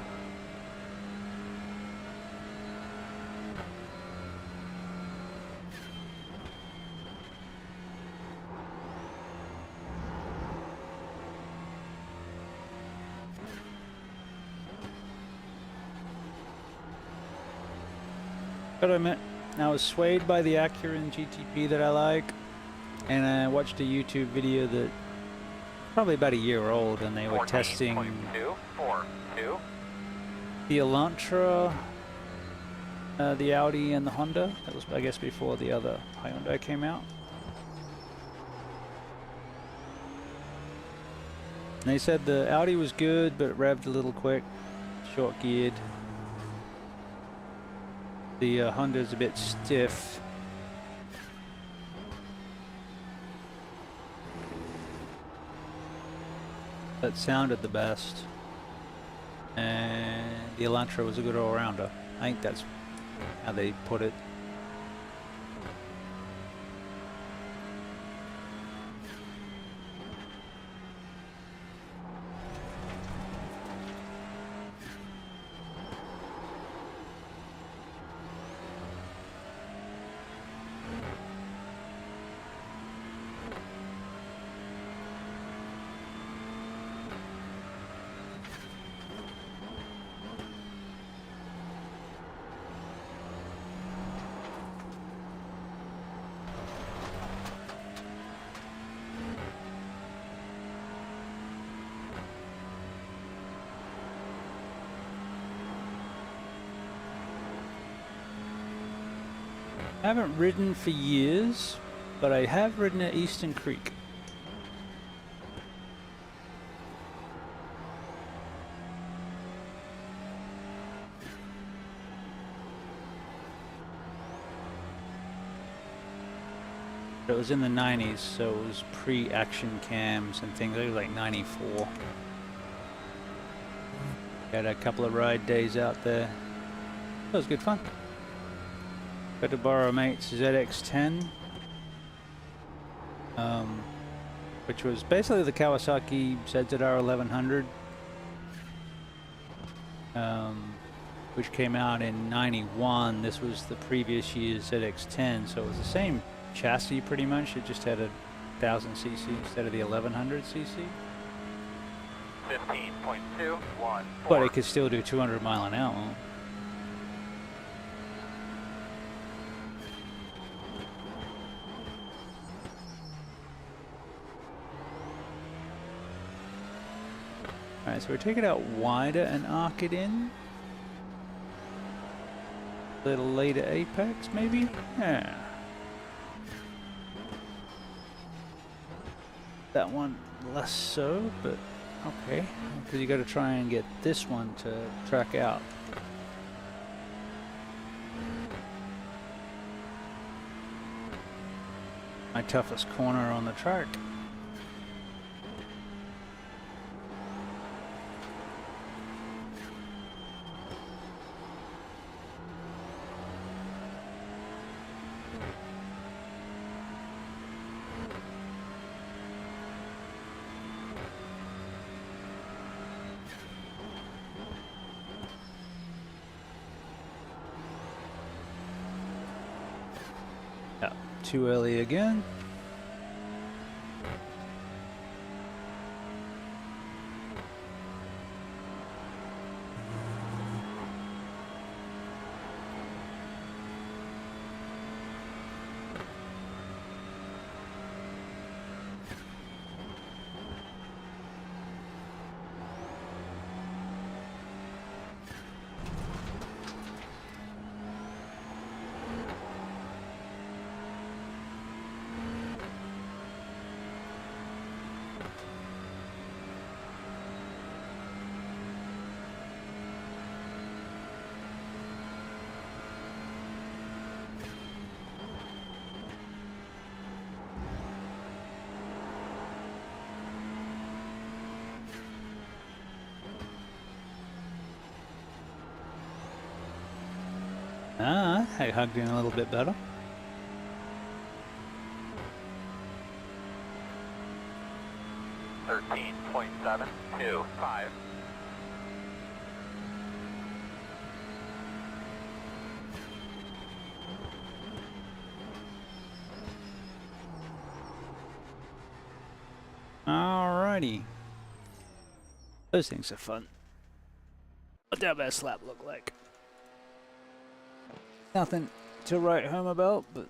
Gotta admit, I was swayed by the Acura and GTP that I like, and I watched a YouTube video that probably about a year old, and they were testing the Elantra, the Audi, and the Honda. That was, I guess, before the other Hyundai came out. And they said the Audi was good, but it revved a little quick, short geared. The Honda's a bit stiff. That sounded the best. And the Elantra was a good all-rounder. I think that's how they put it. I haven't ridden for years, but I have ridden at Eastern Creek. It was in the 90s, so it was pre-action cams and things. It was like 94. Had a couple of ride days out there. That was good fun. Got to borrow a mate's ZX-10, which was basically the Kawasaki ZZR 1100, which came out in '91. This was the previous year's ZX-10, so it was the same chassis pretty much. It just had a 1000 cc instead of the 1100 cc. 15.214. But it could still do 200 mile an hour. Alright, so we're taking it out wider and arc it in. A little later apex, maybe? Yeah. That one less so, but okay. Because you got to try and get this one to track out. My toughest corner on the track. Too early again. I hugged in a little bit better. $13.725. Alrighty. Those things are fun. What did that slap look like? Nothing to write home about, but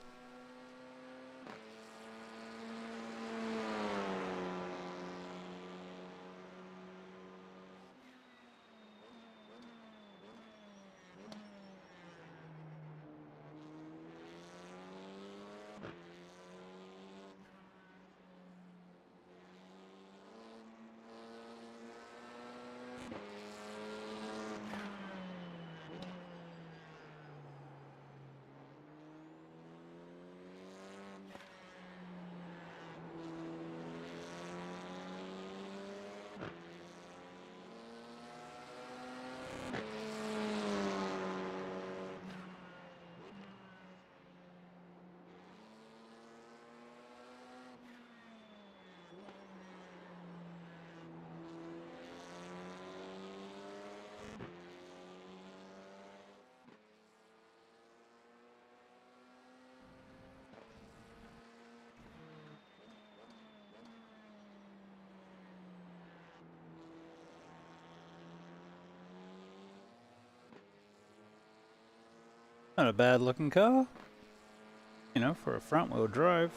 not a bad looking car, you know, for a front wheel drive.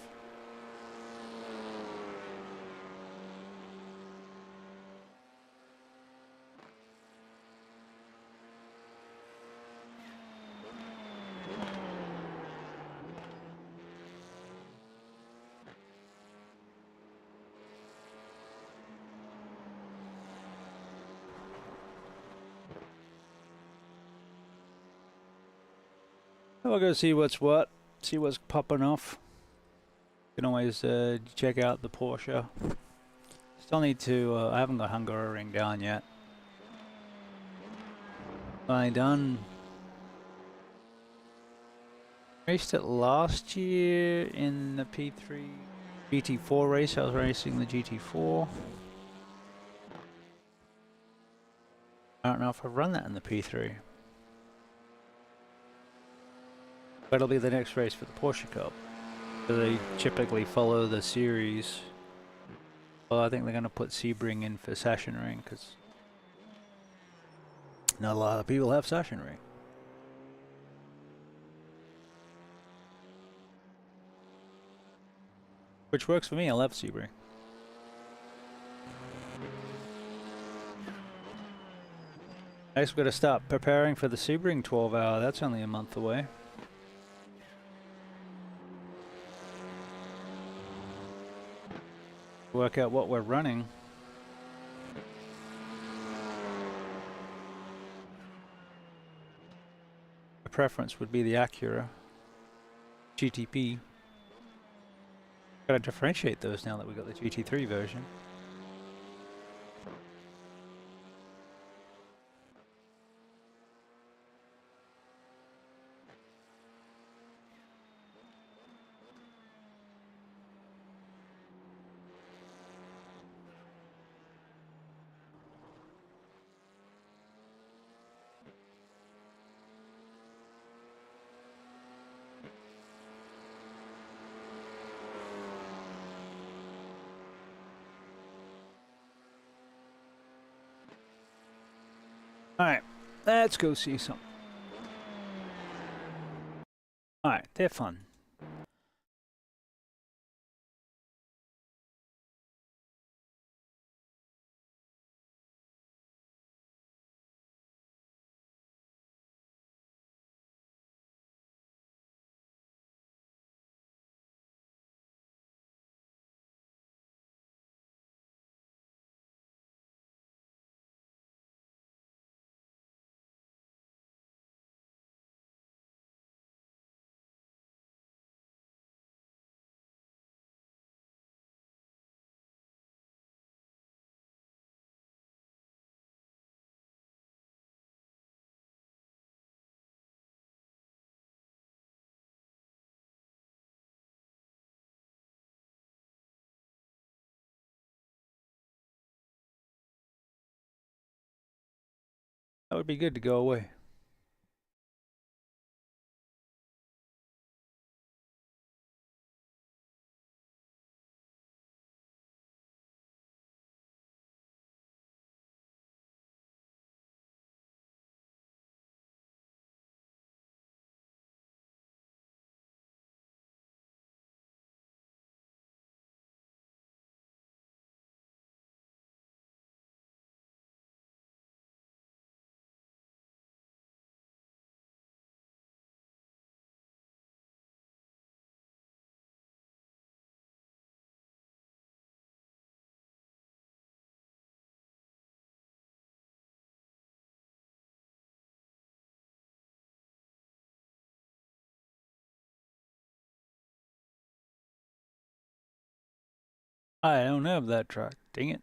I'll go see what's what, see what's popping off. You can always check out the Porsche. Still need to, I haven't got Hungaroring down yet. I done. Raced it last year in the P3 GT4 race. I was racing the GT4. I don't know if I've run that in the P3. But it'll be the next race for the Porsche Cup. So they typically follow the series. Well, I think they're going to put Sebring in for Session Ring because not a lot of people have Session Ring. Which works for me. I love Sebring. I guess we've got to start preparing for the Sebring 12-hour. That's only a month away. Work out what we're running. The preference would be the Acura GTP. Got to differentiate those now that we got the GT3 version. Alright, let's go see some. Alright, they're fun. That would be good to go away. I don't have that track. Dang it.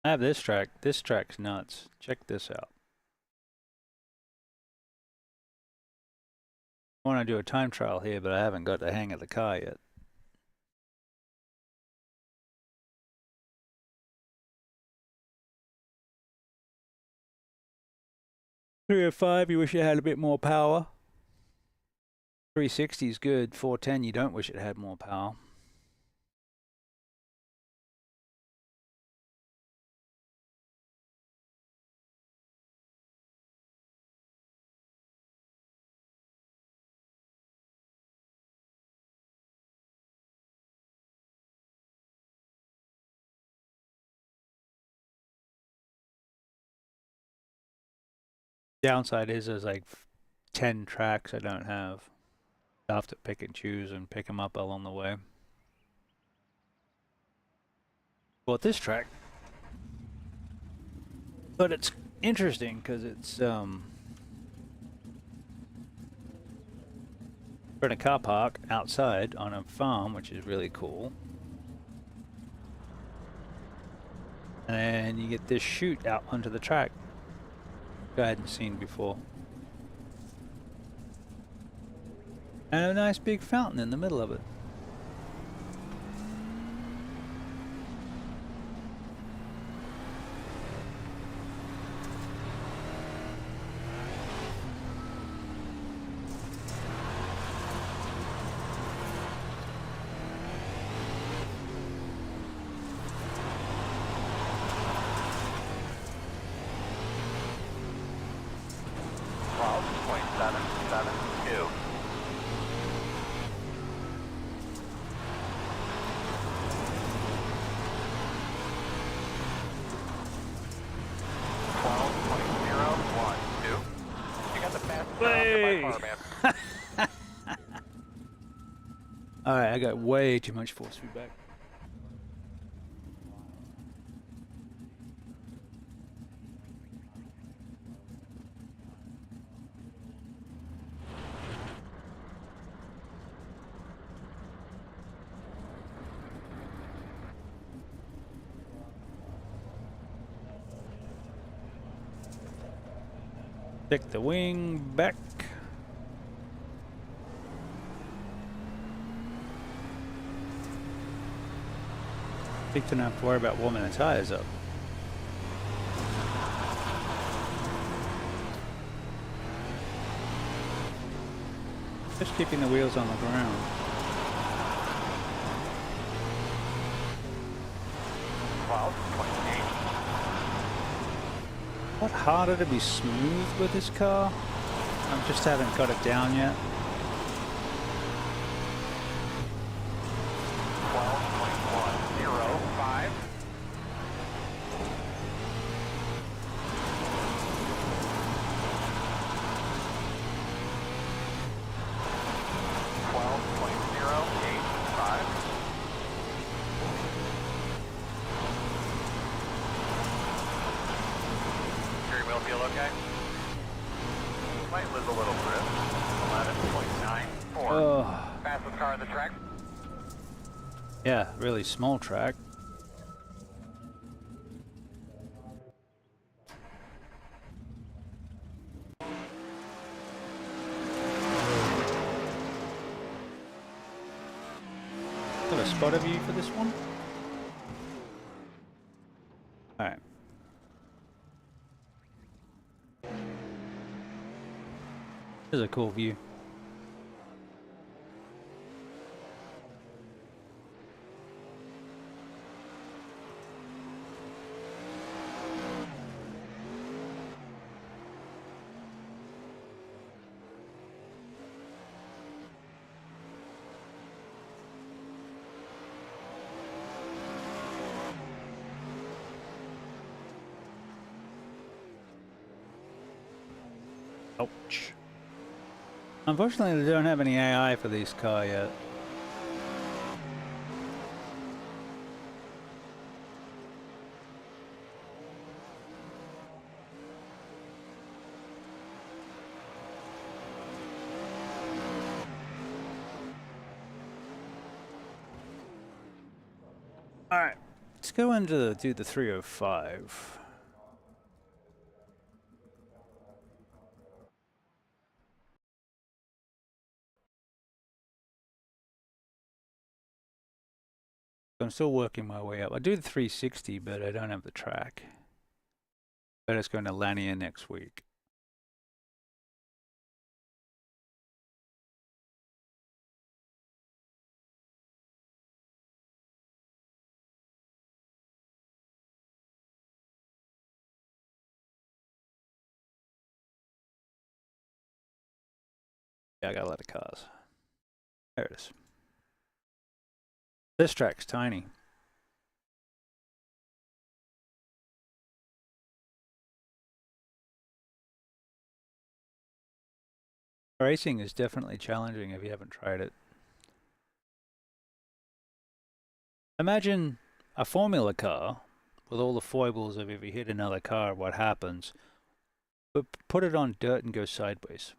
I have this track. This track's nuts. Check this out. I want to do a time trial here, but I haven't got the hang of the car yet. Three or five, you wish it had a bit more power. 360 is good. 410, you don't wish it had more power. Downside is there's like 10 tracks I don't have. I have to pick and choose and pick them up along the way. Well, this track, but it's interesting because it's we're in a car park outside on a farm, which is really cool. And you get this chute out onto the track I hadn't seen before. And a nice big fountain in the middle of it. Alright, I got way too much force feedback. Stick the wing back. I think don't have to worry about warming the tires up. Just keeping the wheels on the ground. What harder to be smooth with this car? I just haven't got it down yet. 12.105. Steering wheel feel okay? Might lose a little grip. 11.94. Oh. Fastest car on the track. Yeah, really small track. Got a spotter view for this one? Alright. This is a cool view. Ouch. Unfortunately, they don't have any AI for this car yet. Alright, let's go into do the 305. I'm still working my way up. I do the 360, but I don't have the track. But it's going to Lanier next week. Yeah, I got a lot of cars. There it is. This track's tiny. Racing is definitely challenging if you haven't tried it. Imagine a Formula car with all the foibles of if you hit another car, what happens, but put it on dirt and go sideways.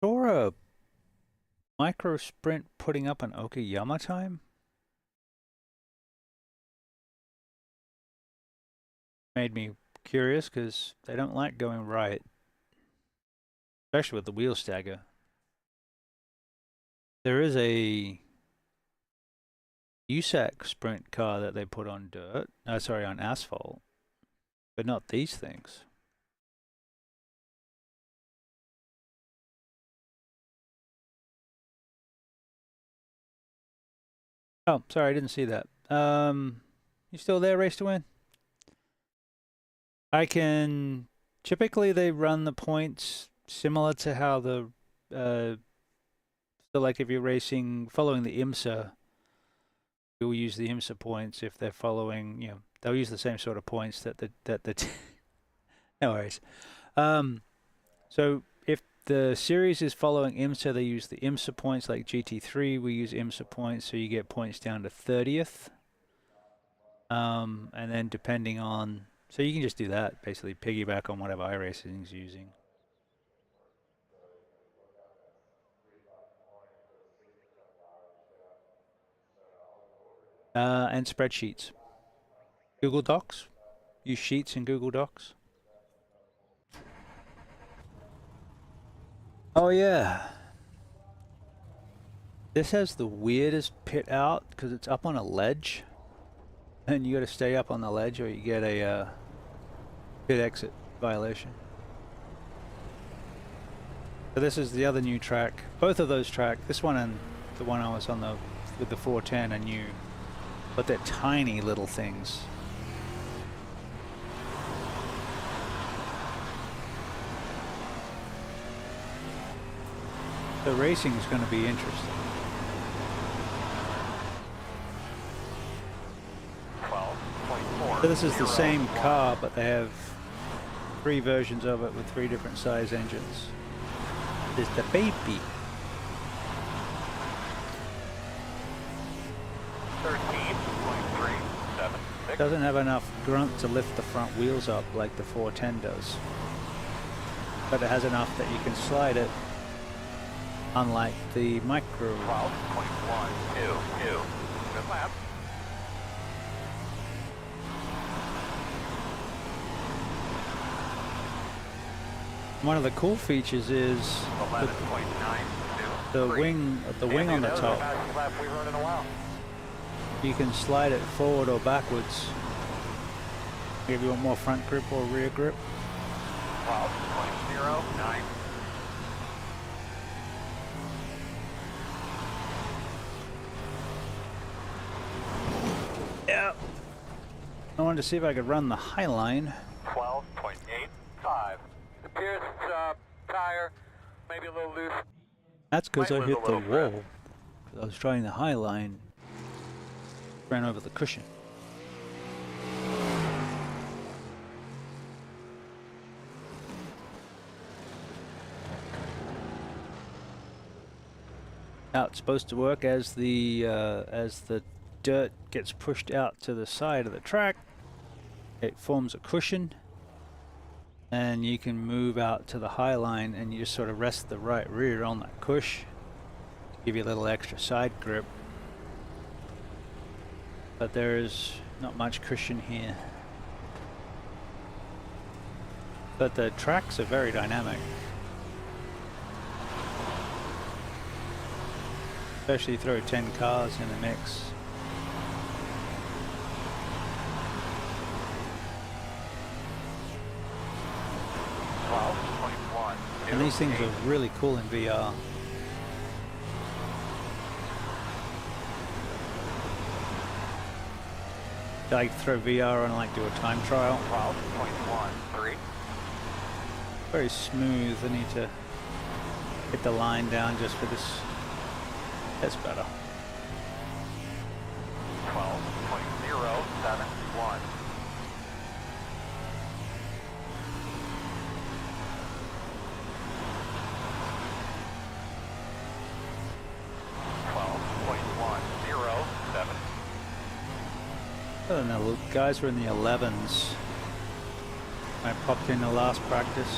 Or a micro sprint putting up an Okayama time? Made me curious because they don't like going right, especially with the wheel stagger. There is a USAC sprint car that they put on dirt, sorry, on asphalt, but not these things. Oh, sorry, I didn't see that. You still there, Race to Win? I can... Typically, they run the points similar to how the So like if you're racing, following the IMSA, you'll use the IMSA points. If they're following, you know, they'll use the same sort of points that the no worries. So if the series is following IMSA, they use the IMSA points. Like GT3, we use IMSA points, so you get points down to 30th. And then depending on, so you can just do that, basically piggyback on whatever iRacing is using. And spreadsheets. Google Docs. Use Sheets in Google Docs. Oh yeah. This has the weirdest pit out because it's up on a ledge. And you got to stay up on the ledge or you get a pit exit violation. So this is the other new track. Both of those tracks, this one and the one I was on with the 410 are new. But they're tiny little things. The racing is going to be interesting. 12.4. So this is the same car, but they have 3 versions of it with 3 different size engines. This is the baby. 13.376. Doesn't have enough grunt to lift the front wheels up like the 410 does. But it has enough that you can slide it, unlike the micro. 12.122. Good lap. One of the cool features is 11.922. the wing on the top. Lap we've run in a while. You can slide it forward or backwards. If you want more front grip or rear grip. 12.09. Yeah. I wanted to see if I could run the high line. 12.85. Appears tire maybe a little loose. That's because I Might lose hit a the little wall. grip. I was trying the high line. Ran over the cushion. Now it's supposed to work as the dirt gets pushed out to the side of the track. It forms a cushion, and you can move out to the high line, and you just sort of rest the right rear on that cush to give you a little extra side grip. But there's not much cushion here. But the tracks are very dynamic. Especially throw 10 cars in the mix. And these things are really cool in VR. I like throw VR and like do a time trial. 12.13. Very smooth. I need to get the line down just for this. That's better. 12.071. I don't know, guys were in the 11s. I popped in the last practice.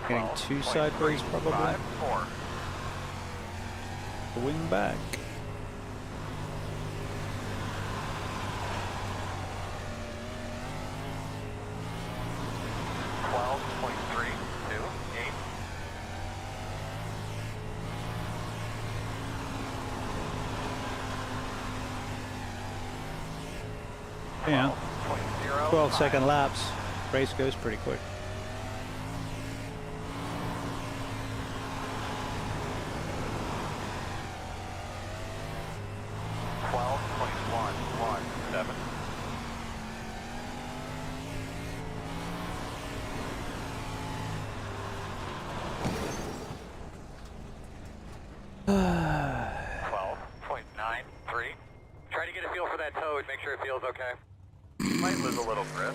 Getting 2 sideways probably. The wing back. Yeah, 12-second laps. Race goes pretty quick. that toad, make sure it feels okay. Might lose a little grip.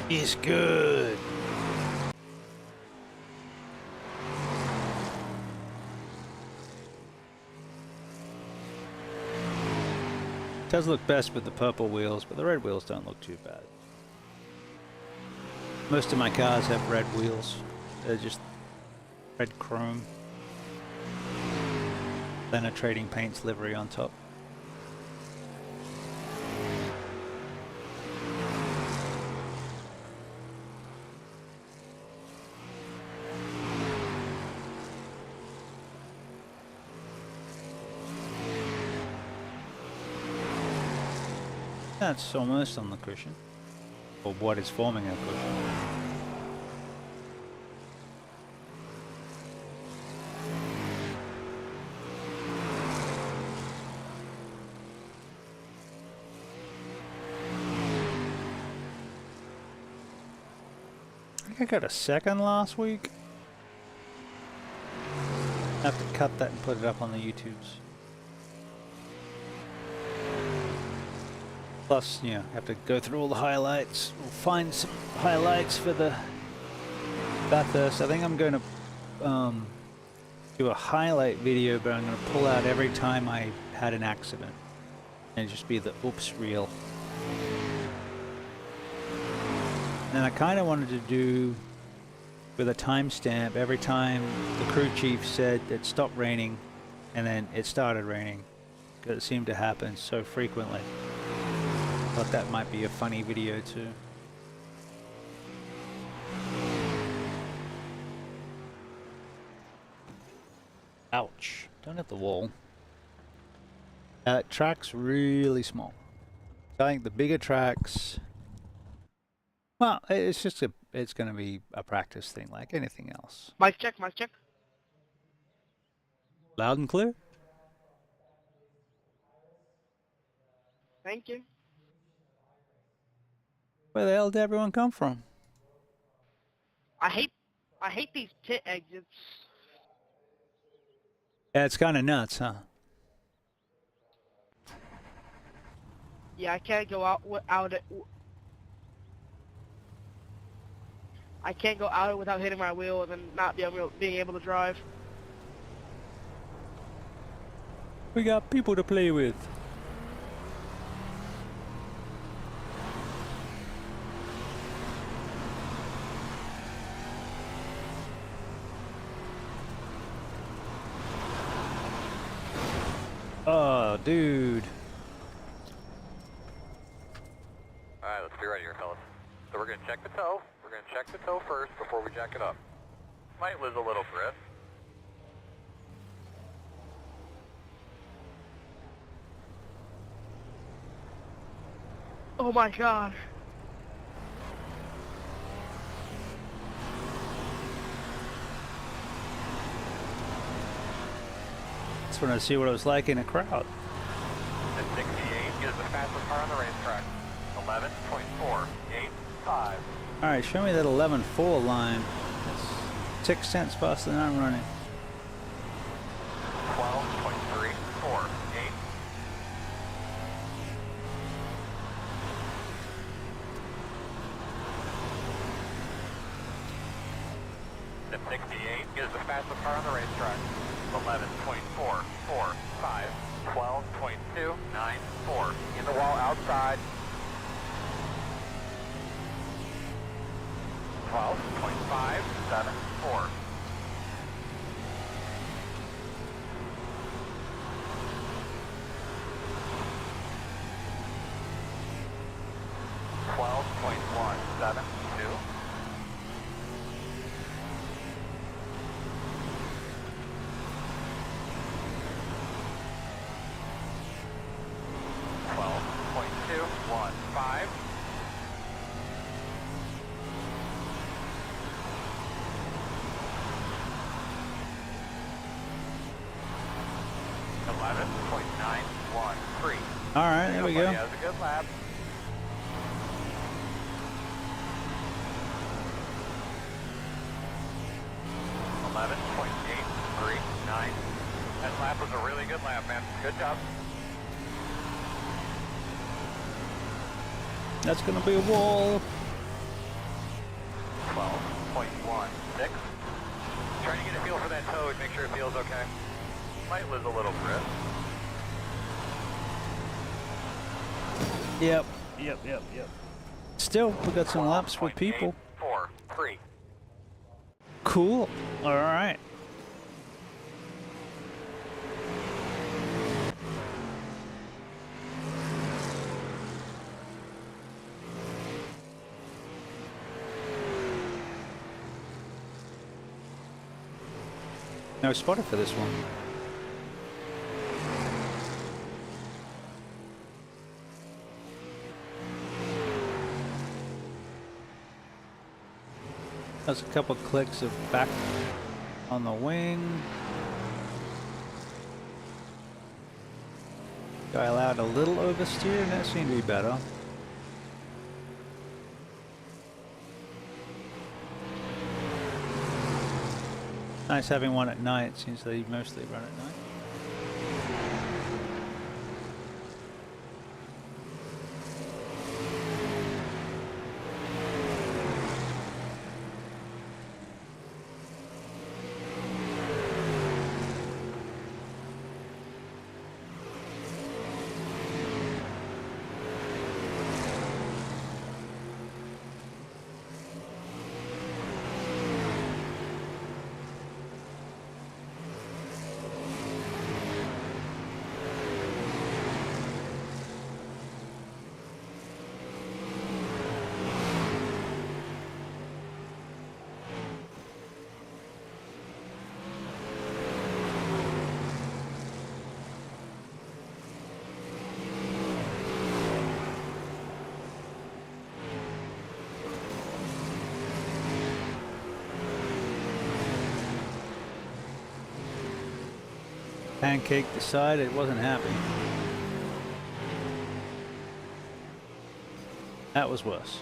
It's good. Does look best with the purple wheels, but the red wheels don't look too bad. Most of my cars have red wheels. They're just red chrome. Then a trading paints livery on top. That's almost on the cushion, or what is forming a cushion. I think I got a second last week. I have to cut that and put it up on the YouTubes. Plus, you know, have to go through all the highlights. We'll find some highlights for the Bathurst. I think I'm going to do a highlight video, but I'm going to pull out every time I had an accident. And just be the oops reel. And then I kind of wanted to do with a timestamp every time the crew chief said it stopped raining and then it started raining, because it seemed to happen so frequently. Thought that might be a funny video too. Ouch. Don't hit the wall. Track's really small. So I think the bigger tracks, well, it's just it's going to be a practice thing like anything else. Mic check, mic check. Loud and clear? Thank you. Where the hell did everyone come from? I hate these pit exits. Yeah, it's kind of nuts, huh? Yeah, I can't go I can't go out without hitting my wheel and then not being able to drive. We got people to play with. Oh, dude. Alright, let's be ready here, fellas. So we're going to check the toe. We're going to check the toe first before we jack it up. Might lose a little grip. Oh my god. Just want to see what it was like in a crowd. The 68 is the fastest car on the racetrack. 11.485. Alright, show me that 11.4 line. That's 6 cents faster than I'm running. 12.348. The 68 is the fastest car on the racetrack. 11.445. 12.294. In the wall outside. 12.574. $12.172. $12.215. $11.913. Alright, there we go. Has a good lap. $11.839. That lap was a really good lap, man. Good job. That's gonna be a wall. 12.16. Trying to get a feel for that toad, make sure it feels okay. Might lose a little grip. Yep. Still, we got some laps with people. 4, 3. Cool. All right. No spotter for this one. That's a couple clicks of back on the wing. I allowed a little oversteer and that seemed to be better. Nice having one at night, since they mostly run at night. Pancake decided it wasn't happy. That was worse.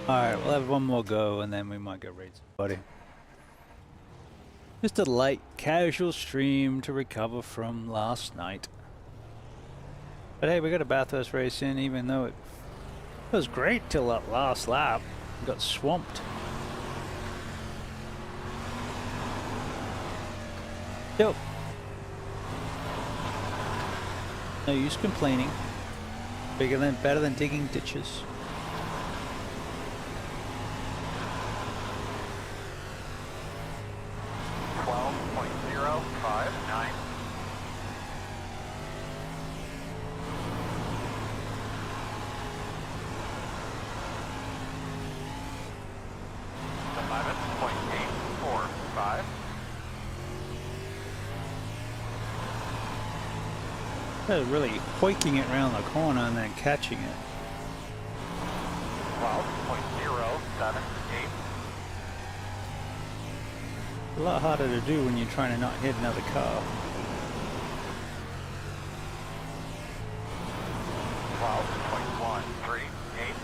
Alright, we'll have one more go and then we might go raid somebody. Just a light, casual stream to recover from last night. But hey, we got a Bathurst race in, even though it was great till that last lap. We got swamped. Yep. No use complaining. Better than digging ditches. Really hoiking it around the corner and then catching it. 12.078. A lot harder to do when you're trying to not hit another car. 12.138.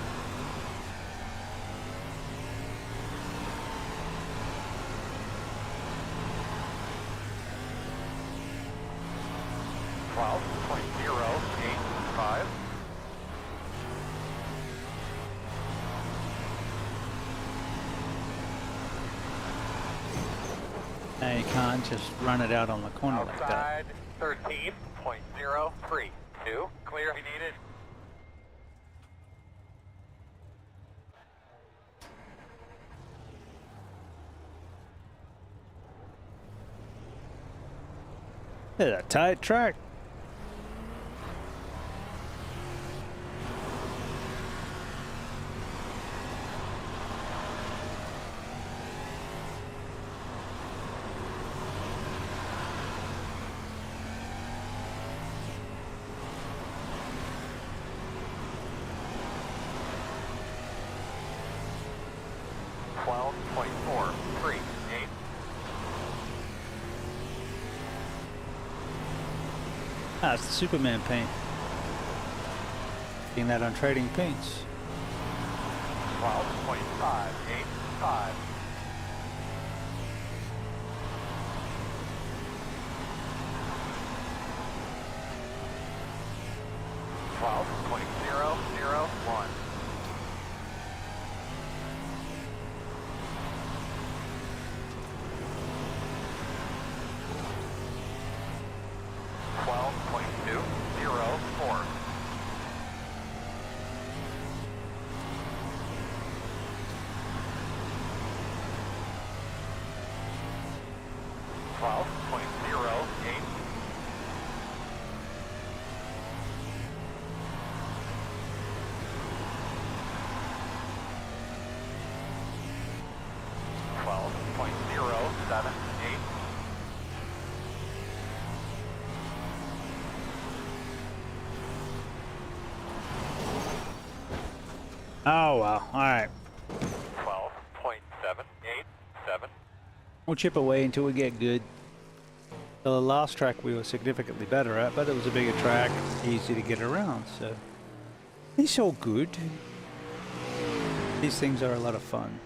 Now you can't just run it out on the corner like that. 13.032. Clear if you need it. It's a tight track. Ah, it's the Superman paint. Seeing that on Trading Paints. 12.585. 12.08. Oh well, alright. 12.787. We'll chip away until we get good. The last track we were significantly better at, but it was a bigger track, easy to get around, so it's all good. These things are a lot of fun.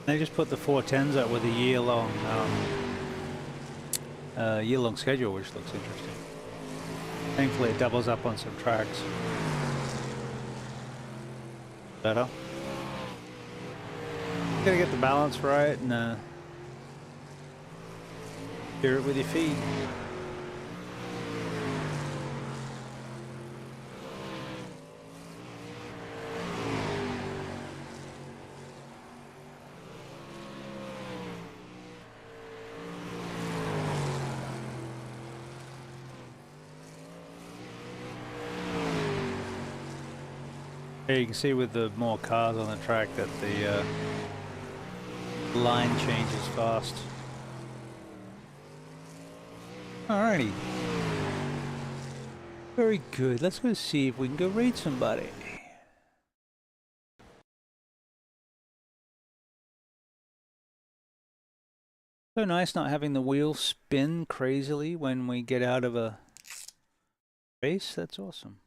They just put the 410s up with a year-long schedule, which looks interesting. Thankfully, it doubles up on some tracks. Better. Gotta get the balance right and steer it with your feet. Here you can see with the more cars on the track that the line changes fast. Alrighty. Very good. Let's go see if we can go raid somebody. So nice not having the wheels spin crazily when we get out of a race. That's awesome.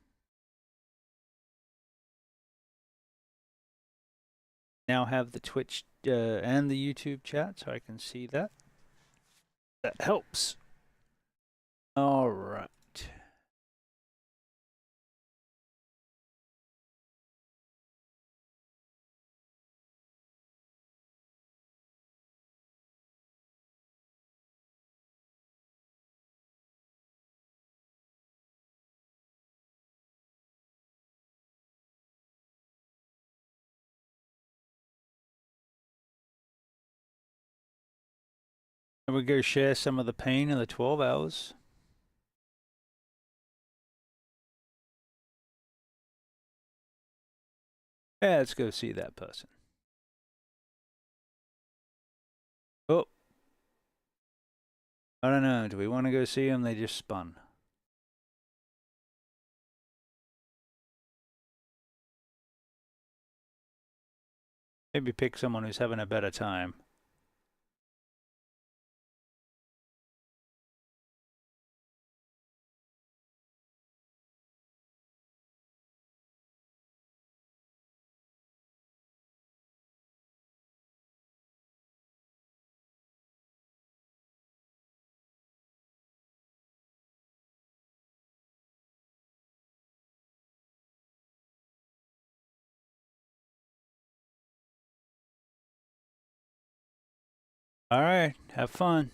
Now have the Twitch and the YouTube chat so I can see that. That helps. All right. And we go share some of the pain in the 12 hours. Yeah, let's go see that person. Oh. I don't know. Do we want to go see them? They just spun. Maybe pick someone who's having a better time. All right, have fun.